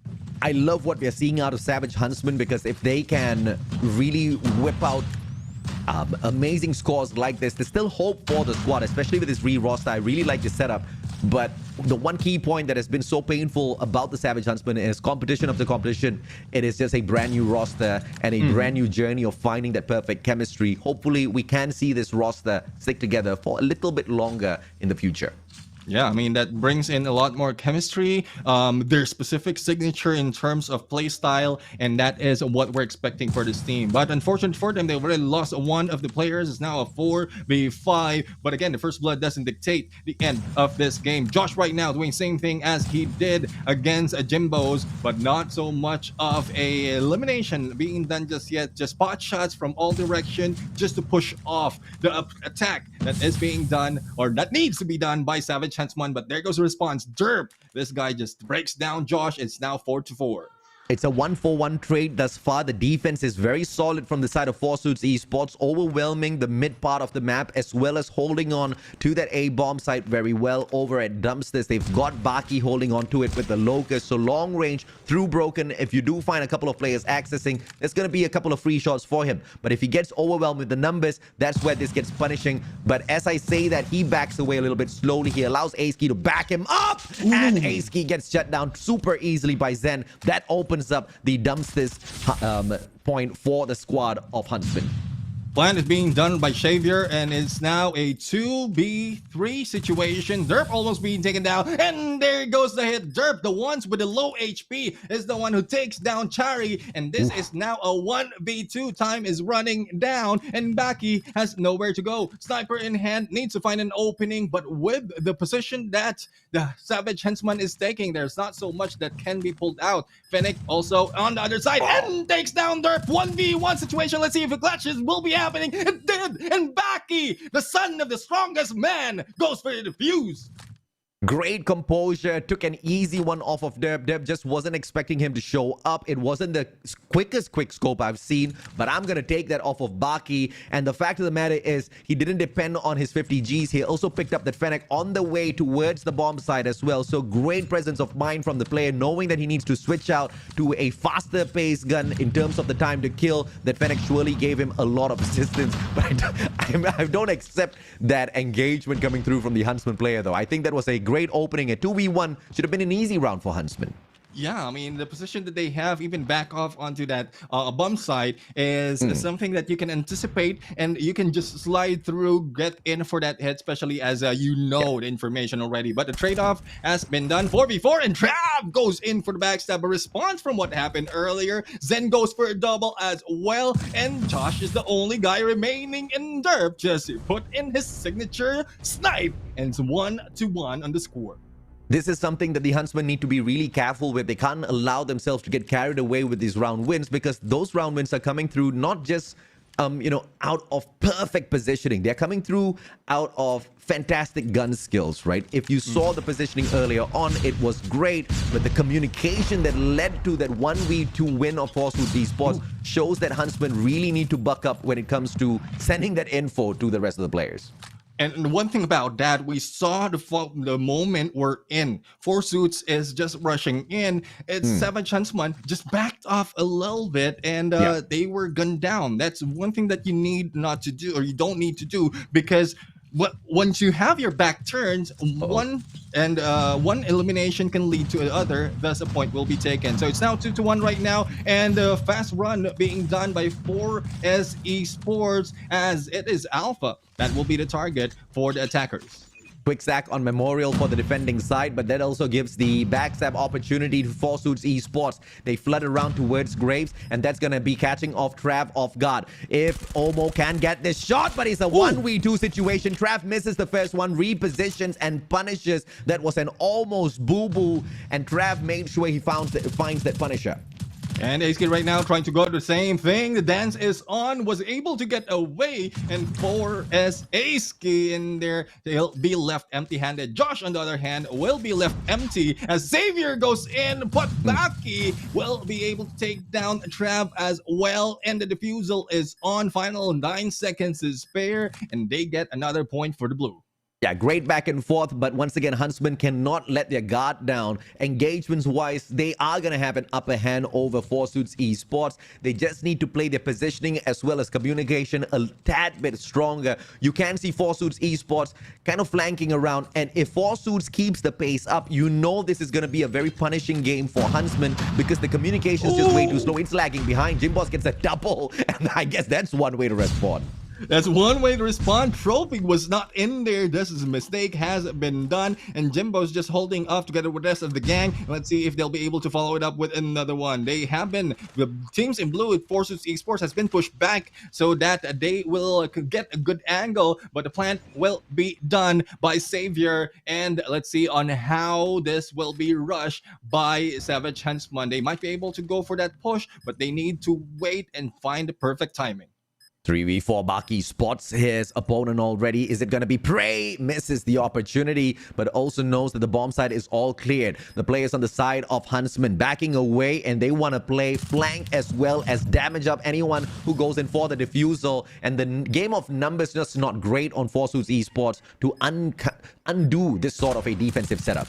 I love what we're seeing out of Savage Huntsman, because if they can really whip out amazing scores like this, there's still hope for the squad, especially with this re-roster. I really like the setup. But the one key point that has been so painful about the Savage Huntsman is competition after competition. It is just a brand new roster and a brand new journey of finding that perfect chemistry. Hopefully, we can see this roster stick together for a little bit longer in the future. Yeah, I mean, that brings in a lot more chemistry, their specific signature in terms of play style, and that is what we're expecting for this team. But unfortunately for them, they've already lost one of the players. It's now a 4v5. But again, the first blood doesn't dictate the end of this game. Josh right now doing same thing as he did against Jimbos, but not so much of a elimination being done just yet. Just pot shots from all direction just to push off the attack that is being done, or that needs to be done by Savage Huntsman. But there goes the response. Derp. This guy just breaks down Josh. It's now 4-4. It's a 1-for-1 trade thus far. The defense is very solid from the side of Four Suits Esports, overwhelming the mid part of the map as well as holding on to that A-bomb site very well over at Dumpsters. They've got Baki holding on to it with the Locust. So long range through Broken. If you do find a couple of players accessing, there's going to be a couple of free shots for him. But if he gets overwhelmed with the numbers, that's where this gets punishing. But as I say that, he backs away a little bit slowly. He allows Aski to back him up. And Aski gets shut down super easily by Zen. That opens up the Dumpsters point for the squad of Huntsmen. Plan is being done by Xavier, and it's now a 2v3 situation. Derp almost being taken down, and there goes the hit. Derp, the ones with the low HP, is the one who takes down Chari, and this is now a 1v2. Time is running down, and Baki has nowhere to go. Sniper in hand, needs to find an opening, but with the position that the Savage Huntsman is taking, there's not so much that can be pulled out. Fennec also on the other side, and takes down Derp. 1v1 situation. Let's see if the clutches will be happening. It did, and Baki, the son of the strongest man, goes for the defuse. Great composure, took an easy one off of Derp. Derp just wasn't expecting him to show up. It wasn't the quickest quick scope I've seen, but I'm going to take that off of Baki. And the fact of the matter is, he didn't depend on his 50 Gs. He also picked up that Fennec on the way towards the bomb site as well. So great presence of mind from the player, knowing that he needs to switch out to a faster paced gun in terms of the time to kill. That Fennec surely gave him a lot of assistance, but I don't accept that engagement coming through from the Huntsman player, though. I think that was a great opening. A 2v1 should have been an easy round for Huntsman. Yeah, I mean, the position that they have, even back off onto that bomb site, is something that you can anticipate, and you can just slide through, get in for that hit, especially as you know the information already. But the trade-off has been done. 4v4, and Trav goes in for the backstab. A response from what happened earlier. Zen goes for a double as well, and Josh is the only guy remaining in Derp. Just put in his signature snipe, and it's 1-1 on the score. This is something that the Huntsmen need to be really careful with. They can't allow themselves to get carried away with these round wins, because those round wins are coming through not just, out of perfect positioning. They're coming through out of fantastic gun skills, right? If you saw the positioning earlier on, it was great, but the communication that led to that 1v2 win of Four Suits Esports shows that Huntsmen really need to buck up when it comes to sending that info to the rest of the players. And one thing about that, we saw the moment we're in. Four Suits is just rushing in. It's Savage Huntsman just backed off a little bit, and they were gunned down. That's one thing that you need not to do, or you don't need to do, because once you have your back turns, one elimination can lead to the other, thus a point will be taken. So it's now 2-1 right now, and a fast run being done by 4S Esports, as it is Alpha that will be the target for the attackers. Quick sack on Memorial for the defending side, but that also gives the backstab opportunity to Four Suits Esports. They flood around towards Graves, and that's going to be catching off Trav off guard. If Omo can get this shot, but it's a 1v2 situation. Trav misses the first one, repositions and punishes. That was an almost boo-boo, and Trav made sure he finds that punisher. And Ace right now trying to go to the same thing. The dance is on, was able to get away, and 4S Ace in there, he'll be left empty-handed. Josh, on the other hand, will be left empty as Xavier goes in, but Baki will be able to take down Trav as well, and the defusal is on. Final 9 seconds to spare, and they get another point for the blue. Yeah, great back and forth, but once again, Huntsmen cannot let their guard down. Engagements-wise, they are going to have an upper hand over Four Suits Esports. They just need to play their positioning as well as communication a tad bit stronger. You can see Four Suits Esports kind of flanking around, and if Four Suits keeps the pace up, you know this is going to be a very punishing game for Huntsmen, because the communication is just way too slow. It's lagging behind. Jimboss gets a double, and I guess that's one way to respond. That's one way to respond. Trophy was not in there. This is a mistake has been done, and Jimbo's just holding off together with the rest of the gang. Let's see if they'll be able to follow it up with another one. They have been, the teams in blue with Four Suits Esports has been pushed back so that they will get a good angle, but the plan will be done by Xavier, and let's see on how this will be rushed by Savage Huntsman. They might be able to go for that push, but they need to wait and find the perfect timing. 3v4, Baki spots his opponent already. Is it going to be Prey? Misses the opportunity, but also knows that the bomb site is all cleared. The players on the side of Huntsman backing away, and they want to play flank as well as damage up anyone who goes in for the defusal. And the game of numbers just not great on Forsuits Esports to undo this sort of a defensive setup.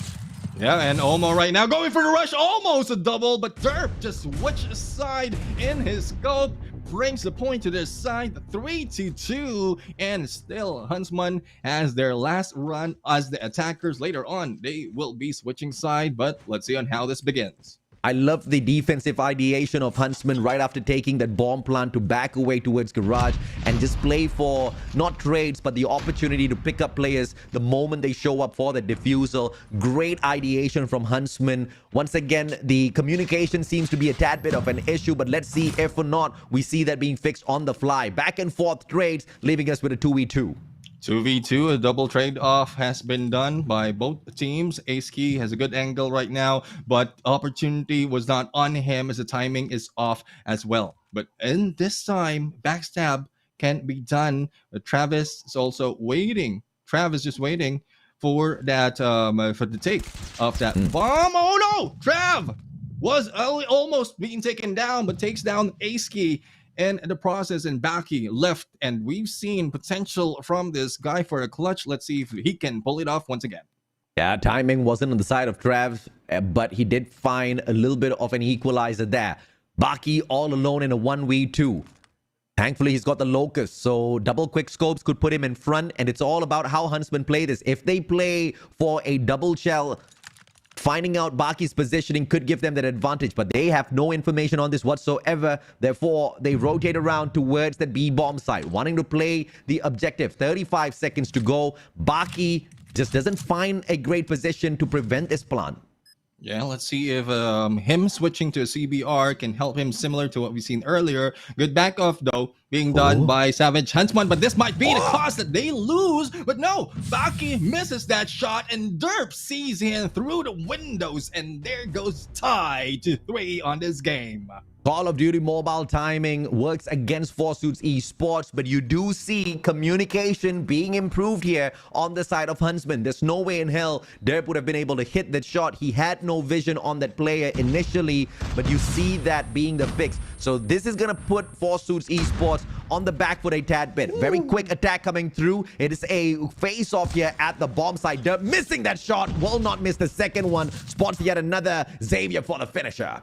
Yeah, and Omo right now going for the rush, almost a double, but Derp just switched aside in his scope, brings the point to their side, 3-2, and still Huntsman has their last run as the attackers. Later on, they will be switching side, but let's see on how this begins. I love the defensive ideation of Huntsman right after taking that bomb plant to back away towards Garage and just play for not trades but the opportunity to pick up players the moment they show up for the defusal. Great ideation from Huntsman. Once again, the communication seems to be a tad bit of an issue, but let's see if or not we see that being fixed on the fly. Back and forth trades, leaving us with a 2v2. 2v2, a double trade-off has been done by both teams. Ace-Key has a good angle right now, but opportunity was not on him as the timing is off as well. But in this time, backstab can be done. But Travis is also waiting. Travis just waiting for that, for the take of that bomb. Oh no! Trav was almost being taken down, but takes down Ace-Key in the process, and Baki left, and we've seen potential from this guy for a clutch. Let's see if he can pull it off once again. Yeah, timing wasn't on the side of Trav, but he did find a little bit of an equalizer there. Baki all alone in a 1v2. Thankfully, he's got the Locust, so double quick scopes could put him in front, and it's all about how Huntsman play this. If they play for a double shell, finding out Baki's positioning could give them that advantage, but they have no information on this whatsoever. Therefore, they rotate around towards that B bomb site, wanting to play the objective. 35 seconds to go. Baki just doesn't find a great position to prevent this plant. Yeah, let's see if him switching to a CBR can help him, similar to what we've seen earlier. Good back off, though, being done by SAVAGE HUNTSMEN, but this might be the cost that they lose. But no, Baki misses that shot, and Derp sees him through the windows, and there goes tie to 3 on this game. Call of Duty Mobile timing works against Forsuits Esports, but you do see communication being improved here on the side of Huntsman. There's no way in hell Derp would have been able to hit that shot. He had no vision on that player initially, but you see that being the fix. So this is going to put Forsuits Esports on the back foot a tad bit. Very quick attack coming through. It is a face-off here at the bomb site. Derp missing that shot. Will not miss the second one. Spots yet another Xavier for the finisher.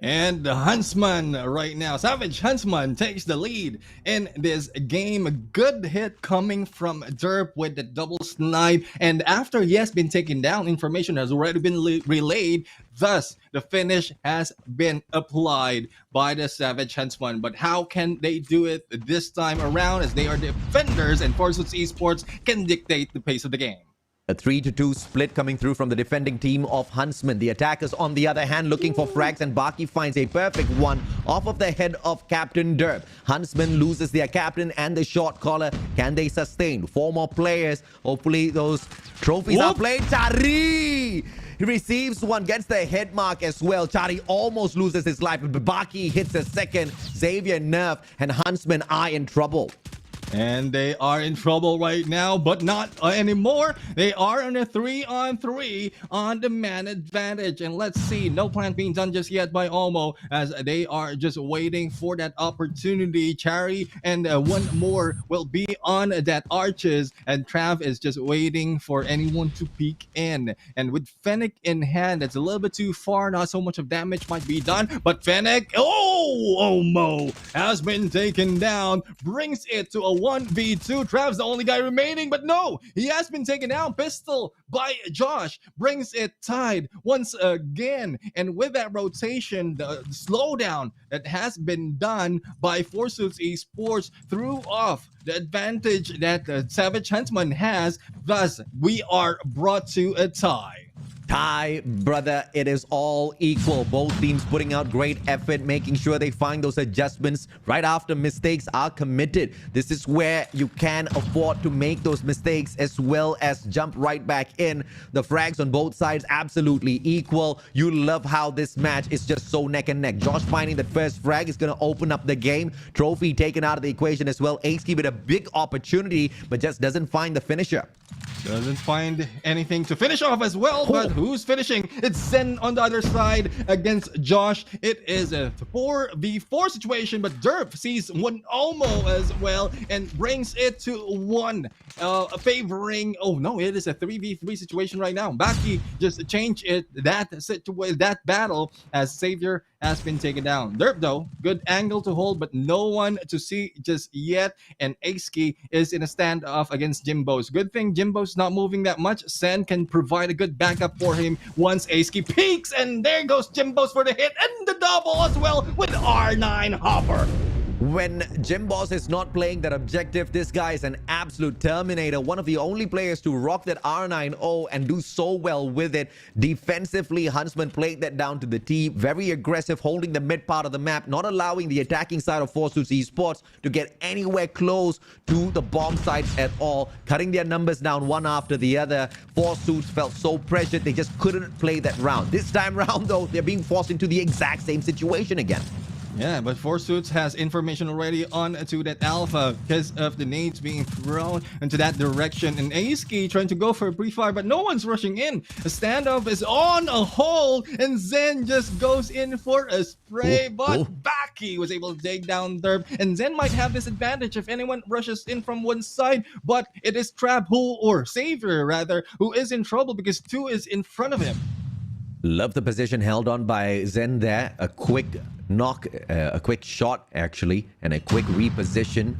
And the Huntsman right now, SAVAGE HUNTSMEN takes the lead in this game. A good hit coming from Derp with the double snipe. And after he has been taken down, information has already been relayed. Thus, the finish has been applied by the SAVAGE HUNTSMEN. But how can they do it this time around, as they are defenders and Forsuits Esports can dictate the pace of the game? A 3-2 split coming through from the defending team of Huntsman. The attackers, on the other hand, looking for frags, and Baki finds a perfect one off of the head of Captain Derp. Huntsman loses their captain and the short caller. Can they sustain? 4 more players. Hopefully those trophies are played. Chari! He receives one, gets the head mark as well. Chari almost loses his life, but Baki hits a second. Xavier nerf, and Huntsman are in trouble. And they are in trouble right now, but not anymore. They are on a 3-on-3 on the man advantage. And let's see, no plan being done just yet by Omo, as they are just waiting for that opportunity. Chari and one more will be on that arches, and Trav is just waiting for anyone to peek in. And with Fennec in hand, that's a little bit too far. Not so much of damage might be done, but Fennec, Omo has been taken down, brings it to a 1v2. Trav's the only guy remaining, but no, he has been taken down. Pistol by Josh brings it tied once again. And with that rotation, the slowdown that has been done by Forsuits Esports threw off the advantage that SAVAGE HUNTSMEN has. Thus, we are brought to a tie. Tie, brother, it is all equal. Both teams putting out great effort, making sure they find those adjustments right after mistakes are committed. This is where you can afford to make those mistakes as well as jump right back in. The frags on both sides absolutely equal. You love how this match is just so neck and neck. Josh finding that first frag is going to open up the game. Trophy taken out of the equation as well. Ace with a big opportunity, but just doesn't find the finisher. Doesn't find anything to finish off as well, but who's finishing? It's Zen on the other side against Josh. It is a 4v4 situation, but Derp sees one Almo as well and brings it to one, favoring. Oh no, it is a 3v3 situation right now. Baki just changed it, that battle, as Savior has been taken down. Derp though, good angle to hold, but no one to see just yet. And Aski is in a standoff against Jimbo's. Good thing Jimbo's not moving that much. Sen can provide a good backup for him once Aski peeks, and there goes Jimbo's for the hit and the double as well with R9 Hopper. When Jimbo's is not playing that objective, this guy is an absolute terminator. One of the only players to rock that R9-0 and do so well with it. Defensively, Huntsman played that down to the T. Very aggressive, holding the mid part of the map, not allowing the attacking side of 4Suits Esports to get anywhere close to the bomb site at all. Cutting their numbers down one after the other. 4Suits felt so pressured, they just couldn't play that round. This time round, though, they're being forced into the exact same situation again. Yeah, but 4Suits has information already on to that alpha because of the nades being thrown into that direction. And Aski trying to go for a pre-fire, but no one's rushing in. A standoff is on a hole, and Zen just goes in for a spray. But Baki was able to take down Derp, and Zen might have this advantage if anyone rushes in from one side. But it is Trap or Savior rather, who is in trouble because 2 is in front of him. Love the position held on by Zen there. A quick knock, a quick shot actually, and a quick reposition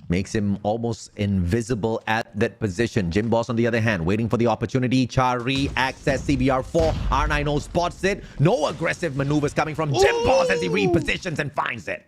makes him almost invisible at that position. Jimbo's on the other hand, waiting for the opportunity. Chari access CBR4. R90 spots it. No aggressive maneuvers coming from Jimbo's as he repositions and finds it.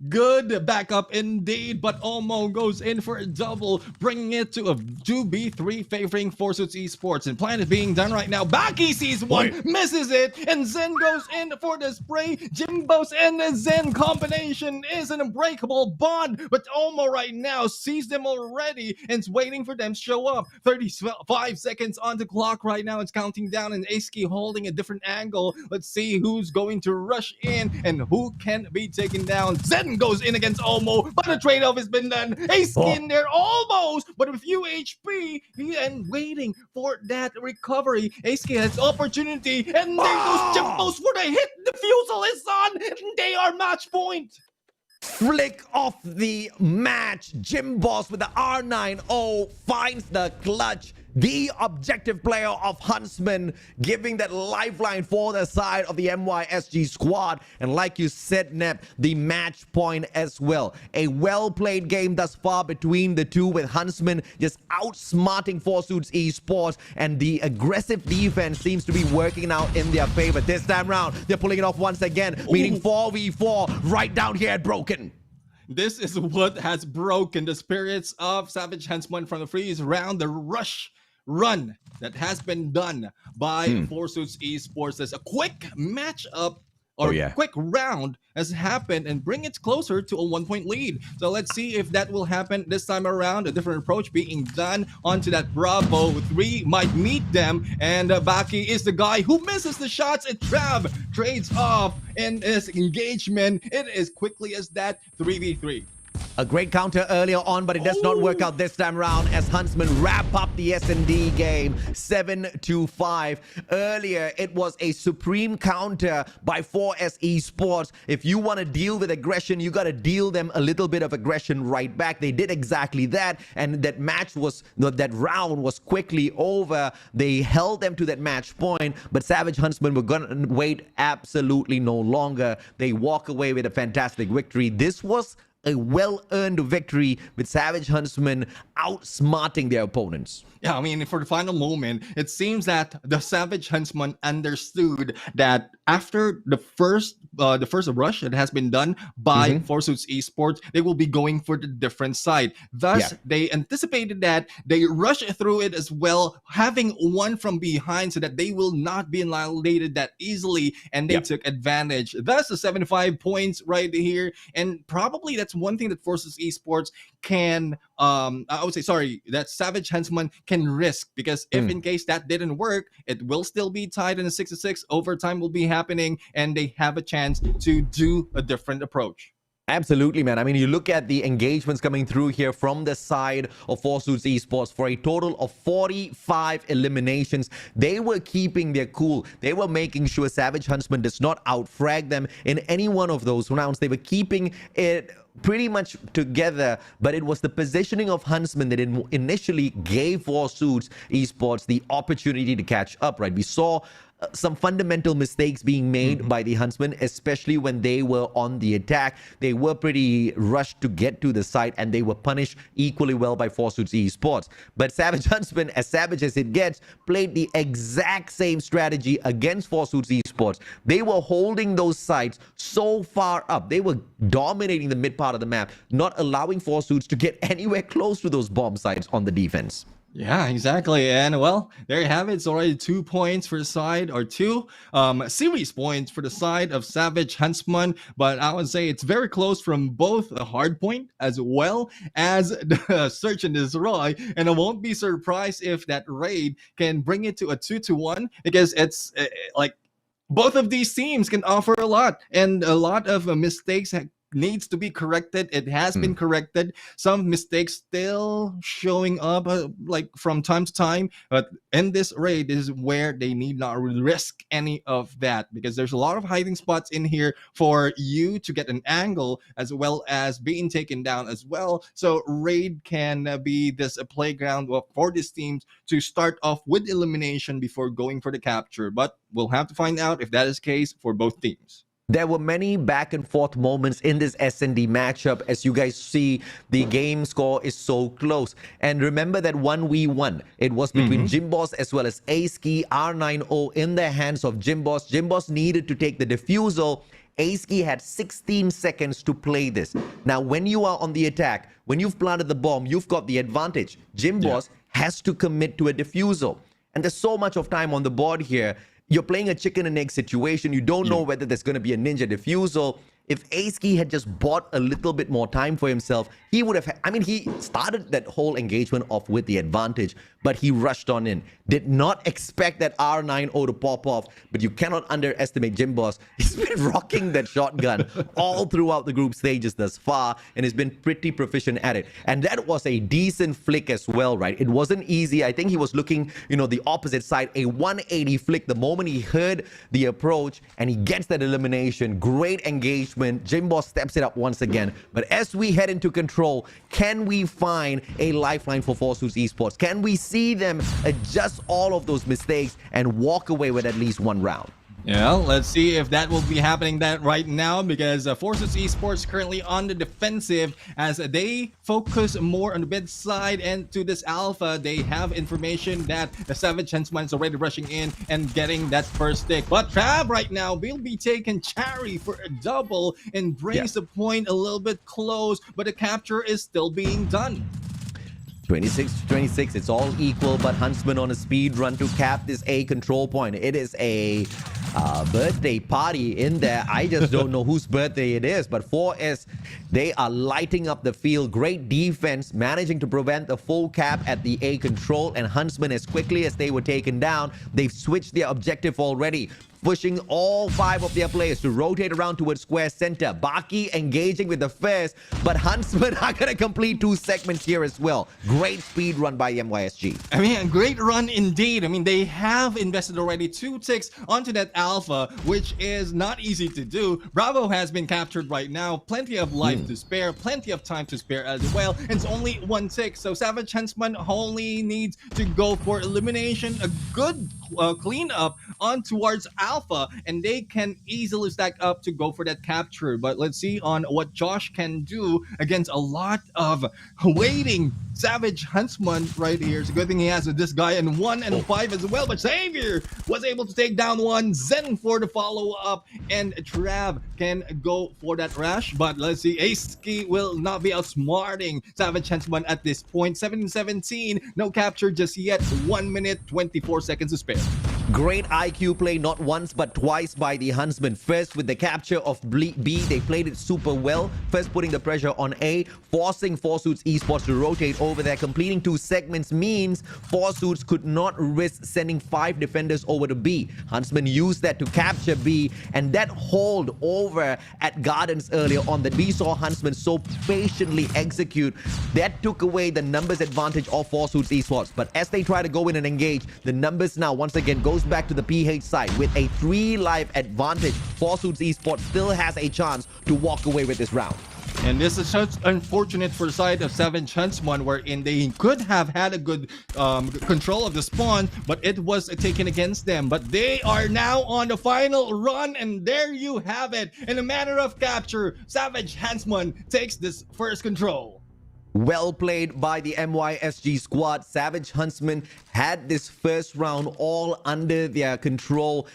Good backup indeed, but Olmo goes in for a double, bringing it to a 2v3 favoring 4Suits Esports. And plan is being done right now. Baki sees one, misses it, and Zen goes in for the spray. Jimbo's and the Zen combination is an unbreakable bond, but Olmo right now sees them already and is waiting for them to show up. 35 seconds on the clock right now. It's counting down, and Aski holding a different angle. Let's see who's going to rush in and who can be taken down. Zen goes in against Olmo, but the trade-off has been done. Ace in there almost, but with few HP, and waiting for that recovery. Ace has opportunity, and there goes Jimbo's for the hit. The fusel is on, and they are match point. Flick off the match. Jimbo's with the R90 finds the clutch. The objective player of Huntsmen, giving that lifeline for the side of the MYSG squad. And like you said, Nep, the match point as well. A well-played game thus far between the two, with Huntsmen just outsmarting 4Suits Esports. And the aggressive defense seems to be working out in their favor. This time round, they're pulling it off once again, meaning 4v4 right down here at Broken. This is what has broken the spirits of Savage Huntsmen from the freeze round. The rush run that has been done by 4Suits Esports. There's a quick matchup or quick round has happened and bring it closer to a 1-point lead. So let's see if that will happen this time around. A different approach being done onto that Bravo. 3 might meet them, and Baki is the guy who misses the shots. And Trav trades off in his engagement. It is quickly as that 3v3. A great counter earlier on, but it does not work out this time around as Huntsmen wrap up the S&D game 7-5. Earlier, it was a supreme counter by 4S Esports. If you want to deal with aggression, you got to deal them a little bit of aggression right back. They did exactly that, and that round was quickly over. They held them to that match point, but Savage Huntsmen were going to wait absolutely no longer. They walk away with a fantastic victory. This was a well-earned victory with Savage Huntsmen outsmarting their opponents. Yeah, I mean, for the final moment, it seems that the Savage Huntsman understood that after the first rush that has been done by Forsuits Esports, they will be going for the different side. Thus, they anticipated that they rush through it as well, having one from behind so that they will not be annihilated that easily, and they took advantage. Thus, the 75 points right here, and probably that's one thing that Forsuits Esports can I would say, sorry, that Savage Huntsman can risk, because if in case that didn't work, it will still be tied in a 6-6. Overtime will be happening, and they have a chance to do a different approach. Absolutely, man. I mean, you look at the engagements coming through here from the side of Forsuits Esports for a total of 45 eliminations. They were keeping their cool. They were making sure Savage Huntsman does not outfrag them in any one of those rounds. They were keeping it pretty much together, but it was the positioning of Huntsman that initially gave Forsuits Esports the opportunity to catch up, right? We saw some fundamental mistakes being made by the Huntsmen, especially when they were on the attack. They were pretty rushed to get to the site, and they were punished equally well by Forsuits Esports. But Savage Huntsmen, as savage as it gets, played the exact same strategy against Forsuits Esports. They were holding those sites so far up. They were dominating the mid part of the map, not allowing Forsuits to get anywhere close to those bomb sites on the defense. Yeah, exactly. And well, there you have it. It's already 2 points for the side, or 2 series points for the side of Savage Huntsman. But I would say it's very close from both the Hardpoint as well as the Search and Destroy. And I won't be surprised if that raid can bring it to a 2-1, because it's like both of these teams can offer a lot, and a lot of mistakes needs to be corrected. It has been corrected. Some mistakes still showing up like from time to time, but in this raid is where they need not risk any of that, because there's a lot of hiding spots in here for you to get an angle as well as being taken down as well. So raid can be this a playground for these teams to start off with elimination before going for the capture, but we'll have to find out if that is the case for both teams. There were many back and forth moments in this S&D matchup. As you guys see, the game score is so close. And remember that 1v1, it was between Jimboss as well as A-Ski, R9O in the hands of Jimboss. Jimboss needed to take the defusal. A-Ski had 16 seconds to play this. Now, when you are on the attack, when you've planted the bomb, you've got the advantage. Jimboss has to commit to a defusal. And there's so much of time on the board here. You're playing a chicken and egg situation. You don't know whether there's going to be a ninja defusal. If A-Ski had just bought a little bit more time for himself, he would have, I mean, he started that whole engagement off with the advantage, but he rushed on in. Did not expect that R9O to pop off, but you cannot underestimate Jimboss. He's been rocking that shotgun all throughout the group stages thus far, and has been pretty proficient at it. And that was a decent flick as well, right? It wasn't easy. I think he was looking, you know, the opposite side, a 180 flick the moment he heard the approach, and he gets that elimination. Great engagement. Jimboss steps it up once again. But as we head into control, can we find a lifeline for Forsuits Esports? Can we see them adjust all of those mistakes and walk away with at least one round? Yeah, let's see if that will be happening right now, because Forsuits Esports currently on the defensive as they focus more on the mid side, and to this alpha they have information that the Savage Huntsman is already rushing in and getting that first stick. But Trav right now will be taking Cherry for a double and brings the point a little bit close, but the capture is still being done. 26-26, it's all equal, but Huntsman on a speed run to cap this A control point. It is a birthday party in there. I just don't know whose birthday it is, but 4S, they are lighting up the field. Great defense, managing to prevent the full cap at the A control, and Huntsman, as quickly as they were taken down, they've switched their objective already, pushing all 5 of their players to rotate around towards square center. Baki engaging with the first, but Huntsmen are going to complete 2 segments here as well. Great speed run by MYSG. I mean, a great run indeed. I mean, they have invested already 2 ticks onto that alpha, which is not easy to do. Bravo has been captured right now. Plenty of life to spare, plenty of time to spare as well. It's only 1 tick, so Savage Huntsman only needs to go for elimination, a good cleanup on towards alpha. Alpha, and they can easily stack up to go for that capture. But let's see on what Josh can do against a lot of waiting Savage Huntsman right here. It's a good thing he has this guy in 1 and 5 as well. But Xavier was able to take down one. Zen for the follow-up. And Trav can go for that rush. But let's see. Aski will not be outsmarting Savage Huntsman at this point. 7-17. No capture just yet. 1 minute, 24 seconds to spare. Great IQ play, not once but twice by the Huntsmen. First with the capture of B, they played it super well. First putting the pressure on A, forcing 4Suits Esports to rotate over there. Completing 2 segments means 4Suits could not risk sending 5 defenders over to B. Huntsmen used that to capture B, and that hold over at Gardens earlier on that we saw Huntsmen so patiently execute, that took away the numbers advantage of 4Suits Esports. But as they try to go in and engage, the numbers now once again goes back to the PH side with a 3 life advantage. 4Suits Esports still has a chance to walk away with this round. And this is such unfortunate for the side of Savage Huntsman, wherein they could have had a good control of the spawn, but it was taken against them. But they are now on the final run, and there you have it. In a matter of capture, Savage Huntsman takes this first control. Well played by the MYSG squad. Savage Huntsmen had this first round all under their control.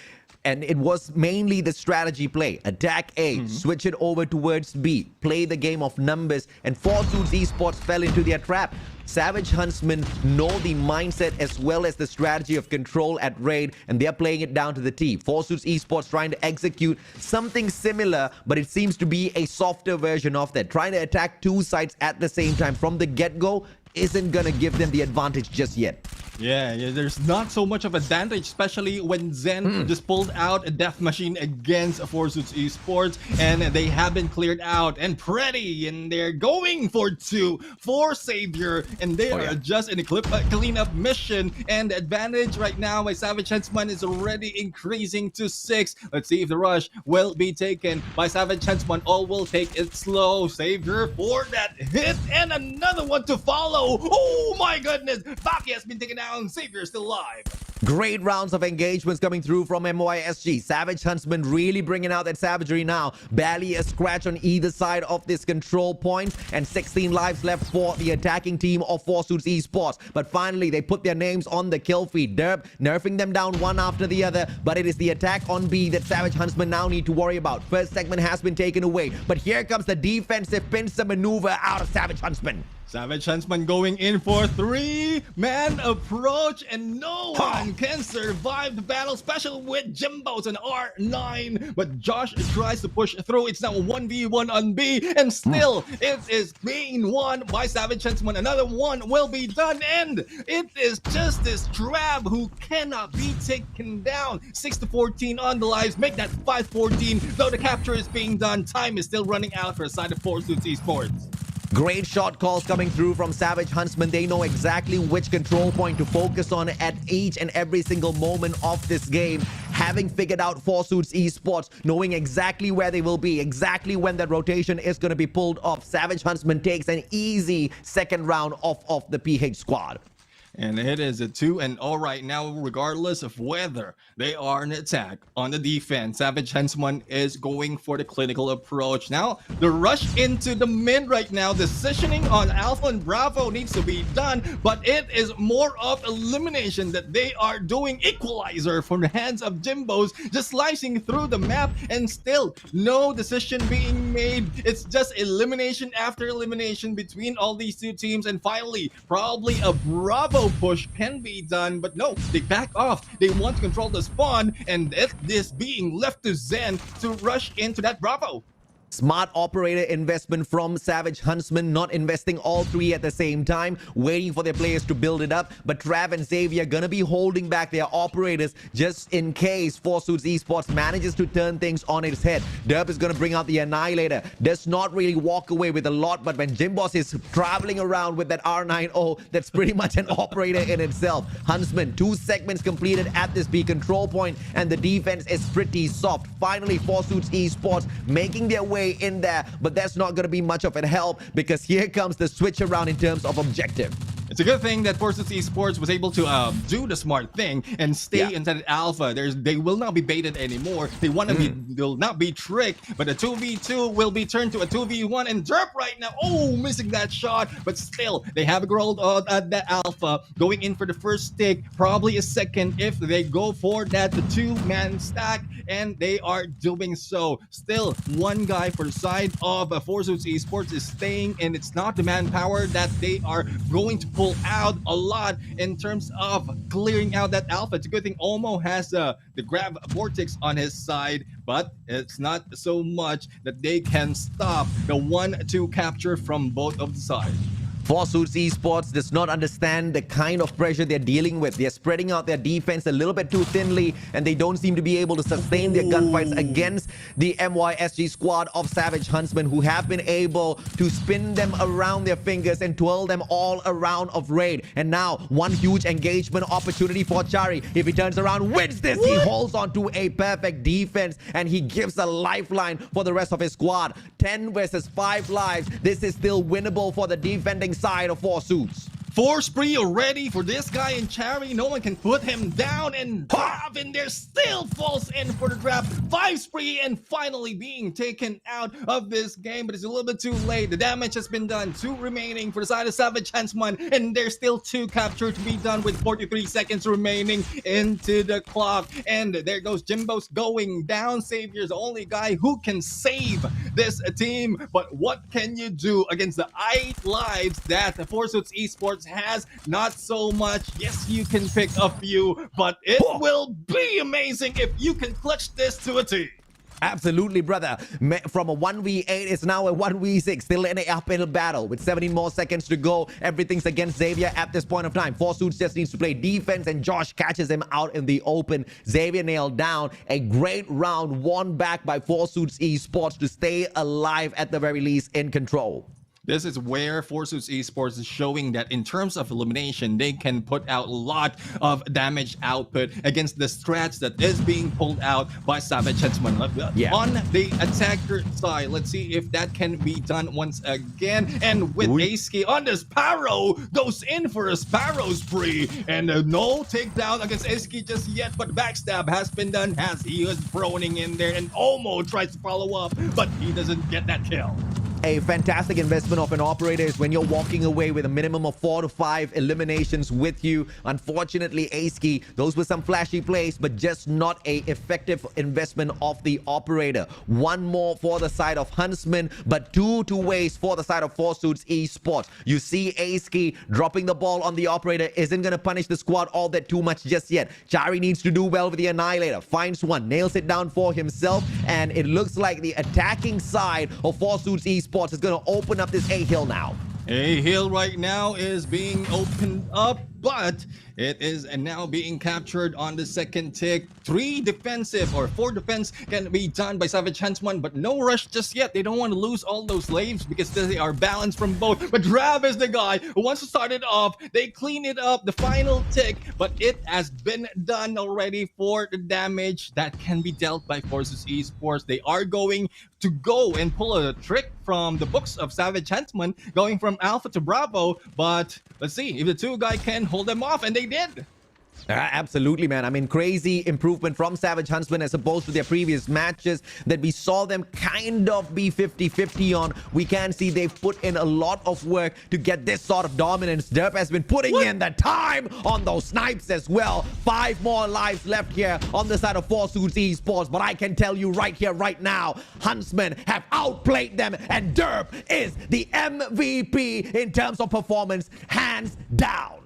And it was mainly the strategy play. Attack A, switch it over towards B, play the game of numbers, and 4Suits Esports fell into their trap. Savage Huntsmen know the mindset as well as the strategy of control at raid, and they're playing it down to the T. 4Suits Esports trying to execute something similar, but it seems to be a softer version of that. Trying to attack 2 sides at the same time from the get-go isn't gonna give them the advantage just yet. Yeah, there's not so much of advantage, especially when Zen just pulled out a death machine against 4Suits Esports, and they have been cleared out and pretty, and they're going for 2 for Savior, and they are just in a cleanup mission, and the advantage right now by Savage Huntsman is already increasing to 6. Let's see if the rush will be taken by Savage Huntsman. All will take it slow. Savior for that hit, and another one to follow. Oh my goodness, Baki has been taken out. Savior is still alive. Great rounds of engagements coming through from MYSG. Savage Huntsman really bringing out that savagery now. Barely a scratch on either side of this control point, and 16 lives left for the attacking team of 4Suits Esports. But finally, they put their names on the kill feed. Derp nerfing them down one after the other, but it is the attack on B that Savage Huntsman now need to worry about. First segment has been taken away, but here comes the defensive pincer maneuver out of Savage Huntsman. Savage Huntsman going in for 3-man approach, and no one can survive the battle, especially with Jimbos and R9. But Josh tries to push through. It's now 1v1 on B, and still it is being won by Savage Huntsman. Another one will be done, and it is just this Trav who cannot be taken down. 6-14 on the lives, make that 5-14. Though the capture is being done, time is still running out for the side of 4Suits Esports. Great shot calls coming through from Savage Huntsman. They know exactly which control point to focus on at each and every single moment of this game. Having figured out 4Suits Esports, knowing exactly where they will be, exactly when that rotation is going to be pulled off, Savage Huntsman takes an easy second round off of the PH squad. And it is a 2-0 right now, regardless of whether they are an attack on the defense. Savage Huntsman is going for the clinical approach. Now, the rush into the mid right now, decisioning on Alpha and Bravo needs to be done, but it is more of elimination that they are doing. Equalizer from the hands of Jimbos, just slicing through the map, and still no decision being made. It's just elimination after elimination between all these 2 teams, and finally, probably a Bravo push can be done, but no, they back off. They want to control the spawn, and this being left to Zen to rush into that Bravo. Smart operator investment from Savage Huntsman, not investing all 3 at the same time, waiting for their players to build it up. But Trav and Xavier gonna be holding back their operators just in case 4Suits Esports manages to turn things on its head. Derp is gonna bring out the Annihilator. Does not really walk away with a lot, but when Jimbos is traveling around with that R90, that's pretty much an operator in itself. Huntsman, 2 segments completed at this B control point, and the defense is pretty soft. Finally, 4Suits Esports making their way in there, but that's not going to be much of a help, because here comes the switch around in terms of objective. It's a good thing that Forces Esports was able to do the smart thing and stay inside Alpha. They will not be baited anymore. They want to be, they'll not be tricked, but a 2v2 will be turned to a 2v1, and Derp right now, oh, missing that shot, but still, they have a growled at the Alpha, going in for the first stick, probably a second if they go for that two-man stack, and they are doing so. Still, one guy for the side of Forces Esports is staying, and it's not the manpower that they are going to pull out a lot in terms of clearing out that Alpha. It's a good thing Olmo has the grab vortex on his side, but it's not so much that they can stop the 1-2 capture from both of the sides. Forces Esports does not understand the kind of pressure they're dealing with. They're spreading out their defense a little bit too thinly, and they don't seem to be able to sustain their gunfights against the MYSG squad of Savage Huntsmen, who have been able to spin them around their fingers and twirl them all around of raid. And now, one huge engagement opportunity for Chari. If he turns around, wins this, he holds on to a perfect defense, and he gives a lifeline for the rest of his squad. 10 versus 5 lives. This is still winnable for the defending side of Four Suits. 4 spree already for this guy in Cherry. No one can put him down, and Gavin there still falls in for the trap. 5 spree and finally being taken out of this game, but it's a little bit too late. The damage has been done. 2 remaining for the side of Savage Huntsmen, and there's still 2 capture to be done with 43 seconds remaining into the clock. And there goes Jimbo's going down. Savior's the only guy who can save this team, but what can you do against the 8 lives that the Four Suits Esports has? Not so much. Yes, you can pick a few, but it will be amazing if you can clutch this to a T. Absolutely, brother. From a 1v8, it's now a 1v6. Still in an uphill battle with 17 more seconds to go. Everything's against Xavier at this point of time. Four Suits just needs to play defense, and Josh catches him out in the open. Xavier nailed down. A great round won back by Four Suits Esports to stay alive at the very least in control. This is where Four Suits Esports is showing that in terms of elimination, they can put out a lot of damage output against the strats that is being pulled out by Savage Huntsmen. On the attacker side, let's see if that can be done once again. And with Aski on the Sparrow, goes in for a Sparrow spree. And no takedown against Aski just yet, but backstab has been done as he is proning in there. And Olmo tries to follow up, but he doesn't get that kill. A fantastic investment of an operator is when you're walking away with a minimum of 4 to 5 eliminations with you. Unfortunately, Aski, those were some flashy plays, but just not a effective investment of the operator. 1 more for the side of Huntsman, but 2 to waste for the side of Four Suits Esports. You see Aski dropping the ball on the operator isn't going to punish the squad all that too much just yet. Chari needs to do well with the Annihilator. Finds one, nails it down for himself, and it looks like the attacking side of Four Suits Esports is going to open up this A-Hill now. A-Hill right now is being opened up, but it is now being captured on the second tick. 3 defensive or 4 defense can be done by Savage Huntsman, but no rush just yet. They don't want to lose all those slaves because they are balanced from both. But Drav is the guy who wants to start it off. They clean it up, the final tick, but it has been done already for the damage that can be dealt by Forces Esports. They are going to go and pull a trick from the books of Savage Huntsman, going from Alpha to Bravo, but let's see if the 2 guys can hold them off, and they did. Absolutely, man. I mean, crazy improvement from Savage Huntsmen as opposed to their previous matches that we saw them kind of be 50-50 on. We can see they've put in a lot of work to get this sort of dominance. Derp has been putting in the time on those snipes as well. 5 more lives left here on the side of Four Suits Esports, but I can tell you right here, right now, Huntsmen have outplayed them, and Derp is the MVP in terms of performance, hands down.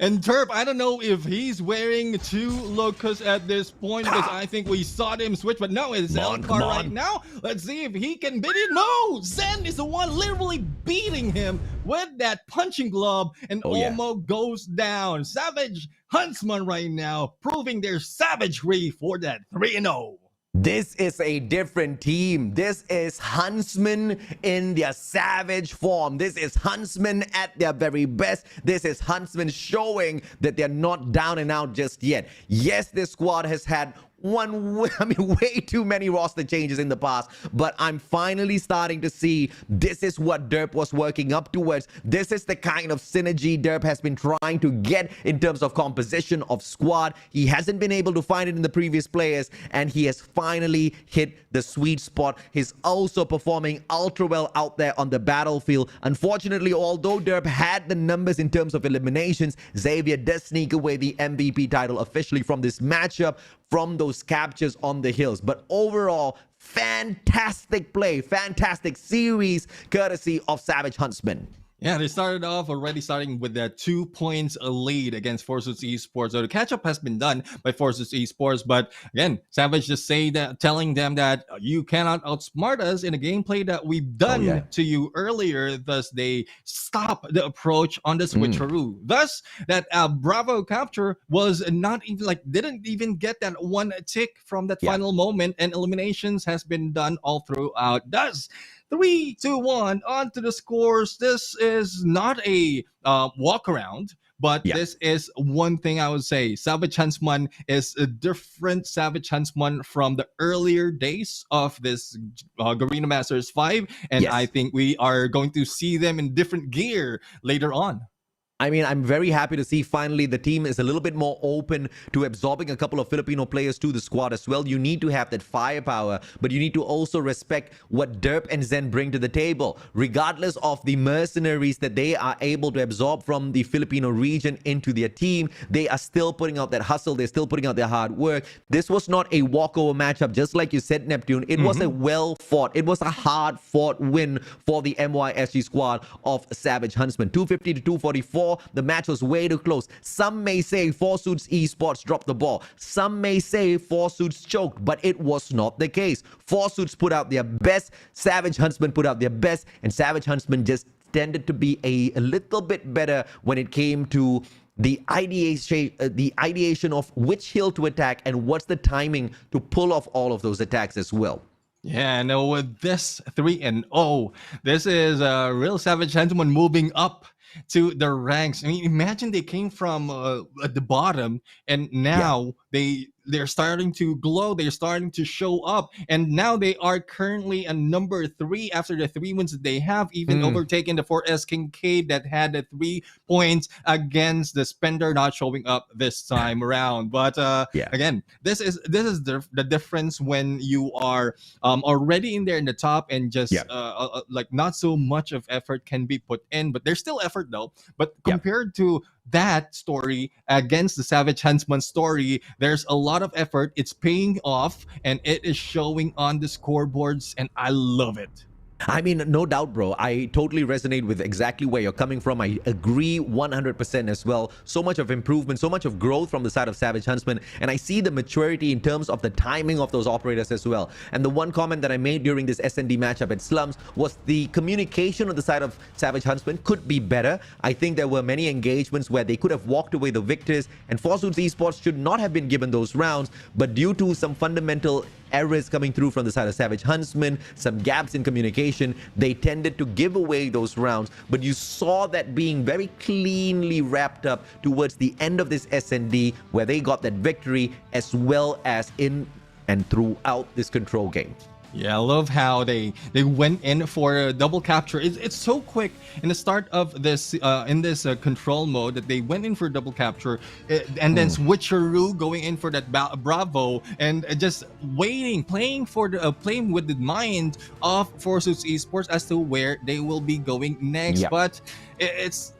And Derp, I don't know if he's wearing 2 Locus at this point, because I think we saw him switch, but no, it's Elcar right now. Let's see if he can beat it. No! Zen is the one literally beating him with that punching glove, and Olmo goes down. Savage Huntsman right now, proving their savagery for that 3-0. This is a different team. This is Huntsmen in their savage form. This is Huntsmen at their very best. This is Huntsmen showing that they're not down and out just yet. Yes, this squad has had way too many roster changes in the past, but I'm finally starting to see this is what Derp was working up towards. This is the kind of synergy Derp has been trying to get in terms of composition of squad. He hasn't been able to find it in the previous players, and he has finally hit the sweet spot. He's also performing ultra well out there on the battlefield. Unfortunately, although Derp had the numbers in terms of eliminations, Xavier does sneak away the MVP title officially from this matchup, from those captures on the hills. But overall, fantastic play, fantastic series, courtesy of Savage Huntsmen. Yeah, they started off already starting with that 2 points lead against Forces Esports. So the catch-up has been done by Forces Esports, but again, Savage just telling them that you cannot outsmart us in a gameplay that we've done to you earlier. Thus, they stop the approach on the switcheroo. Thus, that Bravo capture was not even didn't even get that one tick from that final moment, and eliminations has been done all throughout. Thus, 3-2-1 on to the scores. This is not a walk around, but this is one thing I would say. Savage Huntsman is a different Savage Huntsman from the earlier days of this Garena Masters 5. And I think we are going to see them in different gear later on. I mean, I'm very happy to see finally the team is a little bit more open to absorbing a couple of Filipino players to the squad as well. You need to have that firepower, but you need to also respect what Derp and Zen bring to the table. Regardless of the mercenaries that they are able to absorb from the Filipino region into their team, they are still putting out that hustle. They're still putting out their hard work. This was not a walkover matchup, just like you said, Neptune. It was a well-fought, it was a hard-fought win for the MYSG squad of Savage Huntsmen. 250 to 244. The match was way too close. Some may say Forsuits Esports dropped the ball. Some may say Forsuits choked, but it was not the case. Forsuits put out their best. Savage Huntsmen put out their best, and Savage Huntsmen just tended to be a little bit better when it came to the ideation of which hill to attack and what's the timing to pull off all of those attacks as well. Yeah, no, with this 3-0, this is a real Savage Gentleman moving up to the ranks. I mean, imagine they came from at the bottom, and now they're starting to glow. They're starting to show up, and now they are currently a number 3 after the 3 wins that they have, even overtaken the 4S Kincaid that had the 3 points against the Spender not showing up this time around. But again, this is the difference when you are already in there in the top, and just like not so much of effort can be put in, but there's still effort though. But compared to that story against the Savage Huntsman story, there's a lot of effort. It's paying off, and it is showing on the scoreboards, and I love it. I mean, no doubt, bro. I totally resonate with exactly where you're coming from. I agree 100% as well. So much of improvement, so much of growth from the side of Savage Huntsman. And I see the maturity in terms of the timing of those operators as well. And the one comment that I made during this SND matchup at Slums was the communication on the side of Savage Huntsman could be better. I think there were many engagements where they could have walked away the victors, and Forsuits Esports should not have been given those rounds. But due to some fundamental errors coming through from the side of Savage Huntsman, some gaps in communication, they tended to give away those rounds. But you saw that being very cleanly wrapped up towards the end of this SND, where they got that victory, as well as in and throughout this control game. Yeah, I love how they went in for a double capture. It's so quick in the start of this in this control mode that they went in for double capture, and then switcheroo going in for that Bravo, and just waiting, playing with the mind of Forsuits Esports as to where they will be going next. But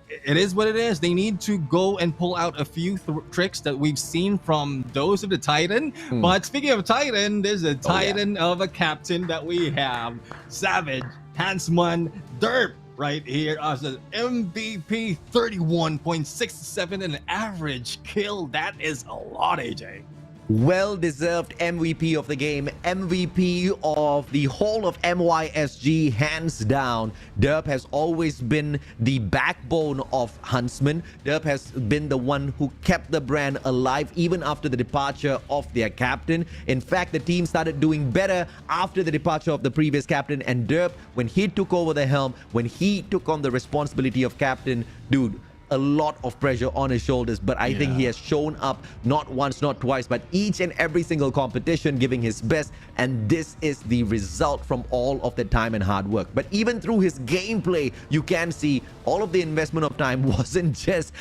it is what it is. They need to go and pull out a few tricks that we've seen from those of the Titan. But speaking of Titan, there's a Titan of a captain that we have. Savage Huntsman Derp right here as an MVP, 31.67 and an average kill. That is a lot, AJ. Well-deserved MVP of the game, MVP of the whole of MYSG, hands down. Derp has always been the backbone of Huntsman. Derp has been the one who kept the brand alive even after the departure of their captain. In fact, the team started doing better after the departure of the previous captain, and Derp, when he took over the helm, when he took on the responsibility of captain, dude, a lot of pressure on his shoulders, but I think he has shown up not once, not twice, but each and every single competition, giving his best, and this is the result from all of the time and hard work. But even through his gameplay, you can see all of the investment of time wasn't just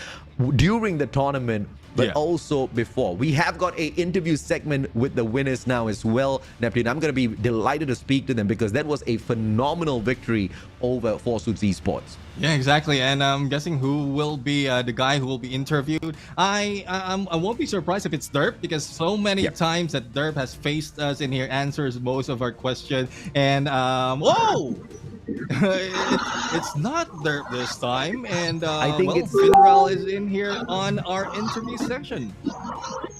during the tournament, but also before. We have got a interview segment with the winners now as well, Neptune. I'm going to be delighted to speak to them because that was a phenomenal victory over Forsuits Esports. Yeah, exactly. And I'm guessing who will be the guy who will be interviewed. I won't be surprised if it's Derp, because so many times that Derp has faced us in here, answers most of our questions. And whoa! It's not Derp this time, and I think it's Finral is in here on our interview section.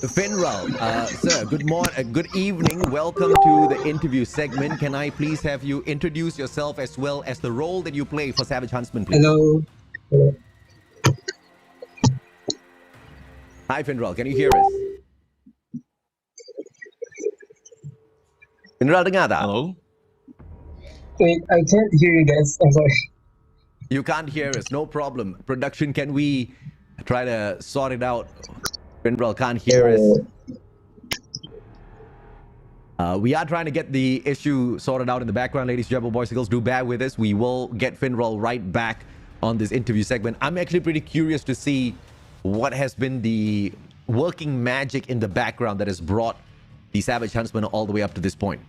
Finral, sir, good morning, good evening. Welcome to the interview segment. Can I please have you introduce yourself as well as the role that you play for Savage Huntsmen, please? Hello. Hi, Finral. Can you hear us? Finral, dengar tak? Hello? Wait, I can't hear you guys. I'm sorry. You can't hear us. No problem. Production, can we try to sort it out? Finral can't hear us. We are trying to get the issue sorted out in the background, ladies and gentlemen, boys and girls. Do bear with us. We will get Finral right back on this interview segment. I'm actually pretty curious to see what has been the working magic in the background that has brought the Savage Huntsmen all the way up to this point.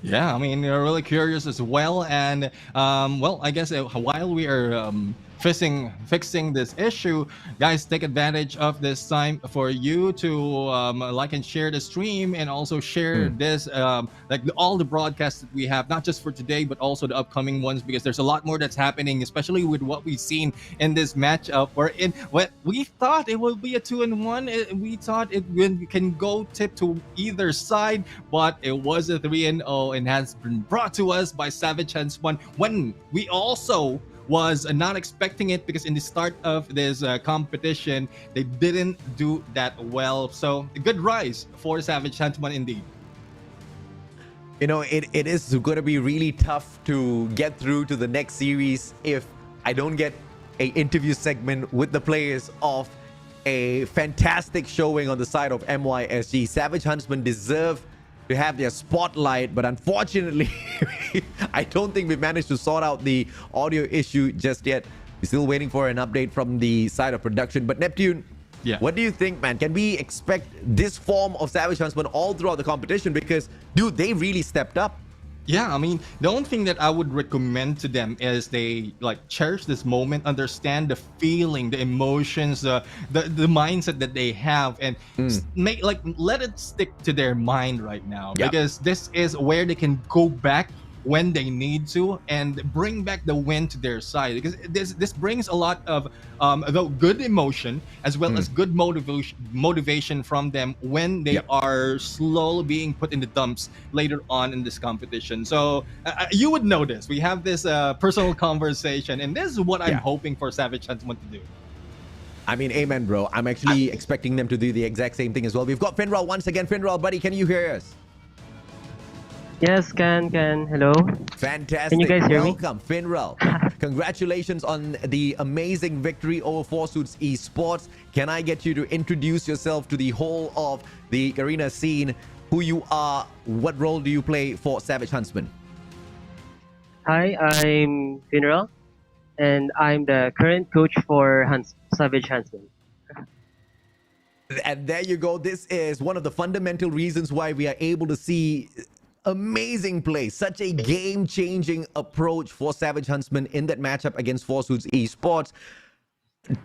Yeah, I mean, we're really curious as well. And, well, I guess while we are fixing this issue, guys, take advantage of this time for you to like and share the stream, and also share this like all the broadcasts that we have, not just for today but also the upcoming ones, because there's a lot more that's happening, especially with what we've seen in this matchup. We thought it would be a 2-1. We thought it can go tip to either side, but it was a 3-0 and has been brought to us by Savage Huntsmen, when we also was not expecting it, because in the start of this competition they didn't do that well. So a good rise for Savage Huntsmen indeed. You know, it is going to be really tough to get through to the next series if I don't get a interview segment with the players of a fantastic showing on the side of MYSG. Savage Huntsmen deserve to have their spotlight, but unfortunately I don't think we managed to sort out the audio issue just yet. We're still waiting for an update from the side of production. But Neptune, what do you think, man? Can we expect this form of Savage Huntsmen all throughout the competition? Because, dude, they really stepped up. Yeah, I mean, the only thing that I would recommend to them is they like cherish this moment, understand the feeling, the emotions, the mindset that they have, and let it stick to their mind right now, because this is where they can go back when they need to and bring back the win to their side, because this brings a lot of good emotion as well as good motivation from them when they are slowly being put in the dumps later on in this competition. So you would know this. We have this personal conversation, and this is what I'm hoping for Savage Huntsmen to do. I mean, amen, bro. I'm actually expecting them to do the exact same thing as well. We've got Finral once again. Finral, buddy, can you hear us? Yes, can. Hello. Fantastic. Can you guys hear me? Welcome, Finral. Congratulations on the amazing victory over Forsuits Esports. Can I get you to introduce yourself to the whole of the Garena scene? Who you are, what role do you play for Savage Huntsmen? Hi, I'm Finral, and I'm the current coach for Savage Huntsmen. And there you go. This is one of the fundamental reasons why we are able to see amazing play, such a game-changing approach for Savage Huntsmen in that matchup against Forsuits Esports.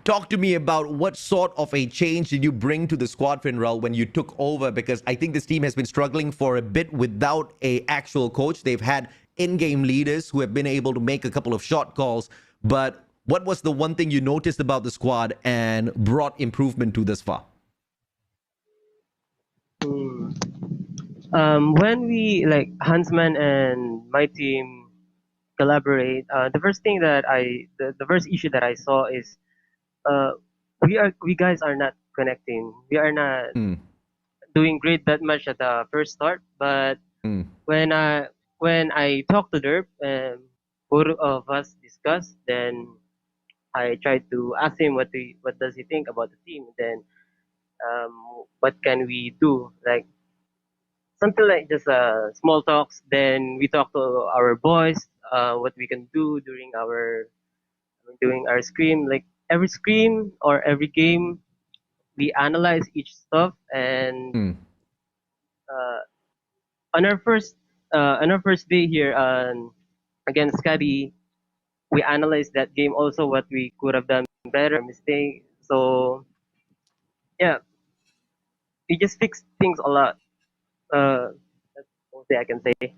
Talk to me about what sort of a change did you bring to the squad, Finral, when you took over, because I think this team has been struggling for a bit without a actual coach. They've had in-game leaders who have been able to make a couple of shot calls, but what was the one thing you noticed about the squad and brought improvement to this far? When we Huntsman and my team collaborate, the first thing that the first issue that I saw is we guys are not connecting. We are not doing great that much at the first start. But when I talked to Derp and both of us discussed, then I tried to ask him what does he think about the team. Then what can we do? Like something like just small talks. Then we talk to our boys, what we can do during our scream. Like every scream or every game, we analyze each stuff. And Hmm. uh, on our first day here against SKADI, we analyzed that game also what we could have done better, mistake. So yeah, we just fixed things a lot. That's all I can say.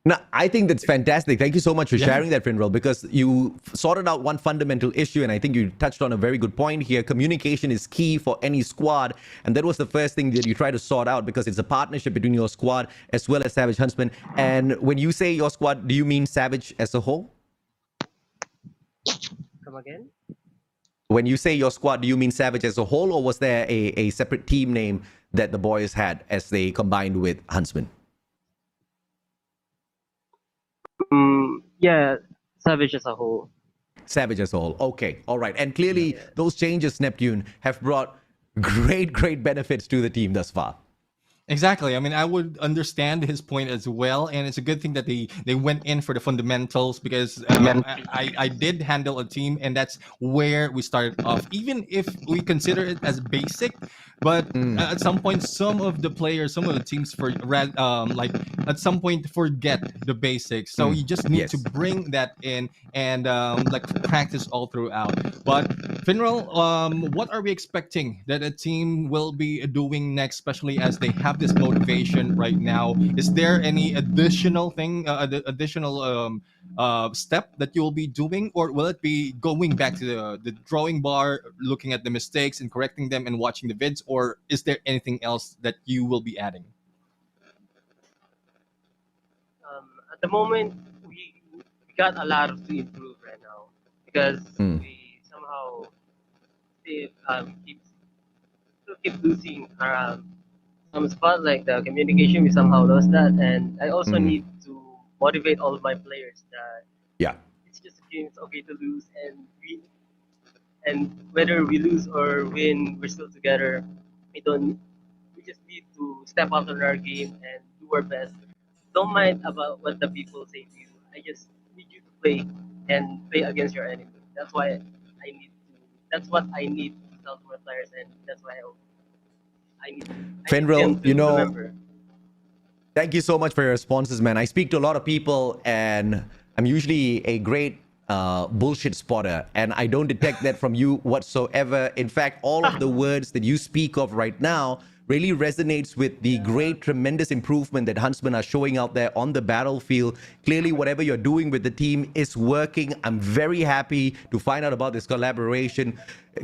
No, I think that's fantastic. Thank you so much for Yeah. sharing that, Finral, because you sorted out one fundamental issue, and I think you touched on a very good point here. Communication is key for any squad, and that was the first thing that you try to sort out because it's a partnership between your squad as well as Savage Huntsman. And when you say your squad, do you mean Savage as a whole? Come again? When you say your squad, do you mean Savage as a whole, or was there a separate team name that the boys had as they combined with Huntsman? Yeah, Savage as a whole. Savage as a whole. Okay, all right. And clearly, those changes, Neptune, have brought great benefits to the team thus far. Exactly. I mean, I would understand his point as well, and it's a good thing that they went in for the fundamentals because I did handle a team, and that's where we started off. Even if we consider it as basic, but at some point, some of the players, some of the teams like at some point forget the basics. So you just need Yes. to bring that in and like practice all throughout. But Finral, what are we expecting that a team will be doing next, especially as they have this motivation right now? Is there any additional step that you'll be doing, or will it be going back to the drawing bar, looking at the mistakes and correcting them and watching the vids, or is there anything else that you will be adding? At the moment, we got a lot to improve right now because we somehow still keep losing some spots like the communication. We somehow lost that, and I also need to motivate all of my players that Yeah. it's just a game. It's okay to lose, and whether we lose or win, we're still together. We don't. We just need to step up on our game and do our best. Don't mind about what the people say to you. I just need you to play and play against your enemy. That's why I need to. That's what I need to tell to my players, and that's why I need. I need them Finral, to remember. thank you so much for your responses, man. I speak to a lot of people, and I'm usually a great bullshit spotter, and I don't detect that from you whatsoever. In fact, all of the words that you speak of right now really resonates with the great, tremendous improvement that Huntsmen are showing out there on the battlefield. Clearly, whatever you're doing with the team is working. I'm very happy to find out about this collaboration.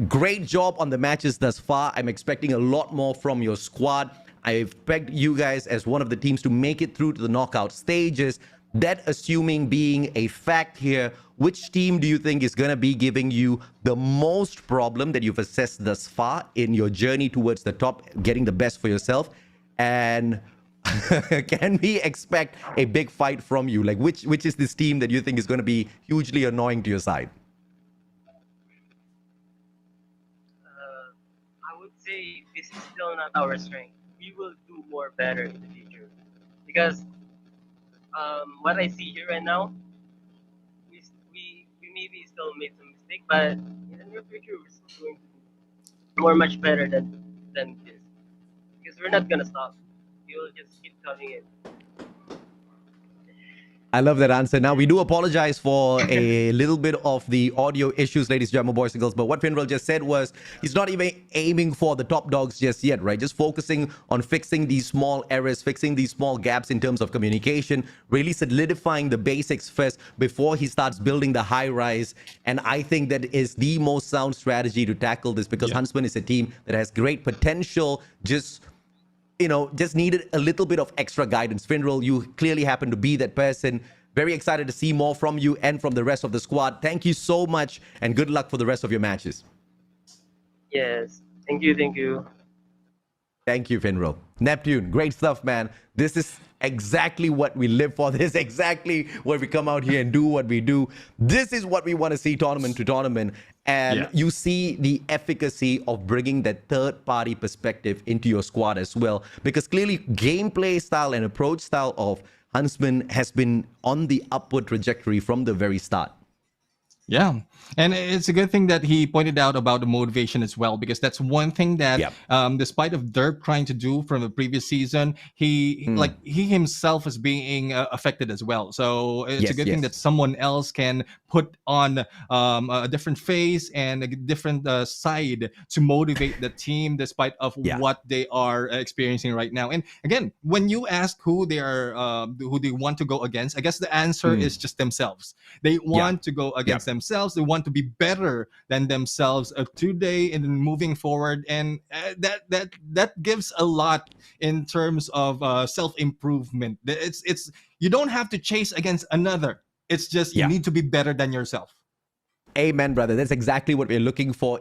Great job on the matches thus far. I'm expecting a lot more from your squad. I've pegged you guys as one of the teams to make it through to the knockout stages. That assuming being a fact here, which team do you think is going to be giving you the most problem that you've assessed thus far in your journey towards the top, getting the best for yourself? And can we expect a big fight from you? Like, which is this team that you think is going to be hugely annoying to your side? I would say this is still not our strength. We will do more better in the future because what I see here right now, we maybe still made some mistake, but in the near future we're still going to do much better than this because we're not gonna stop. We will just keep coming in. I love that answer. Now, we do apologize for a little bit of the audio issues, ladies and gentlemen, boys and girls. But what Finral just said was he's not even aiming for the top dogs just yet, right? Just focusing on fixing these small errors, fixing these small gaps in terms of communication, really solidifying the basics first before he starts building the high rise. And I think that is the most sound strategy to tackle this because Huntsman is a team that has great potential, just needed a little bit of extra guidance. Finral, you clearly happen to be that person. Very excited to see more from you and from the rest of the squad. Thank you so much, and good luck for the rest of your matches. Yes, thank you, thank you. Thank you, Finro. Neptune, great stuff, man. This is exactly what we live for. This is exactly what we come out here and do what we do. This is what we want to see tournament to tournament. And Yeah. you see the efficacy of bringing that third-party perspective into your squad as well. Because clearly, gameplay style and approach style of Huntsman has been on the upward trajectory from the very start. Yeah, and it's a good thing that he pointed out about the motivation as well, because that's one thing that, Yep. despite of Derp trying to do from the previous season, he himself is being affected as well. So it's a Yes, good thing yes. that someone else can put on a different face and a different side to motivate the team, despite of Yeah. what they are experiencing right now. And again, when you ask who they are, who they want to go against, I guess the answer is just themselves. They want to go against themselves. They want to be better than themselves today and then moving forward, and that gives a lot in terms of self improvement. It's you don't have to chase against another. It's just you Yeah. need to be better than yourself. Amen, brother. That's exactly what we're looking for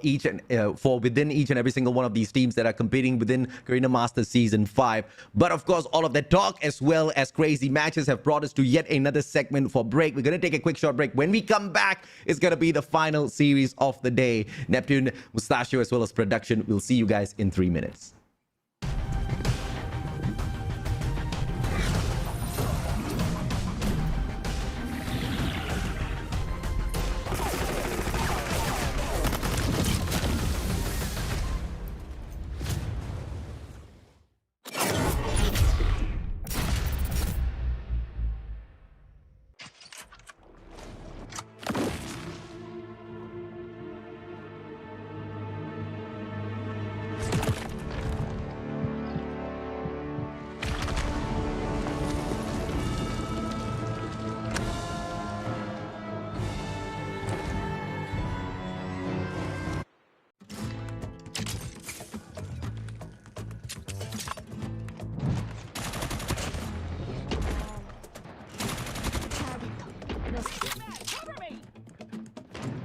for within each and every single one of these teams that are competing within Garena Masters Season 5. But of course, all of that talk as well as crazy matches have brought us to yet another segment for break. We're going to take a quick short break. When we come back, it's going to be the final series of the day. Neptune, Mustachio, as well as production. We'll see you guys in 3 minutes.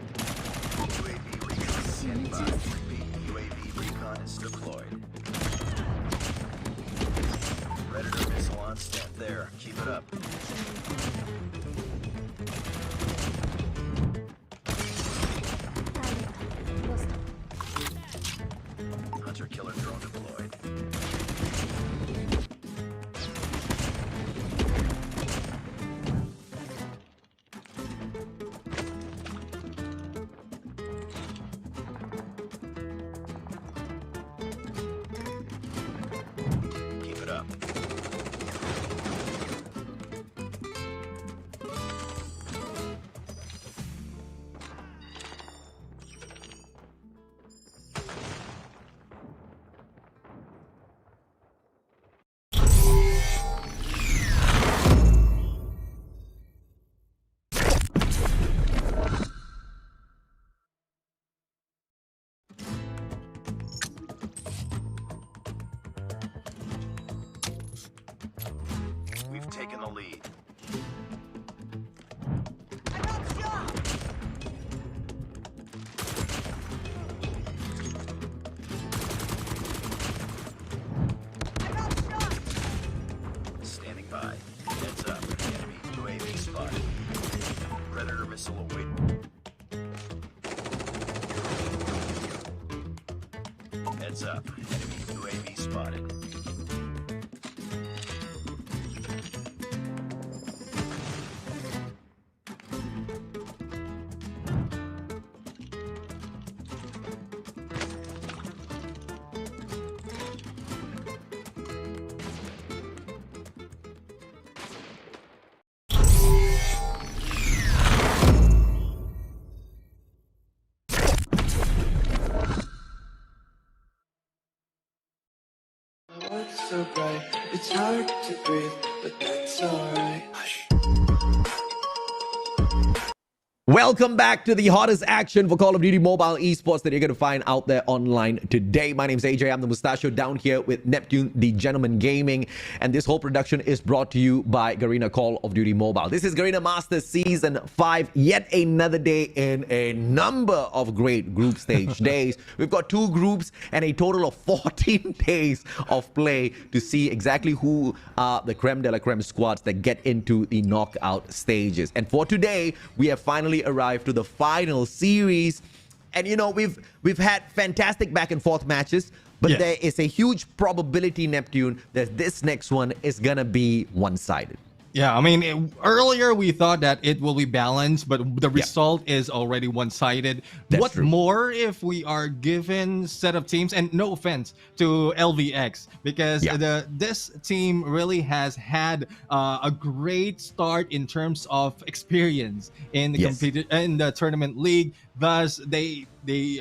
UAV recon standing by. Repeat, UAV recon is deployed. Predator missile on stand there. Keep it up. Hunter killer drone deployed. Keep it up. We've taken the lead. I got shot! I got shot! Standing by. Heads up. Enemy UAV spotted. Predator missile away. Heads up. Enemy UAV spotted. What's so bright? It's hard to breathe, but that's alright. Welcome back to the hottest action for Call of Duty Mobile Esports that you're going to find out there online today. My name is AJ. I'm the Mustachio down here with Neptune, the Gentleman Gaming. And this whole production is brought to you by Garena Call of Duty Mobile. This is Garena Masters Season 5. Yet another day in a number of great group stage days. We've got 2 groups and a total of 14 days of play to see exactly who are the creme de la creme squads that get into the knockout stages. And for today, we have finally arrived to the final series, and you know we've had fantastic back and forth matches, but Yes. there is a huge probability, Neptune, that this next one is gonna be one-sided. Yeah, I mean, earlier we thought that it will be balanced, but the result is already one-sided. That's What true. more if we are given set of teams, and no offense to LVX, because this team really has had a great start in terms of experience in the in the tournament league. Thus, they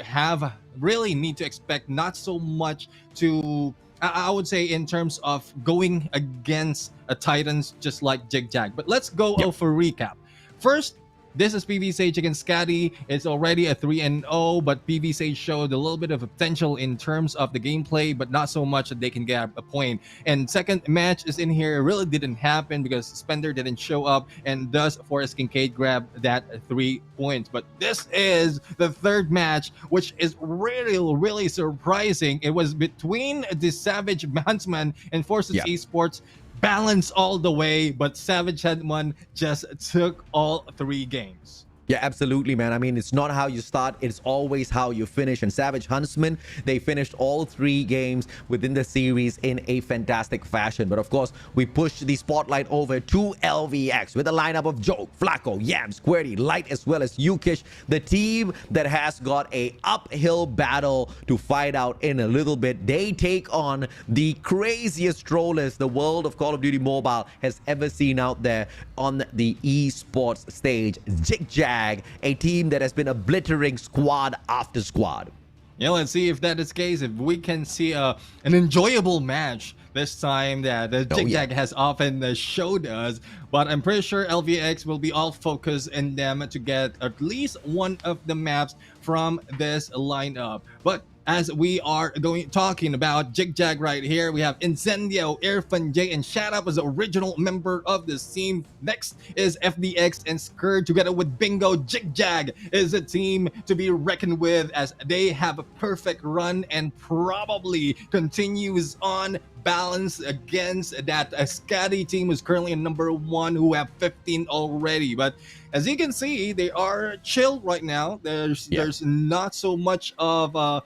have really need to expect not so much to. I would say in terms of going against a Titans just like ZHIG ZHAG. But let's go for recap. First, this is PV SAGE against SKADI. It's already a 3-0, but PV SAGE showed a little bit of potential in terms of the gameplay, but not so much that they can get a point. And second match is in here. It really didn't happen because Spender didn't show up, and thus Forrest Kincaid grabbed that 3 points. But this is the third match, which is really surprising. It was between the SAVAGE HUNTSMEN and Forces Esports. Balance all the way, but SAVAGE HUNTSMEN just took all 3 games. Yeah, absolutely, man. I mean, it's not how you start, it's always how you finish. And SAVAGE HUNTSMEN, they finished all 3 games within the series in a fantastic fashion. But of course, we pushed the spotlight over to LVX with a lineup of Joke, Flacco, Yam, SKADI, Light, as well as Yukish, the team that has got a uphill battle to fight out in a little bit. They take on the craziest trollers the world of Call of Duty Mobile has ever seen out there on the esports stage. ZHIG ZHAG, a team that has been obliterating squad after squad. Yeah, let's see if that is the case. If we can see an enjoyable match this time that the ZHIG ZHAG has often showed us. But I'm pretty sure LVX will be all focused in them to get at least one of the maps from this lineup. But as we are talking about ZHIG ZHAG right here, we have Incendio, Irfan J, and Shadab as the original member of this team. Next is FDX and SKADI together with Bingo. ZHIG ZHAG is a team to be reckoned with as they have a perfect run and probably continues on balance against that SKADI team who's currently in number 1 who have 15 already. But as you can see, they are chill right now. There's not so much of a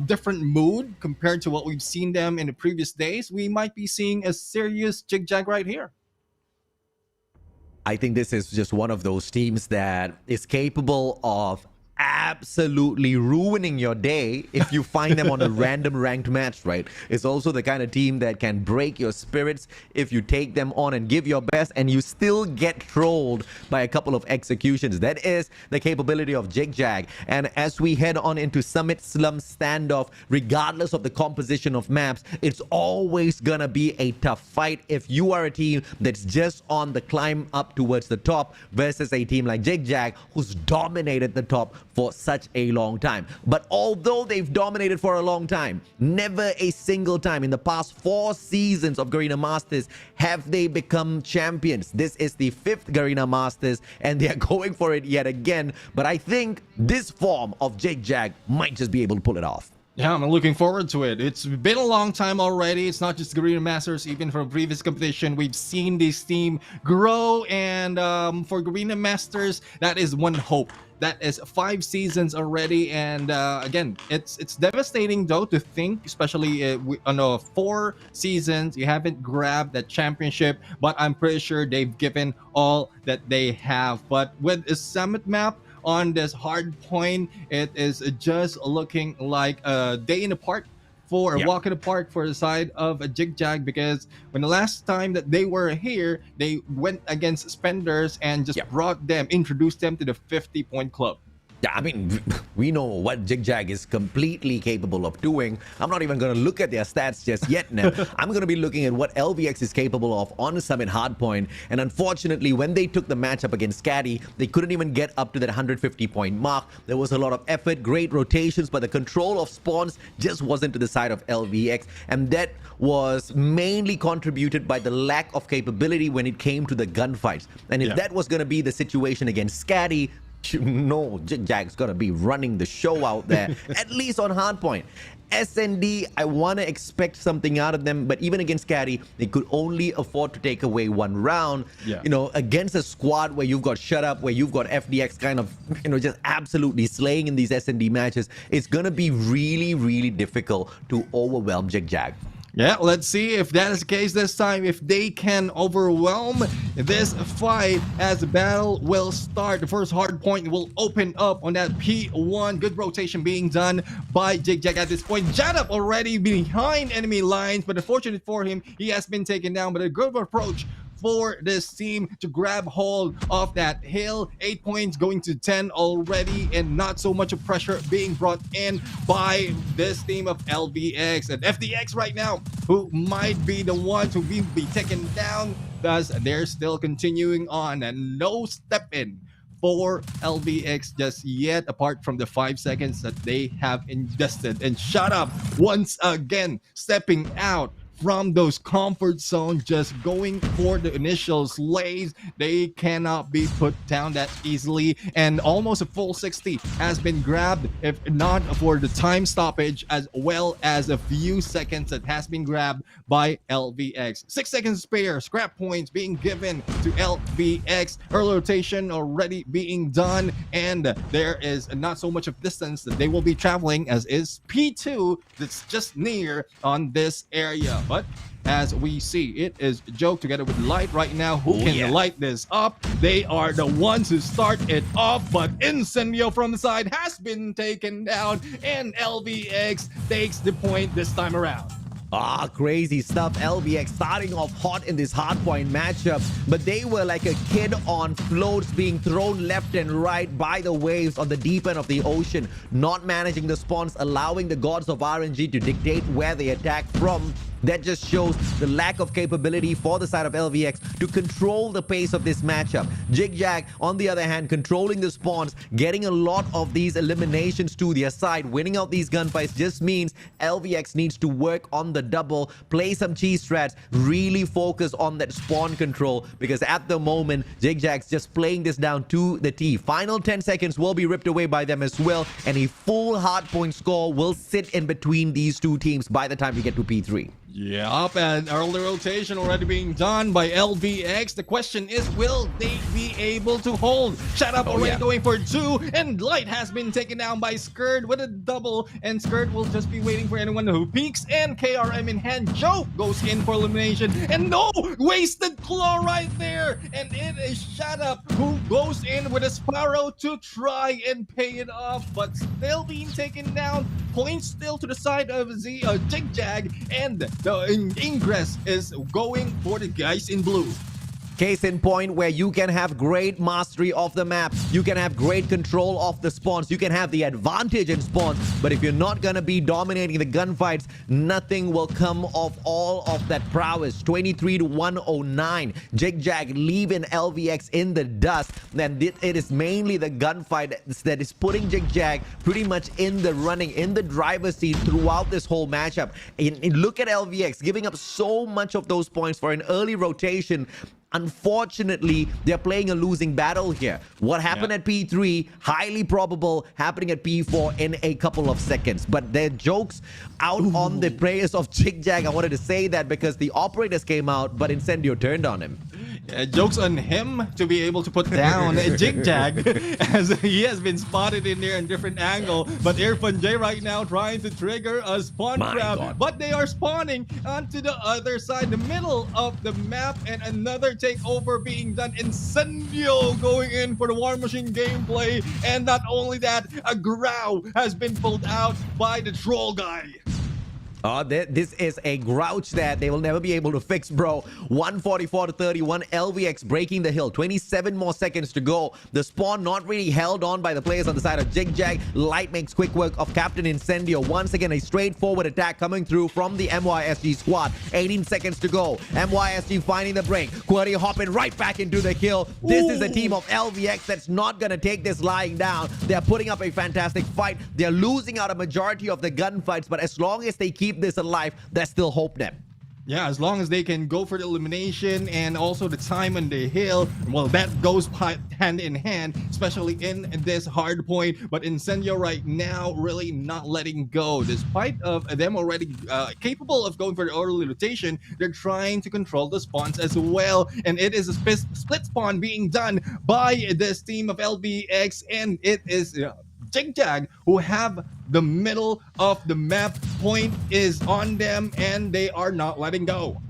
different mood compared to what we've seen them in the previous days. We might be seeing a serious ZHIG ZHAG right here. I think this is just one of those teams that is capable of absolutely ruining your day if you find them on a random ranked match, right? It's also the kind of team that can break your spirits if you take them on and give your best and you still get trolled by a couple of executions. That is the capability of ZHIG ZHAG. And as we head on into Summit Slum Standoff, regardless of the composition of maps, it's always gonna be a tough fight if you are a team that's just on the climb up towards the top versus a team like ZHIG ZHAG who's dominated the top for such a long time. But although they've dominated for a long time, never a single time in the past 4 seasons of Garena Masters have they become champions. This is the 5th Garena Masters and they're going for it yet again. But I think this form of ZHIG ZHAG might just be able to pull it off. Yeah, I'm looking forward to it. It's been a long time already. It's not just Garena Masters. Even from previous competition, we've seen this team grow. And for Garena Masters, that is one hope. That is 5 seasons already. And again, it's devastating though to think, especially on 4 seasons, you haven't grabbed that championship. But I'm pretty sure they've given all that they have. But with a summit map on this Hardpoint, it is just looking like a day in the park for a walk in the park for the side of ZHIG ZHAG, because when the last time that they were here, they went against Spenders and just brought them, introduced them to the 50-point club. Yeah, I mean, we know what ZHIG ZHAG is completely capable of doing. I'm not even going to look at their stats just yet now. I'm going to be looking at what LVX is capable of on Summit Hardpoint. And unfortunately, when they took the matchup against SKADI, they couldn't even get up to that 150-point mark. There was a lot of effort, great rotations, but the control of spawns just wasn't to the side of LVX. And that was mainly contributed by the lack of capability when it came to the gunfights. And if that was going to be the situation against SKADI, you know ZHIG ZHAG's gonna be running the show out there, at least on Hardpoint. SND, I want to expect something out of them, but even against SKADI, they could only afford to take away one round. You know, against a squad where you've got Shut Up, where you've got FDX kind of, you know, just absolutely slaying in these SND matches, it's gonna be really, really difficult to overwhelm ZHIG ZHAG. Yeah, let's see if that is the case this time, if they can overwhelm this fight as the battle will start. The first hard point will open up on that P1. Good rotation being done by ZHIG ZHAG at this point. Jadup already behind enemy lines, but unfortunate for him, he has been taken down, but a good approach for this team to grab hold of that hill. 8 points going to 10 already, and not so much of pressure being brought in by this team of LVX and FDX right now, who might be the ones who will be taken down. Thus, they're still continuing on, and no step in for LVX just yet, apart from the 5 seconds that they have invested. And Shut Up once again stepping out from those comfort zones, just going for the initial slays. They cannot be put down that easily, and almost a full 60 has been grabbed, if not for the time stoppage, as well as a few seconds that has been grabbed by LVX. 6 seconds spare, scrap points being given to LVX, early rotation already being done, and there is not so much of distance that they will be traveling, as is P2 that's just near on this area. But as we see, it is Joke together with Light right now. Who can light this up? They are the ones who start it off, but Incendio from the side has been taken down, and LVX takes the point this time around. Crazy stuff. LVX starting off hot in this hardpoint matchup, but they were like a kid on floats being thrown left and right by the waves on the deep end of the ocean, not managing the spawns, allowing the gods of RNG to dictate where they attack from. That just shows the lack of capability for the side of LVX to control the pace of this matchup. ZHIG ZHAG, on the other hand, controlling the spawns, getting a lot of these eliminations to their side, winning out these gunfights just means LVX needs to work on the double, play some cheese strats, really focus on that spawn control, because at the moment, ZHIG ZHAG's just playing this down to the T. Final 10 seconds will be ripped away by them as well, and a full hardpoint score will sit in between these two teams by the time we get to P3. Yep, and early rotation already being done by LVX. The question is, will they be able to hold? Shut Up already going for 2, and Light has been taken down by Skird with a double, and Skird will just be waiting for anyone who peeks, and KRM in hand. Joke goes in for elimination, and no! Wasted claw right there, and it is Shut Up who goes in with a Sparrow to try and pay it off, but still being taken down. Points still to the side of ZHIG ZHAG, and the ingress is going for the guys in blue. Case in point, where you can have great mastery of the map, you can have great control of the spawns, you can have the advantage in spawns, but if you're not going to be dominating the gunfights, nothing will come of all of that prowess. 23 to 109. ZHIG ZHAG leaving LVX in the dust. Then it is mainly the gunfight that is putting ZHIG ZHAG pretty much in the running, in the driver's seat throughout this whole matchup. And look at LVX giving up so much of those points for an early rotation. Unfortunately, they're playing a losing battle here. What happened at P3, highly probable happening at P4 in a couple of seconds. But their jokes out on the prayers of ZHIG ZHAG. I wanted to say that because the operators came out, but Incendio turned on him. Jokes on him to be able to put down ZHIG ZHAG, as he has been spotted in there in different angle. But Irfan J right now trying to trigger a spawn trap, but they are spawning onto the other side, the middle of the map, and another takeover being done. Incendio going in for the War Machine gameplay, and not only that, a Growl has been pulled out by the troll guy. This is a grouch that they will never be able to fix, bro. 144 to 31. LVX breaking the hill. 27 more seconds to go. The spawn not really held on by the players on the side of ZHIG ZHAG. Light makes quick work of Captain Incendio. Once again, a straightforward attack coming through from the MYSG squad. 18 seconds to go. MYSG finding the break. QWERTY hopping right back into the kill. This is a team of LVX that's not going to take this lying down. They're putting up a fantastic fight. They're losing out a majority of the gunfights, but as long as they keep this alive, there's still hope there. Yeah, as long as they can go for the elimination and also the time on the hill, well, that goes hand in hand, especially in this hard point. But Incendio right now really not letting go. Despite of them already capable of going for the early rotation, they're trying to control the spawns as well. And it is a split spawn being done by this team of LVX, and it is ZHIG ZHAG who have the middle of the map. Point is on them, and they are not letting go.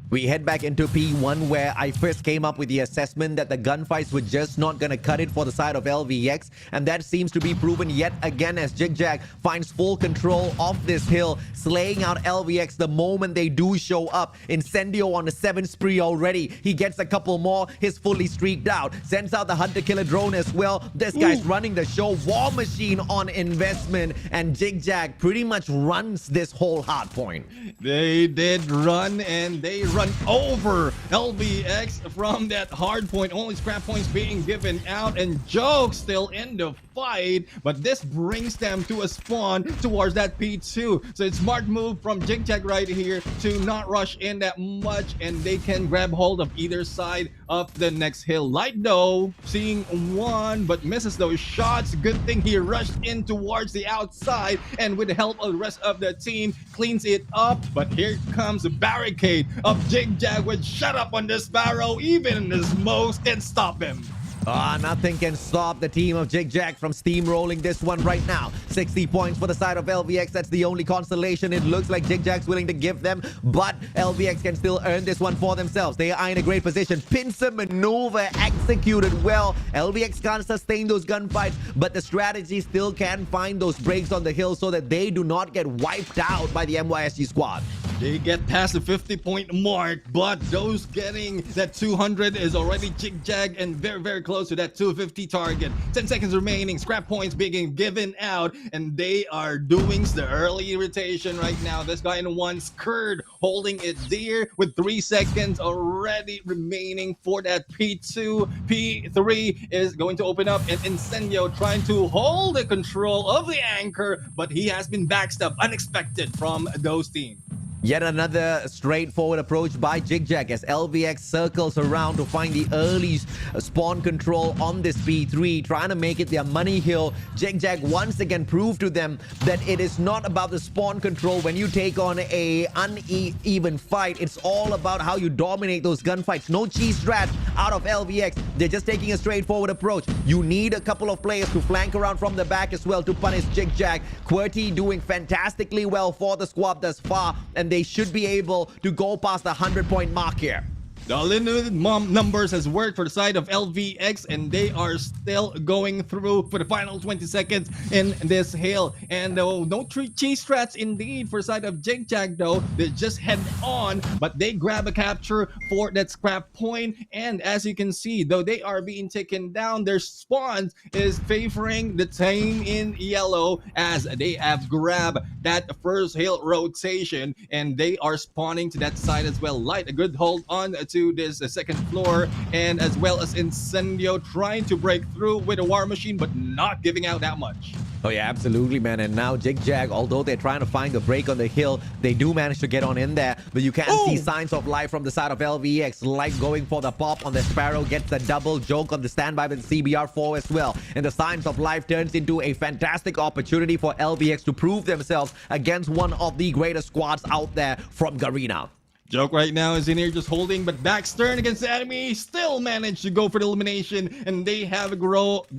We head back into P1, where I first came up with the assessment that the gunfights were just not going to cut it for the side of LVX, and that seems to be proven yet again as ZHIG ZHAG finds full control of this hill, slaying out LVX the moment they do show up. Incendio on the 7th spree already. He gets a couple more. He's fully streaked out. Sends out the hunter killer drone as well. This guy's running the show. War Machine on investment, and ZHIG ZHAG pretty much runs this whole hard point. They did run, and they run over LVX from that hard point. Only scrap points being given out, and Joke still in the fight, but this brings them to a spawn towards that P2. So it's smart move from ZHIG ZHAG right here to not rush in that much, and they can grab hold of either side of the next hill. Light though, seeing one, but misses those shots. Good thing he rushed in towards the outside, and with the help of the rest of the team, cleans it up. But here comes the barricade of ZHIG ZHAG with shut up on the Sparrow. Even the smokes can stop him. Nothing can stop the team of ZHIG ZHAG from steamrolling this one right now. 60 points for the side of LVX. That's the only consolation it looks like ZHIG ZHAG's willing to give them, but LVX can still earn this one for themselves. They are in a great position. Pincer maneuver executed well. LVX can't sustain those gunfights, but the strategy still can find those breaks on the hill so that they do not get wiped out by the MYSG squad. They get past the 50-point mark, but those getting that 200 is already ZHIG ZHAG and very, very close to that 250 target. 10 seconds remaining, scrap points being given out, and they are doing the early rotation right now. This guy in one, Skird, holding it dear with 3 seconds already remaining for that P2. P3 is going to open up, and Incendio trying to hold the control of the anchor, but he has been backstabbed unexpected from those teams. Yet another straightforward approach by ZHIG ZHAG as LVX circles around to find the early spawn control on this P3, trying to make it their money hill. ZHIG ZHAG once again proved to them that it is not about the spawn control when you take on a uneven fight. It's all about how you dominate those gunfights. No cheese strat out of LVX. They're just taking a straightforward approach. You need a couple of players to flank around from the back as well to punish ZHIG ZHAG. QWERTY doing fantastically well for the squad thus far, and they should be able to go past the 100-point mark here. The limited numbers has worked for the side of LVX, and they are still going through for the final 20 seconds in this hill. And no cheese strats indeed for the side of ZHIG ZHAG though. They just head on, but they grab a capture for that scrap point. And as you can see, though they are being taken down, their spawns is favoring the team in yellow as they have grabbed that first hill rotation, and they are spawning to that side as well. Light a good hold on to this second floor, and as well as Incendio trying to break through with a War Machine, but not giving out that much. Oh yeah, absolutely, man. And now ZHIG ZHAG, although they're trying to find a break on the hill, they do manage to get on in there, but you can see signs of life from the side of LVX. Light going for the pop on the Sparrow, gets the double. Joke on the standby with CBR4 as well, and the signs of life turns into a fantastic opportunity for LVX to prove themselves against one of the greatest squads out there from Garena. Joke right now is in here just holding, but Backstern against the enemy still managed to go for the elimination, and they have a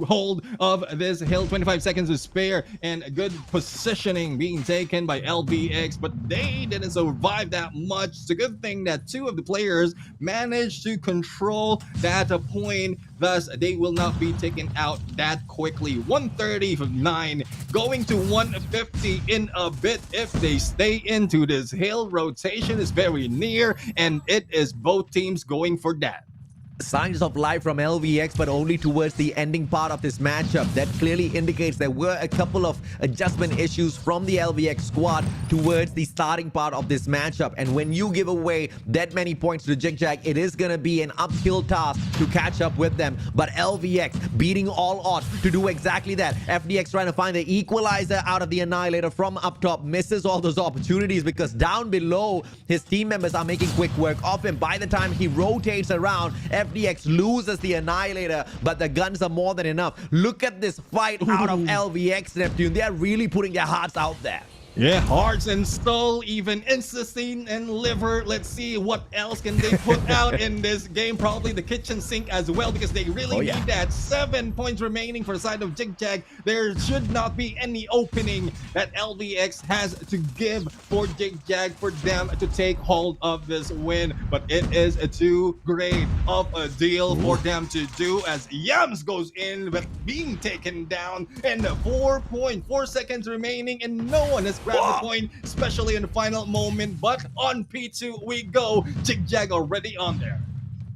hold of this hill. 25 seconds to spare, and a good positioning being taken by LVX, but they didn't survive that much. It's a good thing that 2 of the players managed to control that point thus they will not be taken out that quickly. 139 going to 150 in a bit if they stay into this hill. Rotation is very near, and it is both teams going for that. Signs of life from LVX, but only towards the ending part of this matchup. That clearly indicates there were a couple of adjustment issues from the LVX squad towards the starting part of this matchup. And when you give away that many points to ZHIG ZHAG, it is going to be an uphill task to catch up with them. But LVX beating all odds to do exactly that. FDX trying to find the equalizer out of the Annihilator from up top, misses all those opportunities because down below, his team members are making quick work of him. By the time he rotates around, FDX loses the Annihilator, but the guns are more than enough. Look at this fight out of LVX, Neptune. They're really putting their hearts out there. Yeah, hearts and soul, even intestine and liver. Let's see what else can they put out in this game. Probably the kitchen sink as well, because they really need that. 7 points remaining for the side of ZHIG ZHAG. There should not be any opening that LVX has to give for ZHIG ZHAG for them to take hold of this win. But it is too great of a deal for them to do, as Yams goes in but being taken down, and 4.4 seconds remaining, and no one has grabbed the point, especially in the final moment. But on P2 we go. ZHIG ZHAG already on there.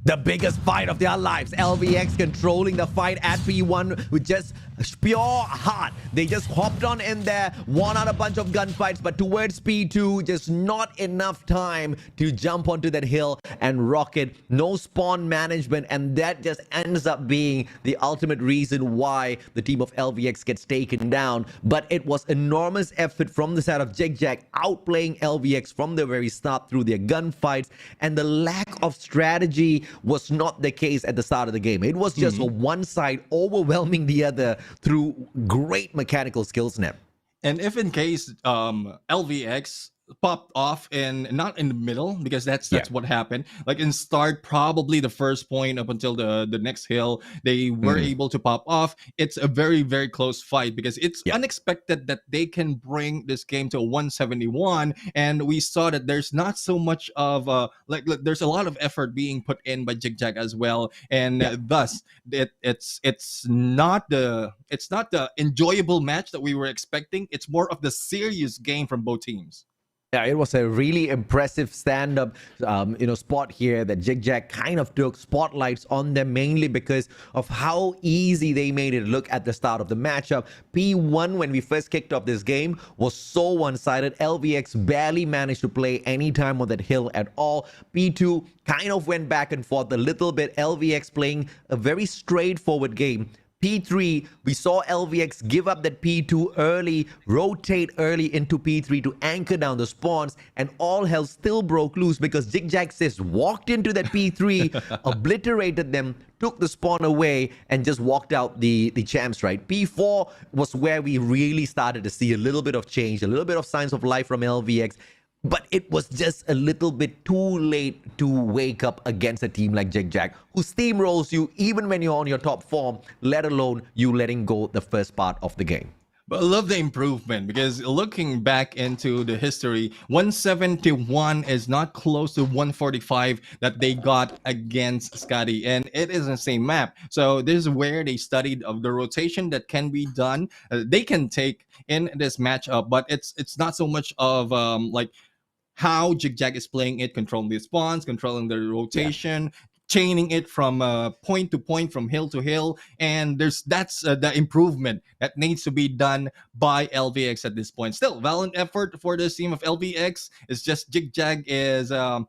The biggest fight of their lives. LVX controlling the fight at P1 with just pure heart. They just hopped on in there, won out a bunch of gunfights, but towards P2, just not enough time to jump onto that hill and rock it. No spawn management, and that just ends up being the ultimate reason why the team of LVX gets taken down. But it was enormous effort from the side of ZHIG ZHAG, outplaying LVX from the very start through their gunfights, and the lack of strategy was not the case at the start of the game. It was just one side overwhelming the other through great mechanical skill snap. And if in case LVX popped off and not in the middle, because that's what happened, like in start, probably the first point up until the next hill, they were able to pop off. It's a very, very close fight, because it's unexpected that they can bring this game to 171, and we saw that there's not so much of like there's a lot of effort being put in by ZHIG ZHAG as well, and thus it's not the enjoyable match that we were expecting. It's more of the serious game from both teams. Yeah, it was a really impressive stand-up, spot here that ZHIG ZHAG kind of took spotlights on them, mainly because of how easy they made it look at the start of the matchup. P1, when we first kicked off this game, was so one-sided. LVX barely managed to play any time on that hill at all. P2 kind of went back and forth a little bit. LVX playing a very straightforward game. P3, we saw LVX give up that P2 early, rotate early into P3 to anchor down the spawns, and all hell still broke loose because ZHIG ZHAG sis walked into that P3, obliterated them, took the spawn away, and just walked out the champs, right? P4 was where we really started to see a little bit of change, a little bit of signs of life from LVX. But it was just a little bit too late to wake up against a team like ZHIG ZHAG, who steamrolls you even when you're on your top form, let alone you letting go the first part of the game. But I love the improvement, because looking back into the history, 171 is not close to 145 that they got against SKADI, and it is the same map. So this is where they studied of the rotation that can be done. They can take in this matchup, but it's not so much of like how ZHIG ZHAG is playing it, controlling the spawns, controlling the rotation, chaining it from point to point, from hill to hill, and that's the improvement that needs to be done by LVX at this point. Still, valiant effort for this team of LVX. It's just ZHIG ZHAG is a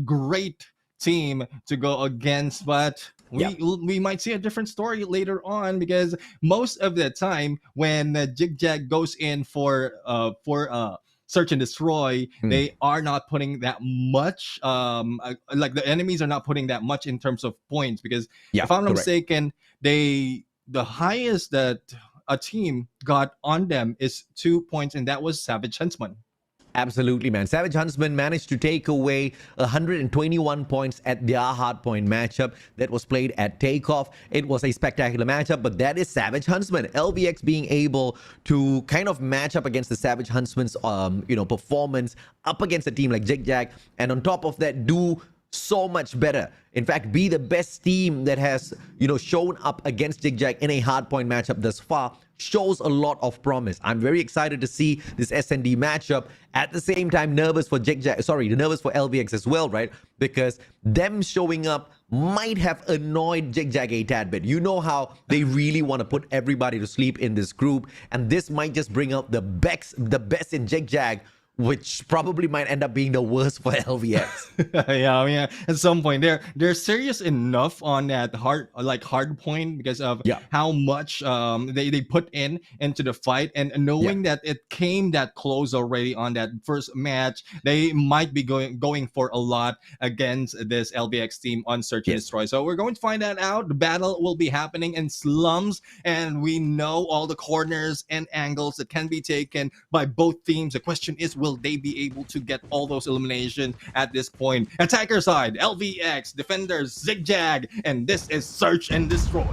great team to go against, but we might see a different story later on, because most of the time when ZHIG ZHAG goes in for search and destroy, they are not putting that much like the enemies are not putting that much in terms of points, because if I'm not mistaken, the highest that a team got on them is 2 points, and that was Savage Huntsmen. Absolutely, man. Savage Huntsmen managed to take away 121 points at their Hardpoint matchup that was played at Takeoff. It was a spectacular matchup, but that is Savage Huntsmen. LVX being able to kind of match up against the Savage Huntsmen's, performance up against a team like ZHIG ZHAG, and on top of that, do so much better. In fact, be the best team that has, shown up against ZHIG ZHAG in a hardpoint matchup thus far shows a lot of promise. I'm very excited to see this SND matchup. At the same time, nervous for ZHIG ZHAG, nervous for LVX as well, right? Because them showing up might have annoyed ZHIG ZHAG a tad bit. You know how they really want to put everybody to sleep in this group, and this might just bring out the best in ZHIG ZHAG, which probably might end up being the worst for LVX. Yeah, I mean, at some point they're serious enough on that hard point because of how much they put into the fight, and knowing that it came that close already on that first match, they might be going for a lot against this LVX team on Search and Destroy. So we're going to find that out. The battle will be happening in slums, and we know all the corners and angles that can be taken by both teams. The question is, will they be able to get all those eliminations at this point? Attacker side, LVX, defenders, ZHIG ZHAG, and this is Search and Destroy.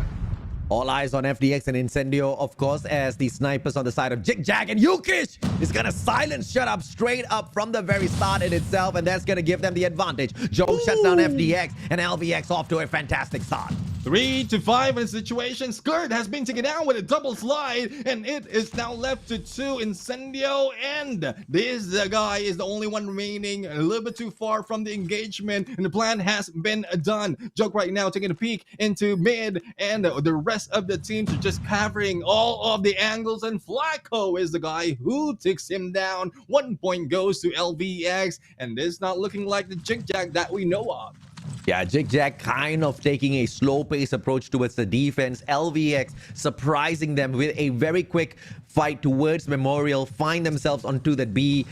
All eyes on FDX and Incendio, of course, as the snipers on the side of ZHIG ZHAG, and Yukish is gonna silence shut up straight up from the very start in itself, and that's gonna give them the advantage. Joe shuts down FDX, and LVX off to a fantastic start. 3-5 in the situation. Skirt has been taken down with a double slide, and it is now left to 2. Incendio, and this guy is the only one remaining, a little bit too far from the engagement, and the plan has been done. Joke right now taking a peek into mid, and the rest of the teams are just covering all of the angles, and Flacco is the guy who takes him down. 1 point goes to LVX, and this is not looking like the ZHIG ZHAG that we know of. Yeah, ZHIG ZHAG kind of taking a slow-paced approach towards the defense. LVX surprising them with a very quick fight towards Memorial, find themselves onto that B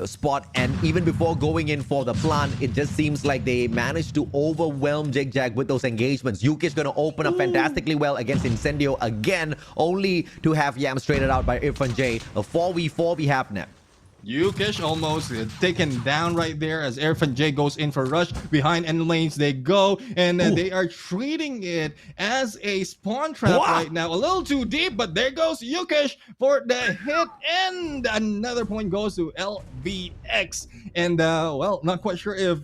spot, and even before going in for the plant, it just seems like they managed to overwhelm ZHIG ZHAG with those engagements. Yuki's going to open up fantastically well against Incendio again, only to have Yam straightened out by Irfan J. A 4v4 we have now. Yukish almost taken down right there as Irfan J goes in for rush. Behind end lanes they go, and they are treating it as a spawn trap right now. A little too deep, but there goes Yukish for the hit, and another point goes to LVX. And well, not quite sure if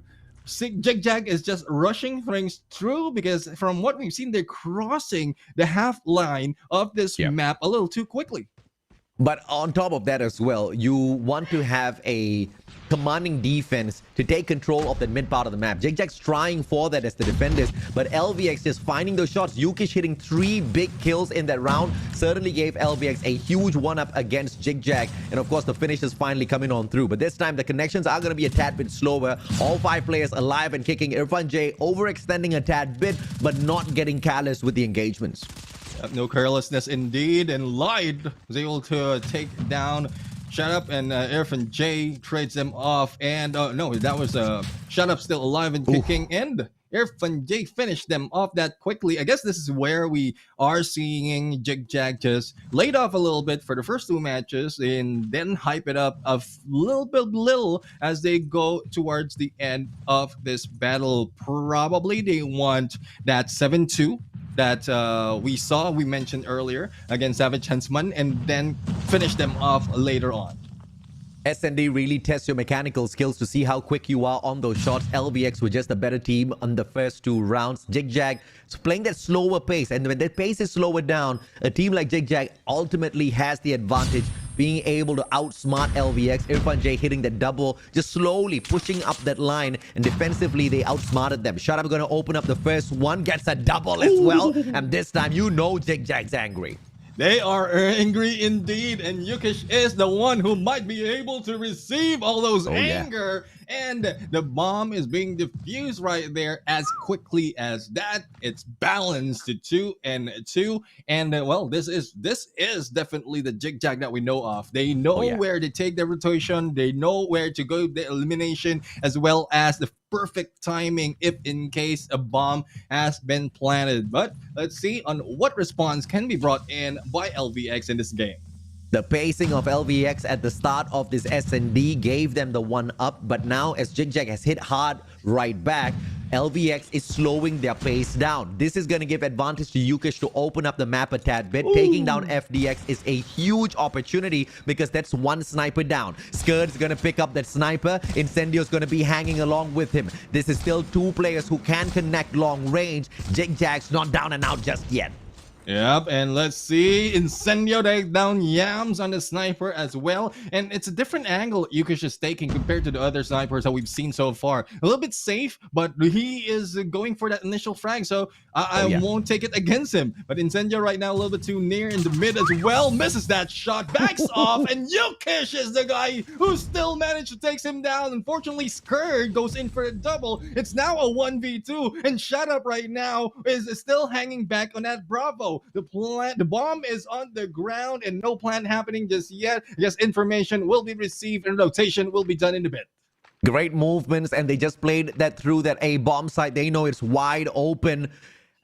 ZHIG ZHAG is just rushing things through, because from what we've seen, they're crossing the half line of this map a little too quickly. But on top of that as well, you want to have a commanding defense to take control of the mid part of the map. ZHIG ZHAG's trying for that as the defenders, but LVX just finding those shots. Yukish hitting 3 big kills in that round certainly gave LVX a huge one-up against ZHIG ZHAG. And of course, the finish is finally coming on through. But this time, the connections are going to be a tad bit slower. All 5 players alive and kicking. Irfan J overextending a tad bit, but not getting careless with the engagements. No carelessness indeed, and Lied was able to take down Shut Up, and Irfan J trades them off, and no, that was Shut Up still alive and kicking, and Irfan J finished them off that quickly. I guess this is where we are seeing ZHIG ZHAG just laid off a little bit for the first 2 matches, and then hype it up a little as they go towards the end of this battle. Probably they want that 7-2 that we mentioned earlier against SAVAGE HUNTSMEN, and then finish them off later on. SND really tests your mechanical skills to see how quick you are on those shots. LVX were just a better team on the first 2 rounds. ZHIG ZHAG is playing that slower pace, and when that pace is slower down, a team like ZHIG ZHAG ultimately has the advantage, being able to outsmart LVX. Irfan J hitting the double, just slowly pushing up that line, and defensively they outsmarted them. Shut Up going to open up the first one, gets a double as well, and this time you know ZHIG ZHAG's angry. They are angry indeed, and Yukish is the one who might be able to receive all those anger, and the bomb is being diffused right there as quickly as that. It's balanced to 2-2, and well, this is definitely the ZHIG ZHAG that we know of. They know where to take the rotation, they know where to go the elimination, as well as the perfect timing if in case a bomb has been planted. But let's see on what response can be brought in by LVX in this game. The pacing of LVX at the start of this SND gave them the 1-up, but now as ZHIG ZHAG has hit hard right back, LVX is slowing their pace down. This is going to give advantage to Yukish to open up the map a tad bit. Taking down FDX is a huge opportunity because that's one sniper down. Skurd's going to pick up that sniper. Incendio's going to be hanging along with him. This is still two players who can connect long range. ZHIG ZHAG's not down and out just yet. Yep, and let's see, Incendio take down Yams on the sniper as well, and it's a different angle Yukish is taking compared to the other snipers that we've seen so far. A little bit safe, but he is going for that initial frag, so I won't take it against him. But Incendio right now a little bit too near in the mid as well, misses that shot, backs off, and Yukish is the guy who still managed to take him down. Unfortunately, Skurd goes in for a double. It's now a 1v2, and Shut Up right now is still hanging back on that Bravo. The bomb is on the ground and no plan happening just yet. Yes, information will be received and rotation will be done in a bit. Great movements, and they just played that through that A bomb site. They know it's wide open.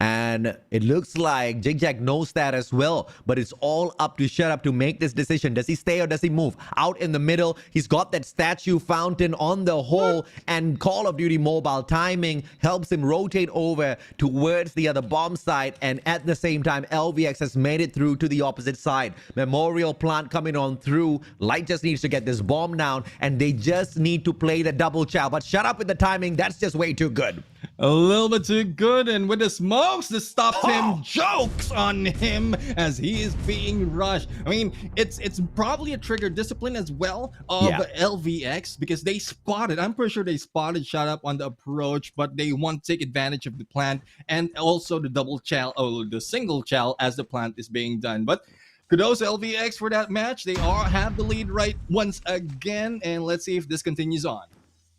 And it looks like ZHIG ZHAG knows that as well. But it's all up to Shut Up to make this decision. Does he stay or does he move? Out in the middle, he's got that statue fountain on the hole. And Call of Duty Mobile timing helps him rotate over towards the other bomb site. And at the same time, LVX has made it through to the opposite side. Memorial plant coming on through. Light just needs to get this bomb down. And they just need to play the double chow. But Shut Up with the timing. That's just way too good. A little bit too good, and with the smokes that stopped him, jokes on him as he is being rushed. I mean, it's probably a trigger discipline as well of LVX because they spotted, I'm pretty sure they spotted Shut Up on the approach, but they want to take advantage of the plant and also the double chow, or the single chow as the plant is being done. But kudos LVX for that match. They have the lead right once again, and let's see if this continues on.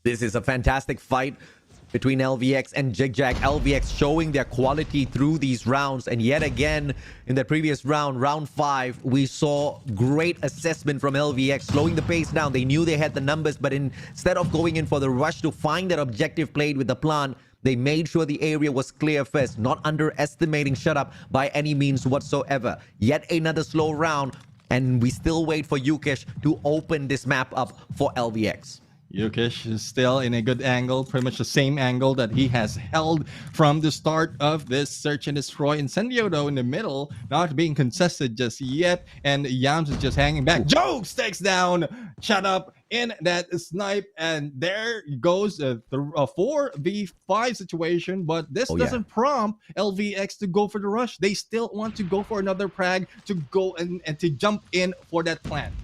This is a fantastic fight between LVX and ZHIG ZHAG. LVX showing their quality through these rounds, and yet again in the previous round, round 5, we saw great assessment from LVX, slowing the pace down. They knew they had the numbers, but instead of going in for the rush to find that objective played with the plant, they made sure the area was clear first, not underestimating Shut Up by any means whatsoever. Yet another slow round, and we still wait for Yukish to open this map up for LVX. Yukish is still in a good angle, pretty much the same angle that he has held from the start of this search and destroy. Incendio, though, in the middle, not being contested just yet, and Yams is just hanging back. Jokes takes down Shut Up in that snipe, and there goes a 4v5 situation, but this doesn't prompt LVX to go for the rush. They still want to go for another prag to go and to jump in for that plant.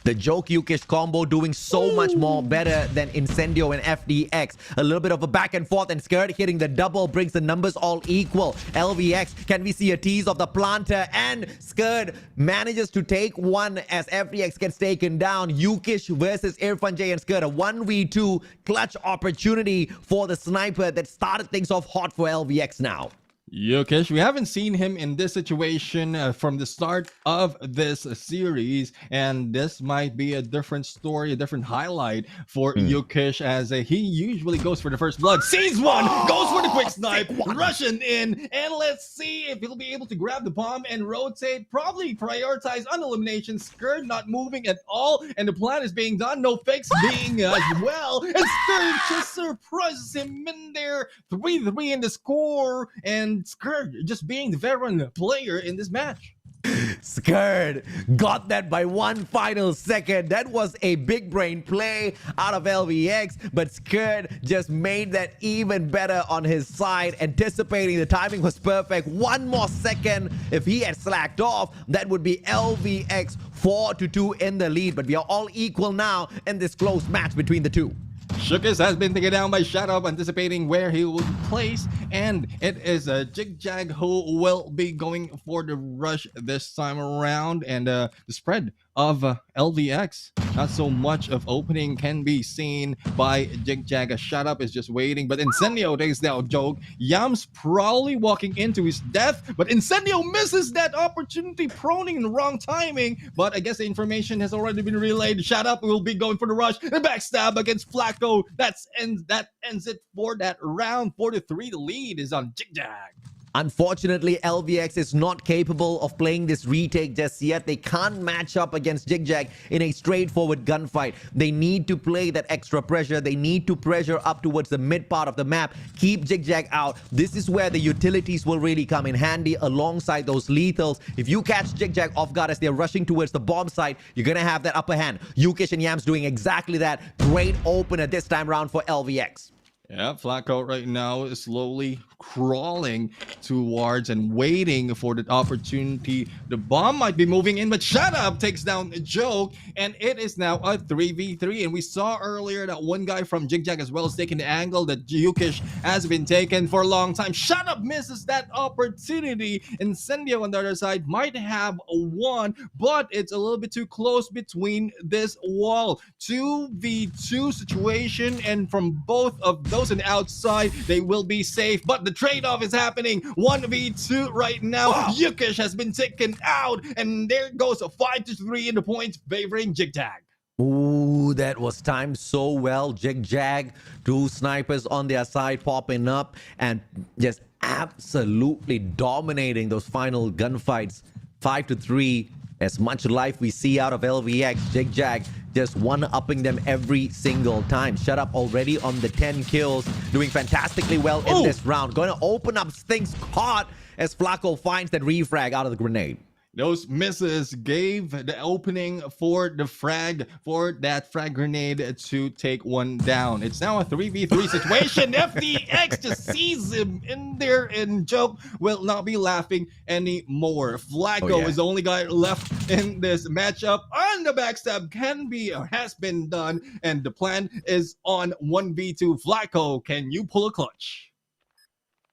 The joke Yukish combo doing so much more better than Incendio and FDX. A little bit of a back and forth, and Skurd hitting the double brings the numbers all equal. LVX, can we see a tease of the planter? And Skurd manages to take one as FDX gets taken down. Yukish versus Irfan J and Skurd. A 1v2 clutch opportunity for the sniper that started things off hot for LVX now. Yukish, we haven't seen him in this situation from the start of this series, and this might be a different story, a different highlight for Yukish, as he usually goes for the first blood, sees one, goes for the quick snipe, rushing in, and let's see if he'll be able to grab the bomb and rotate, probably prioritize on elimination. Skurd not moving at all, and the plan is being done, no fakes being as well, and Skurd just surprises him in there, 3-3 in the score, and Skurd just being the veteran player in this match. Skurd got that by one final second. That was a big brain play out of LVX, but Skurd just made that even better on his side, anticipating the timing was perfect. One more second, if he had slacked off, that would be LVX 4-2 in the lead, but we are all equal now in this close match between the two. Shukis has been taken down by Shut Up, anticipating where he will place, and it is ZHIG ZHAG who will be going for the rush this time around, and the spread of LVX. Not so much of opening can be seen by ZHIG ZHAG. Shut Up is just waiting, but Incendio takes down Joke. Yams probably walking into his death, but Incendio misses that opportunity, proning in the wrong timing, but I guess the information has already been relayed. Shut Up will be going for the rush, and backstab against Flacco. That ends it for that round. 4-3, the lead is on ZHIG ZHAG. Unfortunately, LVX is not capable of playing this retake just yet. They can't match up against ZHIG ZHAG in a straightforward gunfight. They need to play that extra pressure. They need to pressure up towards the mid part of the map. Keep ZHIG ZHAG out. This is where the utilities will really come in handy alongside those lethals. If you catch ZHIG ZHAG off guard as they're rushing towards the bomb site, you're going to have that upper hand. Yukish and Yams doing exactly that. Great opener this time round for LVX. Yeah, Flacco right now is slowly crawling towards and waiting for the opportunity. The bomb might be moving in, but Shut Up takes down Joke, and it is now a 3v3. And we saw earlier that one guy from ZHIG ZHAG as well is taking the angle that Yukish has been taken for a long time. Shut Up misses that opportunity. Incendio on the other side might have won, but it's a little bit too close between this wall. 2v2 situation, and from both of those on the outside, they will be safe, but the trade-off is happening. 1v2 right now. Yukish has been taken out, and there goes a 5-3 in the points favoring ZHIG ZHAG. Ooh, that was timed so well. ZHIG ZHAG, two snipers on their side popping up and just absolutely dominating those final gunfights. 5-3. As much life we see out of LVX, ZHIG ZHAG just one-upping them every single time. Shut Up already on the 10 kills, doing fantastically well in this round. Going to open up things caught as Flacco finds that refrag out of the grenade. Those misses gave the opening for the frag, for that frag grenade to take one down. It's now a 3v3 situation. FDX just sees him in there, and Joke will not be laughing anymore. Flacco is the only guy left in this matchup. And the backstab can be or has been done, and the plan is on 1v2. Flacco, can you pull a clutch?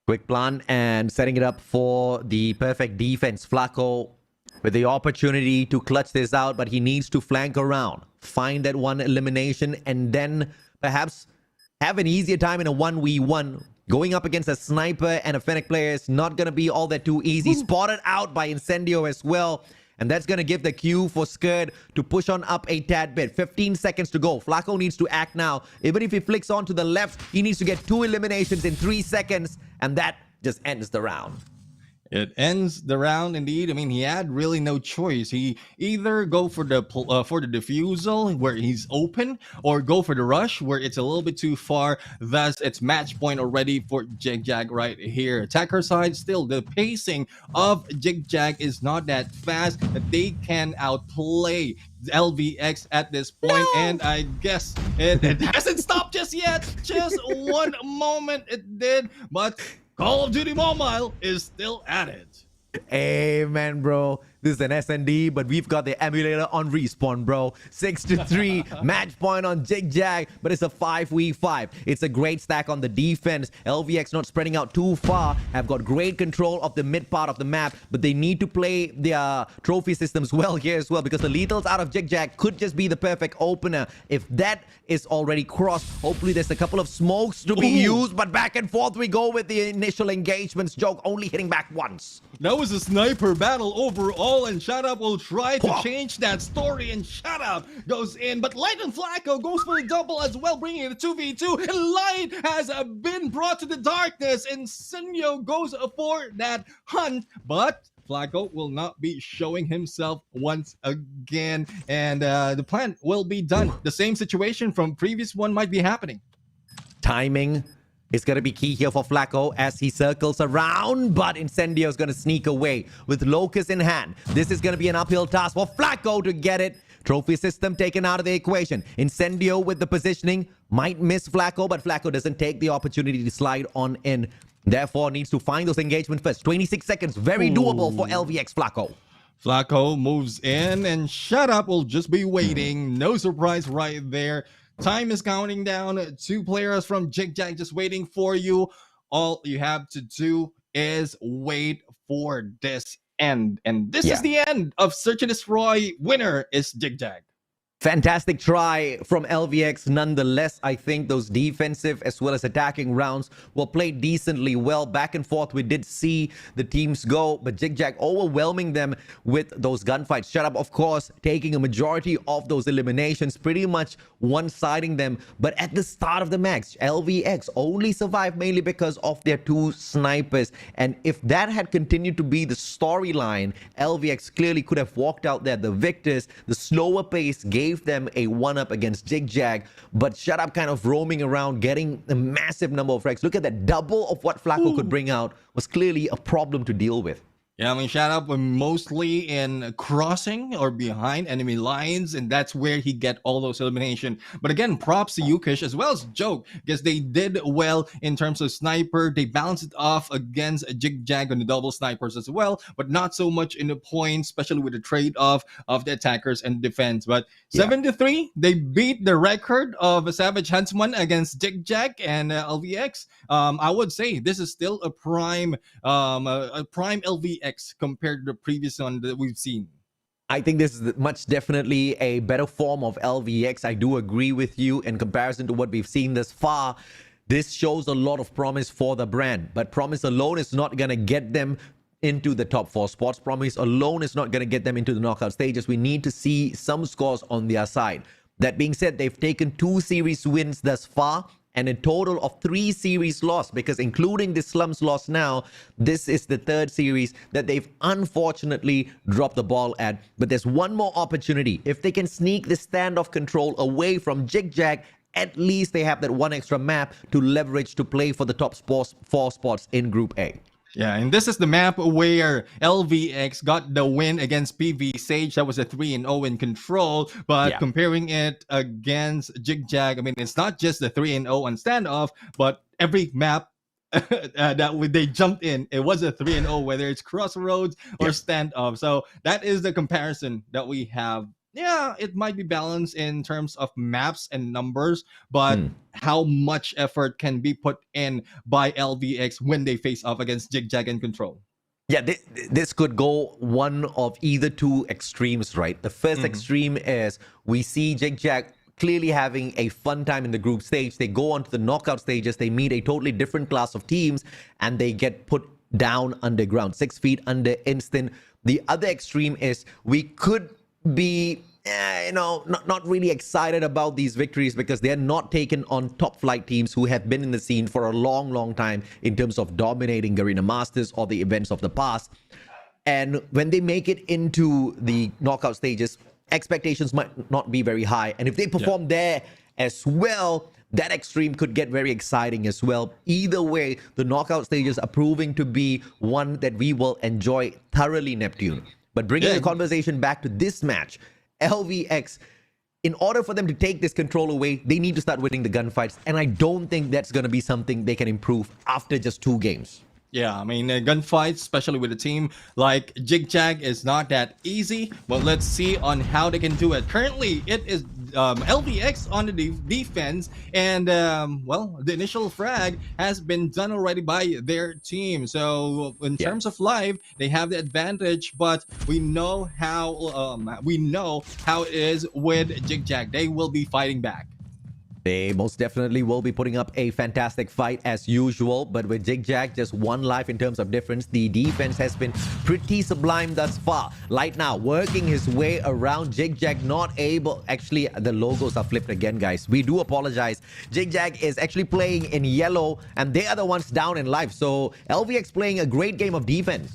Quick plan and setting it up for the perfect defense. Flacco with the opportunity to clutch this out, but he needs to flank around, find that one elimination, and then perhaps have an easier time in a 1v1. Going up against a sniper and a Fennec player is not going to be all that too easy. Spotted out by Incendio as well. And that's going to give the cue for Skird to push on up a tad bit. 15 seconds to go. Flacco needs to act now. Even if he flicks on to the left, he needs to get 2 eliminations in 3 seconds. And that just ends the round. It ends the round indeed. I mean, he had really no choice. He either go for the defusal where he's open, or go for the rush where it's a little bit too far. Thus, it's match point already for ZHIG ZHAG right here. Attacker side, still the pacing of ZHIG ZHAG is not that fast that they can outplay LVX at this point. And I guess it hasn't stopped just yet. Just one moment it did, but Call of Duty Mobile is still at it. Amen, bro. This is an SND, but we've got the emulator on respawn, bro. 6-3, match point on ZHIG ZHAG, but it's a 5v5. It's a great stack on the defense. LVX not spreading out too far, have got great control of the mid part of the map, but they need to play their trophy systems well here as well, because the lethals out of ZHIG ZHAG could just be the perfect opener. If that is already crossed, hopefully there's a couple of smokes to be used, but back and forth we go with the initial engagements. Joke only hitting back once. That was a sniper battle overall, and Shut Up will try to change that story, and Shut Up goes in, but Light and Flacco goes for the double as well, bringing it a 2v2, and Light has been brought to the darkness, and Senyo goes for that hunt, but Flacco will not be showing himself once again, and the plan will be done. The same situation from previous one might be happening. Timing is going to be key here for Flacco as he circles around, but Incendio is going to sneak away with Locust in hand. This is going to be an uphill task for Flacco to get it. Trophy system taken out of the equation. Incendio with the positioning might miss Flacco, but Flacco doesn't take the opportunity to slide on in. Therefore, needs to find those engagement first. 26 seconds, very doable for LVX Flacco. Flacco moves in, and Shut Up will just be waiting. No surprise right there. Time is counting down. 2 players from ZHIG ZHAG just waiting for you. All you have to do is wait for this end. And this is the end of Search and Destroy. Winner is ZHIG ZHAG. Fantastic try from LVX. Nonetheless, I think those defensive as well as attacking rounds were played decently well. Back and forth, we did see the teams go, but ZHIG ZHAG overwhelming them with those gunfights. Shut Up, of course, taking a majority of those eliminations, pretty much one-siding them. But at the start of the match, LVX only survived mainly because of their two snipers. And if that had continued to be the storyline, LVX clearly could have walked out there the victors. The slower pace gave them a one-up against ZHIG ZHAG, but Shut Up kind of roaming around, getting a massive number of wrecks. Look at that, double of what Flacco could bring out was clearly a problem to deal with. Yeah, I mean, Shut Up were mostly in crossing or behind enemy lines, and that's where he get all those elimination. But again, props to Yukish as well as Joke, because they did well in terms of sniper. They balanced it off against ZHIG ZHAG on the double snipers as well, but not so much in the points, especially with the trade-off of the attackers and defense. But 7-3, they beat the record of Savage Huntsman against ZHIG ZHAG and LVX. I would say this is still a prime LVX compared to the previous one that we've seen. I think this is much definitely a better form of LVX. I do agree with you in comparison to what we've seen thus far. This shows a lot of promise for the brand, but promise alone is not going to get them into the top 4 spots. Promise alone is not going to get them into the knockout stages. We need to see some scores on their side. That being said, they've taken 2 series wins thus far, and a total of 3 series lost, because including the slums loss now, this is the 3rd series that they've unfortunately dropped the ball at. But there's one more opportunity. If they can sneak the standoff control away from ZHIG ZHAG, at least they have that one extra map to leverage to play for the top 4 spots in Group A. Yeah, and this is the map where LVX got the win against PV SAGE. That was a 3-0 in control. But comparing it against ZHIG ZHAG, I mean, it's not just the 3-0 on standoff, but every map that they jumped in, it was a 3-0, whether it's crossroads or standoff. So that is the comparison that we have. Yeah, it might be balanced in terms of maps and numbers, but how much effort can be put in by LVX when they face off against ZHIG ZHAG and Control? Yeah, this could go one of either 2 extremes, right? The first extreme is we see ZHIG ZHAG clearly having a fun time in the group stage. They go on to the knockout stages, they meet a totally different class of teams, and they get put down underground, 6 feet under instant. The other extreme is we could be not really excited about these victories because they're not taken on top flight teams who have been in the scene for a long time in terms of dominating Garena Masters or the events of the past. And when they make it into the knockout stages, expectations might not be very high, and if they perform there as well, that extreme could get very exciting as well. Either way, the knockout stages are proving to be one that we will enjoy thoroughly, Neptune. But bringing the conversation back to this match, LVX, in order for them to take this control away, they need to start winning the gunfights. And I don't think that's going to be something they can improve after just 2 games. Yeah, I mean, gunfights, especially with a team like ZHIG ZHAG, is not that easy. But let's see on how they can do it. Currently, it is LVX on the defense. And, well, the initial frag has been done already by their team. So, in terms of life, they have the advantage. But we know how it is with ZHIG ZHAG. They will be fighting back. They most definitely will be putting up a fantastic fight as usual, but with ZHIG ZHAG just 1 life in terms of difference, the defense has been pretty sublime thus far. Light now working his way around ZHIG ZHAG, not able. Actually, the logos are flipped again, guys. We do apologize. ZHIG ZHAG is actually playing in yellow, and they are the ones down in life. So LVX playing a great game of defense.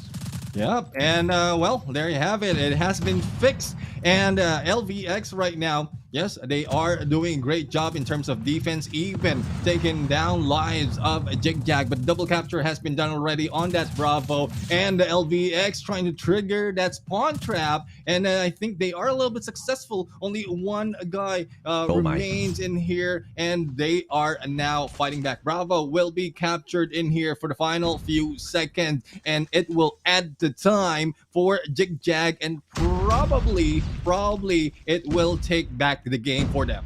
Yep, and well, there you have it. It has been fixed, and LVX right now, yes, they are doing a great job in terms of defense, even taking down lives of ZHIG ZHAG. But double capture has been done already on that Bravo, and the LVX trying to trigger that spawn trap, and I think they are a little bit successful. Only 1 guy remains in here, and they are now fighting back. Bravo will be captured in here for the final few seconds, and it will add the time for ZHIG ZHAG, and probably it will take back the game for them.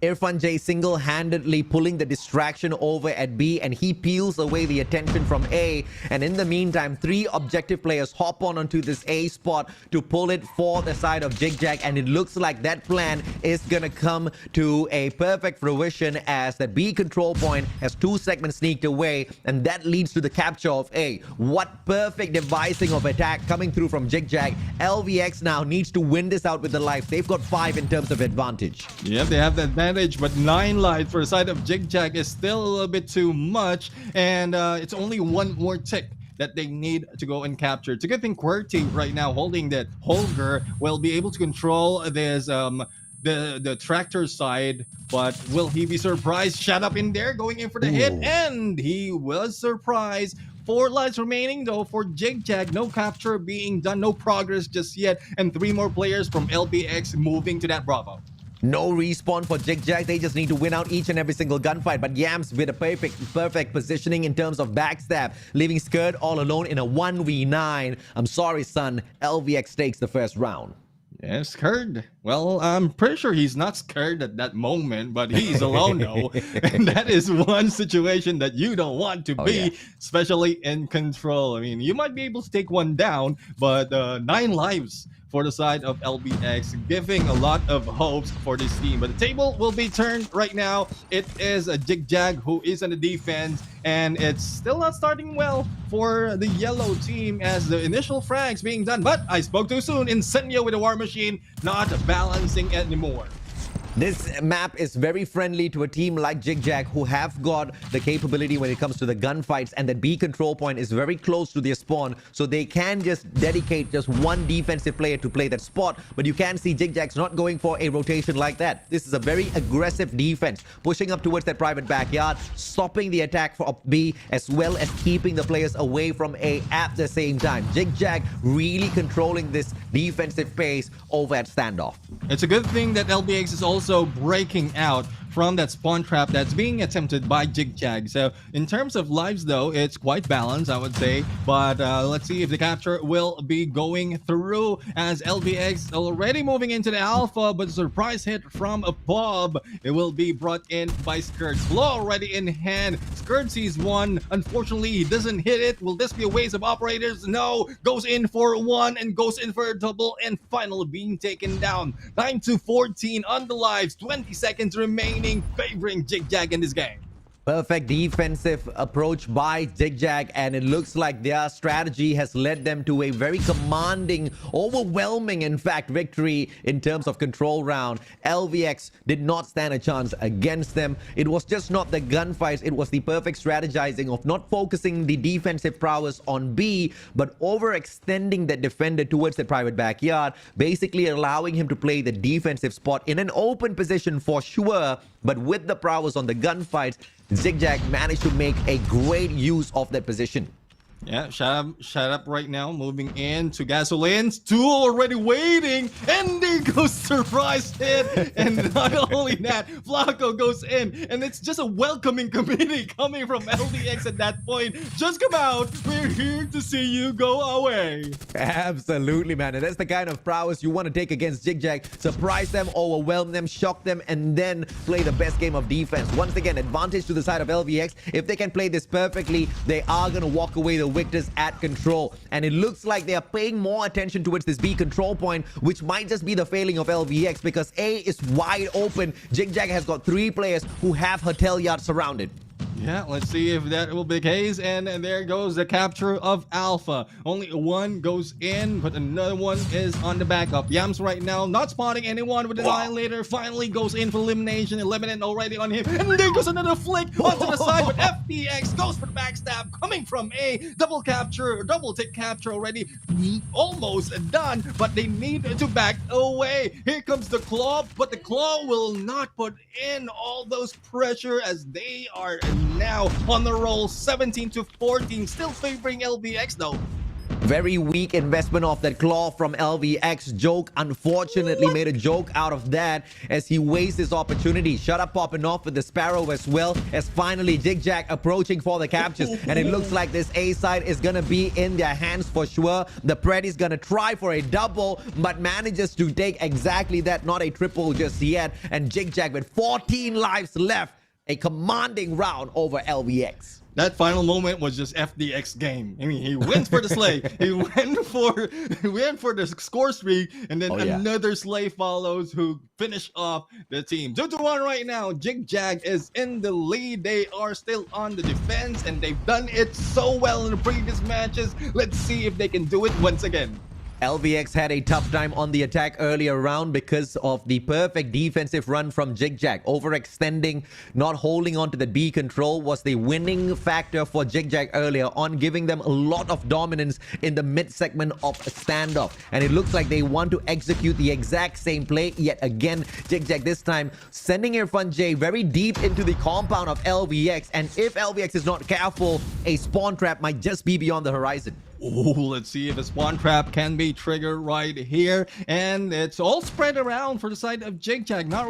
Irfan J single-handedly pulling the distraction over at B, and he peels away the attention from A. And in the meantime, 3 objective players hop onto this A spot to pull it for the side of ZHIG ZHAG, and it looks like that plan is gonna come to a perfect fruition as the B control point has 2 segments sneaked away, and that leads to the capture of A. What perfect devising of attack coming through from ZHIG ZHAG. LVX now needs to win this out with the life. They've got 5 in terms of advantage. Yeah, they have the advantage, but 9 lives for the side of ZHIG ZHAG is still a little bit too much, and it's only 1 more tick that they need to go and capture. It's a good thing QWERTY right now holding that Holger will be able to control this the tractor side, but will he be surprised? Shut up in there, going in for the hit, and he was surprised. 4 lives remaining though for ZHIG ZHAG. No capture being done, no progress just yet, and 3 more players from LVX moving to that Bravo. No respawn for ZHIG ZHAG. They just need to win out each and every single gunfight. But Yams with a perfect positioning in terms of backstab, leaving SKAD all alone in a 1v9. I'm sorry, son. LVX takes the first round. Yeah, scared. Well, I'm pretty sure he's not scared at that moment, but he's alone though. And that is one situation that you don't want to be, especially in control. I mean, you might be able to take one down, but 9 lives for the side of LVX, giving a lot of hopes for this team. But the table will be turned right now. It is a ZHIG ZHAG who is on the defense, and it's still not starting well for the yellow team as the initial frags being done. But I spoke too soon. Incendio with a war machine, not balancing anymore. This map is very friendly to a team like ZHIG ZHAG who have got the capability when it comes to the gunfights, and that B control point is very close to their spawn, so they can just dedicate just one defensive player to play that spot. But you can see ZHIG ZHAG's not going for a rotation like that. This is a very aggressive defense, pushing up towards that private backyard, stopping the attack for B, as well as keeping the players away from A at the same time. ZHIG ZHAG really controlling this defensive pace over at standoff. It's a good thing that LBX is also breaking out from that spawn trap that's being attempted by ZHIG ZHAG. So in terms of lives though, it's quite balanced, I would say. But let's see if the capture will be going through, as LVX already moving into the alpha, but surprise hit from above. It will be brought in by SKAD. Claw already in hand. SKAD sees one. Unfortunately, he doesn't hit it. Will this be a waste of operators? No. Goes in for one and goes in for a double, and finally being taken down. 9-14 on the lives. 20 seconds remaining, favoring ZHIG ZHAG in this game. Perfect defensive approach by ZHIG ZHAG, and it looks like their strategy has led them to a very commanding, overwhelming, in fact, victory in terms of control round. LVX did not stand a chance against them. It was just not the gunfights, it was the perfect strategizing of not focusing the defensive prowess on B, but overextending the defender towards the private backyard, basically allowing him to play the defensive spot in an open position for sure, but with the prowess on the gunfights, ZHIG ZHAG managed to make a great use of that position. Yeah, shut up right now. Moving in to Gasolines. 2 already waiting. And there goes surprise hit. And not only that, Flaco goes in. And it's just a welcoming committee coming from LVX at that point. Just come out. We're here to see you go away. Absolutely, man. And that's the kind of prowess you want to take against ZHIG ZHAG. Surprise them, overwhelm them, shock them, and then play the best game of defense. Once again, advantage to the side of LVX. If they can play this perfectly, they are going to walk away the victors at control. And it looks like they are paying more attention towards this B control point, which might just be the failing of LVX, because A is wide open. ZHIG ZHAG has got 3 players who have Hotel Yard surrounded. Yeah, let's see if that will be the case. And there goes the capture of Alpha. Only one goes in, but another one is on the backup. Yams right now not spotting anyone with the Annihilator. Finally goes in for elimination. Eliminate already on him. And there goes another flick onto the side, but FTX goes for the backstab coming from A. Double capture, double tick capture already almost done, but they need to back away. Here comes the Claw, but the Claw will not put in all those pressure as they are now on the roll. 17-14, still favoring LVX though. Very weak investment of that claw from LVX. Joke unfortunately made a joke out of that as he wastes his opportunity. Shut up popping off with the Sparrow as well, as finally ZHIG ZHAG approaching for the captures. And it looks like this A side is going to be in their hands for sure. The Pred is going to try for a double, but manages to take exactly that. Not a triple just yet. And ZHIG ZHAG with 14 lives left. A commanding round over LVX. That final moment was just FDX game. I mean, he went for the slay. He went for the score streak, and then another slay follows who finish off the team. 2-1 right now. ZHIG ZHAG is in the lead. They are still on the defense, and they've done it so well in the previous matches. Let's see if they can do it once again. LVX had a tough time on the attack earlier round because of the perfect defensive run from ZHIG ZHAG. Overextending, not holding on to the B control was the winning factor for ZHIG ZHAG earlier on, giving them a lot of dominance in the mid segment of a standoff. And it looks like they want to execute the exact same play yet again. ZHIG ZHAG this time sending Irfan J very deep into the compound of LVX. And if LVX is not careful, a spawn trap might just be beyond the horizon. Oh, let's see if a spawn trap can be triggered right here, and it's all spread around for the side of ZHIG ZHAG. Not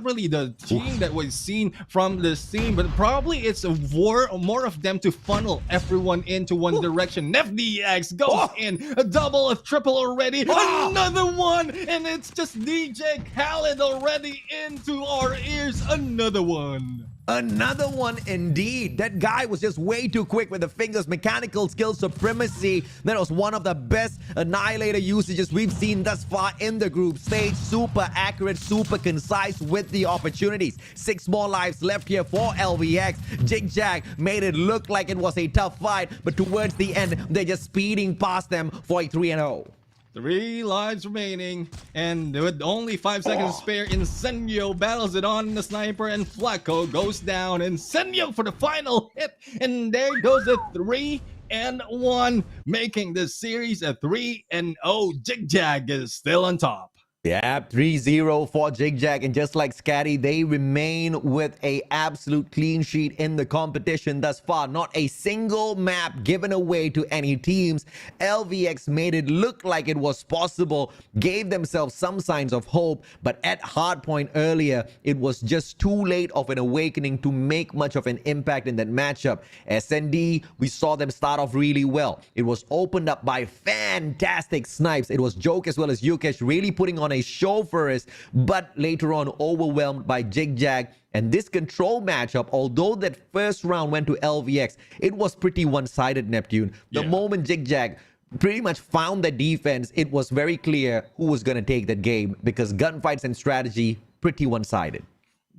really the team that was seen from the scene, but probably it's a more of them to funnel everyone into one direction. FDX goes in, a double, a triple already, another one, and it's just DJ Khaled already into our ears. Another one. Another one indeed. That guy was just way too quick with the fingers. Mechanical skill supremacy. That was one of the best annihilator usages we've seen thus far in the group stage. Super accurate, super concise with the opportunities. 6 more lives left here for LVX. ZHIG ZHAG made it look like it was a tough fight, but towards the end, they're just speeding past them for a 3-0. 3 lives remaining, and with only 5 seconds to spare, Incendio battles it on the sniper, and Flacco goes down. Incendio for the final hit, and there goes a 3-1, making the series a 3-0. ZHIG ZHAG is still on top. Yeah, 3-0 for ZHIG ZHAG, and just like SKADI, they remain with a absolute clean sheet in the competition thus far. Not a single map given away to any teams. LVX made it look like it was possible, gave themselves some signs of hope, but at Hardpoint earlier, it was just too late of an awakening to make much of an impact in that matchup. SND, we saw them start off really well. It was opened up by fantastic snipes. It was Joke as well as Yukesh really putting on a show for us, but later on overwhelmed by ZHIG ZHAG. And this control matchup, although that first round went to LVX, it was pretty one-sided, Neptune. The moment ZHIG ZHAG pretty much found the defense, it was very clear who was going to take that game, because gunfights and strategy, pretty one-sided.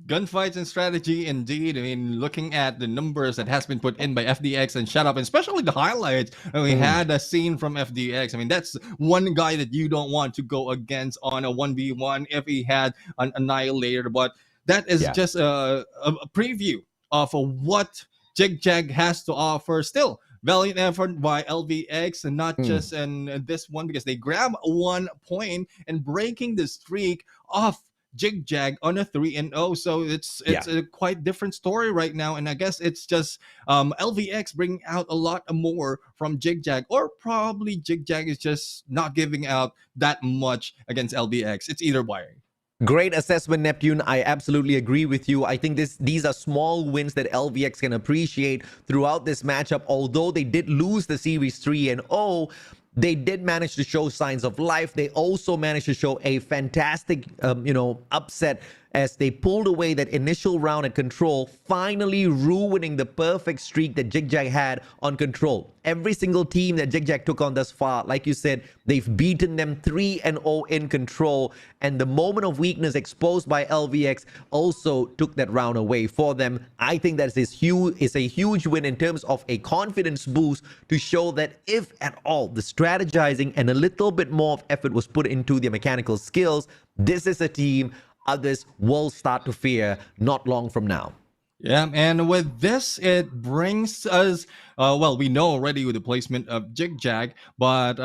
Gunfights and strategy indeed. I mean, looking at the numbers that has been put in by FDX and Shut Up, and especially the highlights, we had a scene from FDX. I mean, that's one guy that you don't want to go against on a 1v1 if he had an annihilator. But that is just a preview of what ZHIG ZHAG has to offer. Still, valiant effort by LVX, and not just in this one, because they grab 1 point and breaking the streak off ZHIG ZHAG on a 3-0. So it's a quite different story right now, and I guess it's just LVX bringing out a lot more from ZHIG ZHAG, or probably ZHIG ZHAG is just not giving out that much against LVX. It's either way. Great assessment, Neptune. I absolutely agree with you. I think these are small wins that LVX can appreciate throughout this matchup. Although they did lose the series 3-0, they did manage to show signs of life. They also managed to show a fantastic, upset as they pulled away that initial round at control, finally ruining the perfect streak that ZHIG ZHAG had on control. Every single team that ZHIG ZHAG took on thus far, like you said, they've beaten them 3-0 in control. And the moment of weakness exposed by LVX also took that round away for them. I think that is a huge win in terms of a confidence boost to show that if at all the strategizing and a little bit more of effort was put into their mechanical skills, this is a team others will start to fear not long from now. Yeah, and with this, it brings us well, we know already with the placement of Jig Jag, but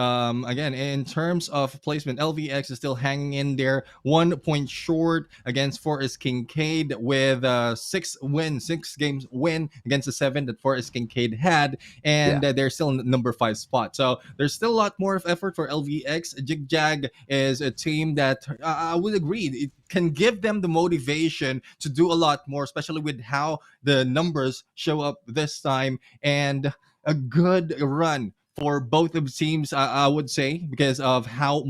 again, in terms of placement, LVX is still hanging in there, 1 point short against Forrest Kincaid with 6 games win against the 7 that Forrest Kincaid had, and they're still in the number 5 spot. So there's still a lot more of effort for LVX. Jig Jag is a team that I would agree it can give them the motivation to do a lot more, especially with how the numbers show up this time, and a good run for both of the teams, I would say, because of how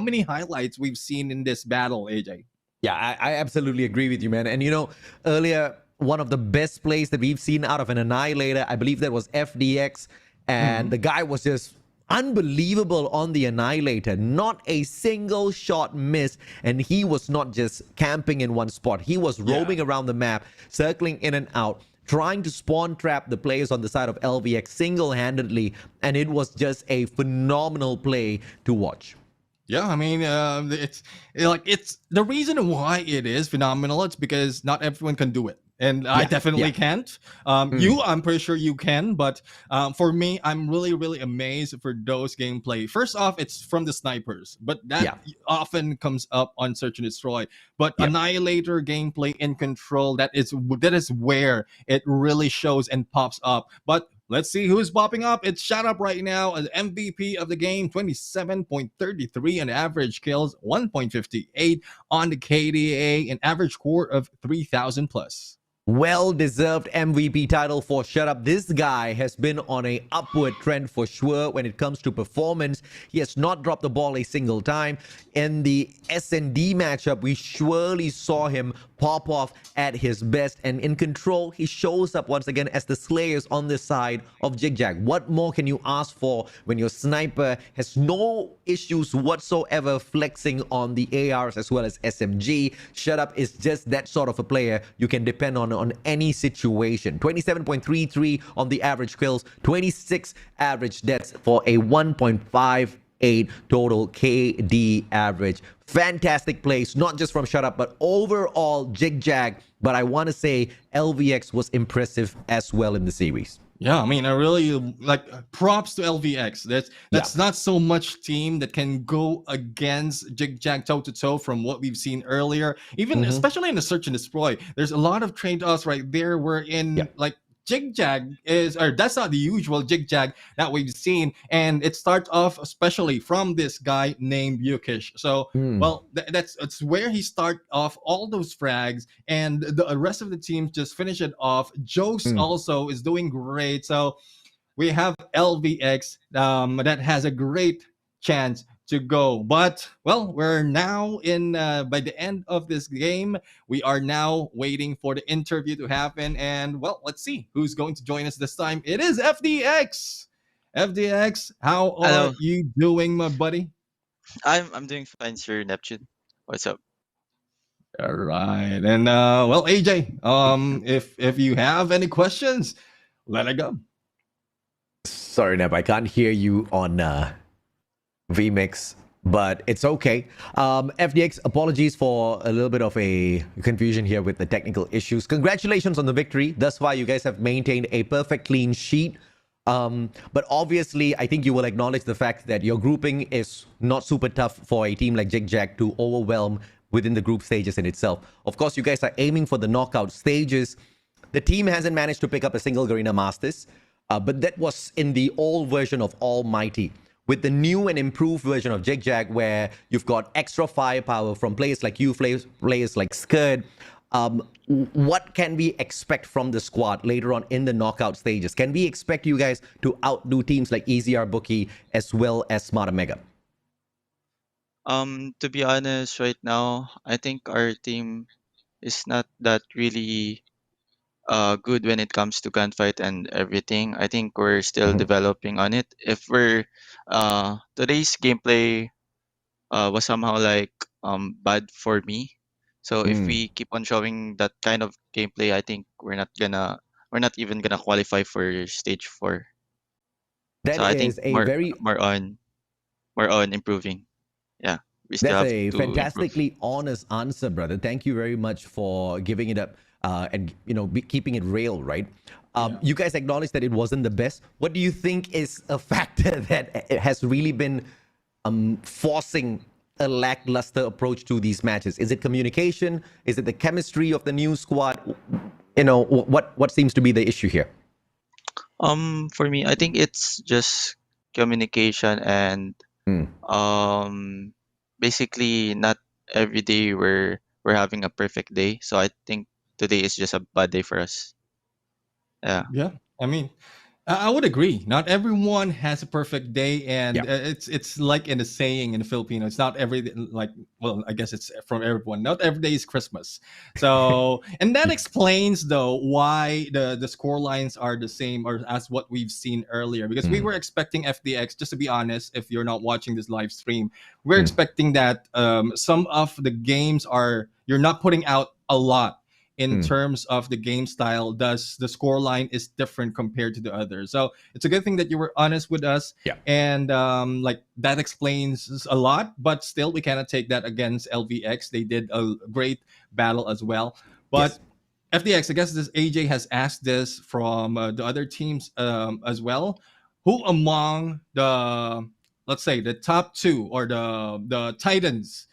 many highlights we've seen in this battle, AJ. Yeah, I absolutely agree with you, man. And earlier, one of the best plays that we've seen out of an Annihilator, I believe that was FDX, and the guy was just unbelievable on the Annihilator. Not a single shot missed, and he was not just camping in one spot. He was roaming around the map, circling in and out, trying to spawn trap the players on the side of LVX single-handedly, and it was just a phenomenal play to watch. Yeah, I mean, it's the reason why it is phenomenal. It's because not everyone can do it, and I definitely can't. I'm pretty sure you can, but for me, I'm really amazed for those gameplay. First off, it's from the snipers, but that often comes up on Search and Destroy. But Annihilator gameplay in Control, that is where it really shows and pops up. But let's see who's popping up. It's shot up right now as MVP of the game, 27.33 on average kills, 1.58 on the KDA, an average score of 3,000 plus. Well-deserved MVP title for Shut Up. This guy has been on a upward trend for sure when it comes to performance. He has not dropped the ball a single time. In the S&D matchup, we surely saw him pop off at his best. And in Control, he shows up once again as the Slayers on the side of Zhig Zhag. What more can you ask for when your sniper has no issues whatsoever flexing on the ARs as well as SMG? Shut Up is just that sort of a player you can depend on any situation. 27.33 on the average kills, 26 average deaths for a 1.58 total KD average. Fantastic plays, not just from Shut Up, but overall Zhig Zhag. But I want to say LVX was impressive as well in the series. Yeah, I mean, I really like props to LVX. That's not so much team that can go against Jig Jag toe to toe from what we've seen earlier. Even especially in the Search and Destroy, there's a lot of trade-offs right there. Wherein like Jig Jag is, or that's not the usual Jig Jag that we've seen, and it starts off especially from this guy named Yukish. So, well, that's where he start off all those frags, and the rest of the team just finish it off. Jokes also is doing great. So we have LVX that has a great chance to go, but well, we're now in by the end of this game. We are now waiting for the interview to happen, and well, let's see who's going to join us this time. It is FDX. FDX, how are you doing, my buddy? I'm doing fine, sir. Neptune, what's up? All right, and well, AJ, if you have any questions, let it go. Sorry, Neb, I can't hear you on VMix, but it's okay. FDX, apologies for a little bit of a confusion here with the technical issues. Congratulations on the victory. Thus far, you guys have maintained a perfect clean sheet. But obviously, I think you will acknowledge the fact that your grouping is not super tough for a team like Zhig Zhag to overwhelm within the group stages in itself. Of course, you guys are aiming for the knockout stages. The team hasn't managed to pick up a single Garena Masters, but that was in the old version of Almighty. With the new and improved version of Zhig Zhag, where you've got extra firepower from players like you, players like SKADI, what can we expect from the squad later on in the knockout stages? Can we expect you guys to outdo teams like EZR Bookie as well as Smarter Mega? To be honest, right now, I think our team is not that really good when it comes to gunfight and everything. I think we're still developing on it. If we're today's gameplay was somehow like bad for me. So if we keep on showing that kind of gameplay, I think we're not even gonna qualify for stage 4. That So I think is a very more on improving. Yeah, we still That's have a to improve. fantastically honest answer, brother. Thank you very much for giving it up. and keeping it real, right? Yeah. You guys acknowledge that it wasn't the best. What do you think is a factor that has really been forcing a lackluster approach to these matches? Is it communication? Is it the chemistry of the new squad? What seems to be the issue here? For me, I think it's just communication and Mm. basically not every day we're having a perfect day. So I think today is just a bad day for us. Yeah. Yeah, I mean, I would agree. Not everyone has a perfect day, and Yeah. it's like in the saying in the Filipino. It's not every like. Well, I guess it's from everyone. Not every day is Christmas. So, and that explains though why the score lines are the same or as what we've seen earlier. Because we were expecting FDX. Just to be honest, if you're not watching this live stream, we're expecting that some of the games you're not putting out a lot in terms of the game style, thus the score line is different compared to the others. So it's a good thing that you were honest with us. Yeah. And like that explains a lot, but still we cannot take that against LVX. They did a great battle as well. But FDX, I guess this AJ has asked this from the other teams as well. Who among the, let's say, the top two or the Titans,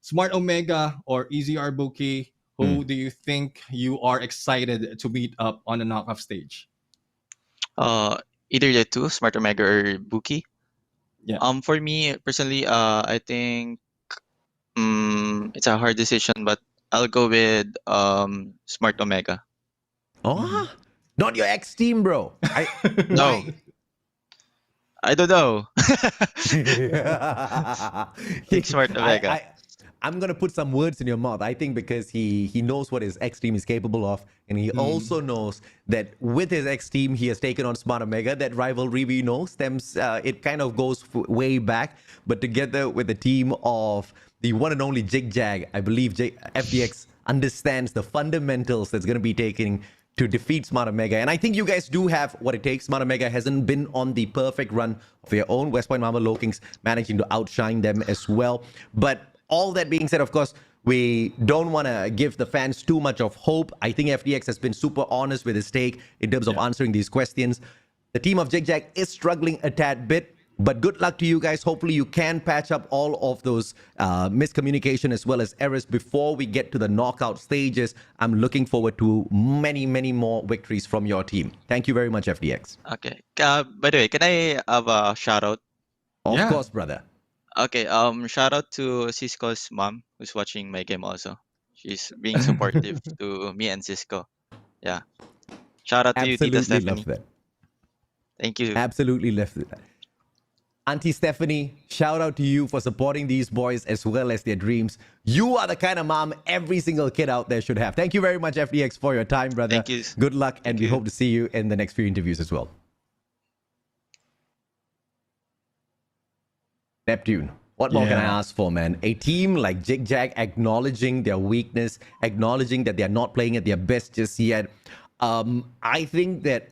Smart Omega or Easy Arbuki, who do you think you are excited to meet up on the knockoff stage? Either the two, Smart Omega or Buki. Yeah. For me personally, I think it's a hard decision, but I'll go with Smart Omega. Oh, not your ex team, bro. No, I don't know. Think Smart Omega. I'm gonna put some words in your mouth. I think because he knows what his ex team is capable of, and he also knows that with his ex team he has taken on Smart Omega. That rivalry we know stems. It kind of goes way back, but together with the team of the one and only ZHIG ZHAG, I believe FDX understands the fundamentals that's gonna be taking to defeat Smart Omega. And I think you guys do have what it takes. Smart Omega hasn't been on the perfect run of their own. West Point Mama Lokings managing to outshine them as well. But all that being said, of course, we don't want to give the fans too much of hope. I think FDX has been super honest with his take in terms of answering these questions. The team of ZHIG ZHAG is struggling a tad bit, but good luck to you guys. Hopefully you can patch up all of those miscommunication as well as errors before we get to the knockout stages. I'm looking forward to many, many more victories from your team. Thank you very much, FDX. Okay. By the way, can I have a shout out? Of course, brother. Okay. Shout out to Cisco's mom who's watching my game also. She's being supportive to me and Cisco. Yeah. Shout out to you, Tita Absolutely Stephanie. love that. Thank you. Absolutely love that. Auntie Stephanie, shout out to you for supporting these boys as well as their dreams. You are the kind of mom every single kid out there should have. Thank you very much, FDX, for your time, brother. Thank you. Good luck, and we hope to see you in the next few interviews as well. Neptune, what more can I ask for, man? A team like ZHIG ZHAG acknowledging their weakness, acknowledging that they're not playing at their best just yet. I think that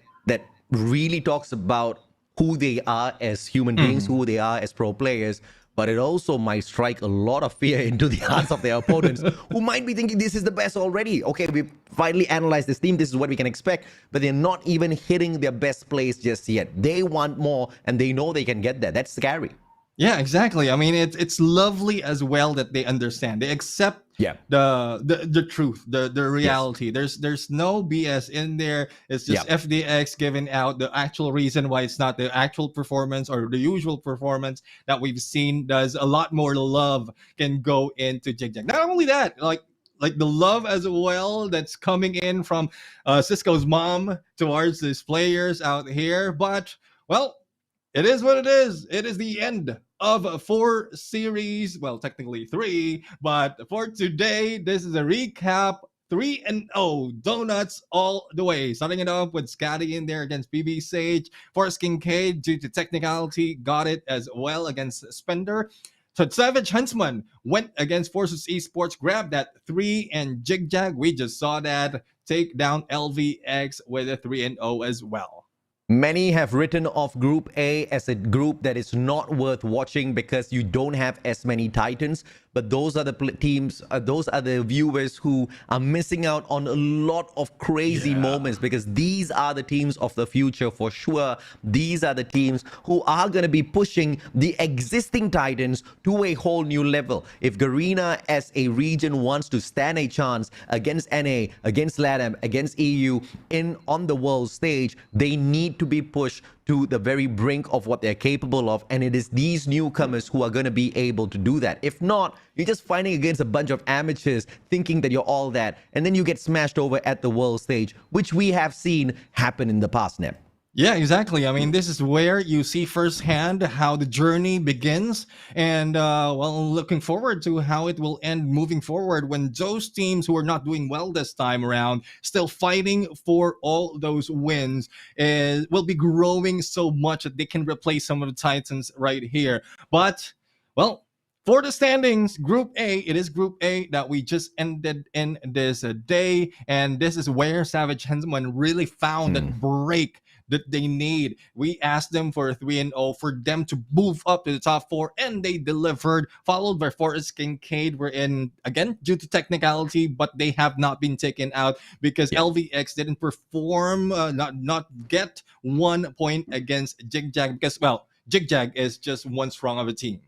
really talks about who they are as human beings, who they are as pro players, but it also might strike a lot of fear into the hearts of their opponents who might be thinking this is the best already. Okay, we finally analyzed this team. This is what we can expect, but they're not even hitting their best plays just yet. They want more, and they know they can get there. That's scary. Yeah, exactly. I mean, it's lovely as well that they understand. They accept the truth, the reality. There's no BS in there. It's just FDX giving out the actual reason why it's not the actual performance or the usual performance that we've seen. Does a lot more love can go into ZHIG ZHAG. Not only that, like the love as well that's coming in from Cisco's mom towards these players out here. But well, it is what it is. It is the end of 4 series. Well, technically 3, but for today, this is a recap. 3-0 donuts all the way. Starting it off with SKADI in there against PV SAGE. Force Kincaid, due to technicality, got it as well against Spender. So SAVAGE HUNTSMEN went against Forces Esports, grabbed that 3, and ZHIG ZHAG, we just saw that, take down LVX with a 3-0 as well. Many have written off Group A as a group that is not worth watching because you don't have as many Titans. but those are the teams, those are the viewers who are missing out on a lot of crazy moments, because these are the teams of the future for sure. These are the teams who are going to be pushing the existing Titans to a whole new level. If Garena as a region wants to stand a chance against NA, against LATAM, against EU on the world stage, they need to be pushed to the very brink of what they're capable of, and it is these newcomers who are going to be able to do that. If not, you're just fighting against a bunch of amateurs thinking that you're all that, and then you get smashed over at the world stage, which we have seen happen in the past, Nep. Yeah, exactly. I mean, this is where you see firsthand how the journey begins, and well, looking forward to how it will end moving forward when those teams who are not doing well this time around, still fighting for all those wins, will be growing so much that they can replace some of the Titans right here. But, well, for the standings, Group A, it is Group A that we just ended in this day, and this is where SAVAGE HUNTSMEN really found that break that they need. We asked them for a 3-0 for them to move up to the top 4, and they delivered, followed by Forest Kincaid. We're in, again, due to technicality, but they have not been taken out because LVX didn't perform, not get 1 point against ZHIG ZHAG, because, well, ZHIG ZHAG is just one strong of a team.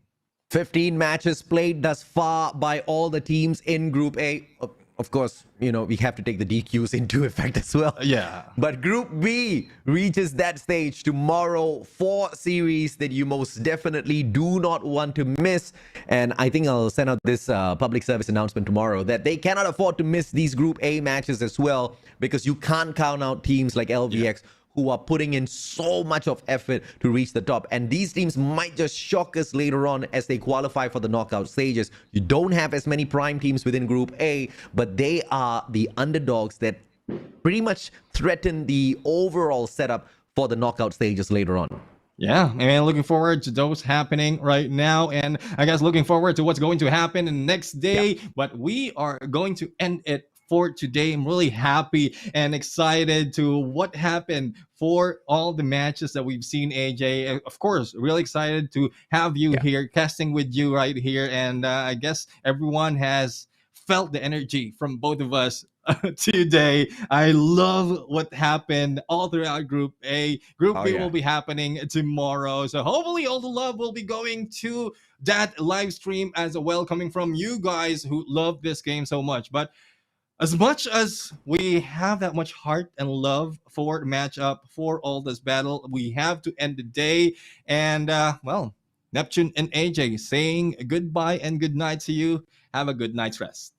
15 matches played thus far by all the teams in Group A. Of course, you know, we have to take the DQs into effect as well. Yeah. But Group B reaches that stage tomorrow. 4 series that you most definitely do not want to miss. And I think I'll send out this public service announcement tomorrow that they cannot afford to miss these Group A matches as well, because you can't count out teams like LVX who are putting in so much of effort to reach the top. And these teams might just shock us later on as they qualify for the knockout stages. You don't have as many prime teams within Group A, but they are the underdogs that pretty much threaten the overall setup for the knockout stages later on. Yeah, and looking forward to those happening right now. And I guess looking forward to what's going to happen in the next day. But we are going to end it for today. I'm really happy and excited to what happened for all the matches that we've seen, AJ. Of course, really excited to have you here, casting with you right here. And I guess everyone has felt the energy from both of us today. I love what happened all throughout Group A. Group B will be happening tomorrow. So hopefully all the love will be going to that live stream as well, coming from you guys who love this game so much. But as much as we have that much heart and love for the matchup, for all this battle, we have to end the day. And, well, Neptune and AJ saying goodbye and good night to you. Have a good night's rest.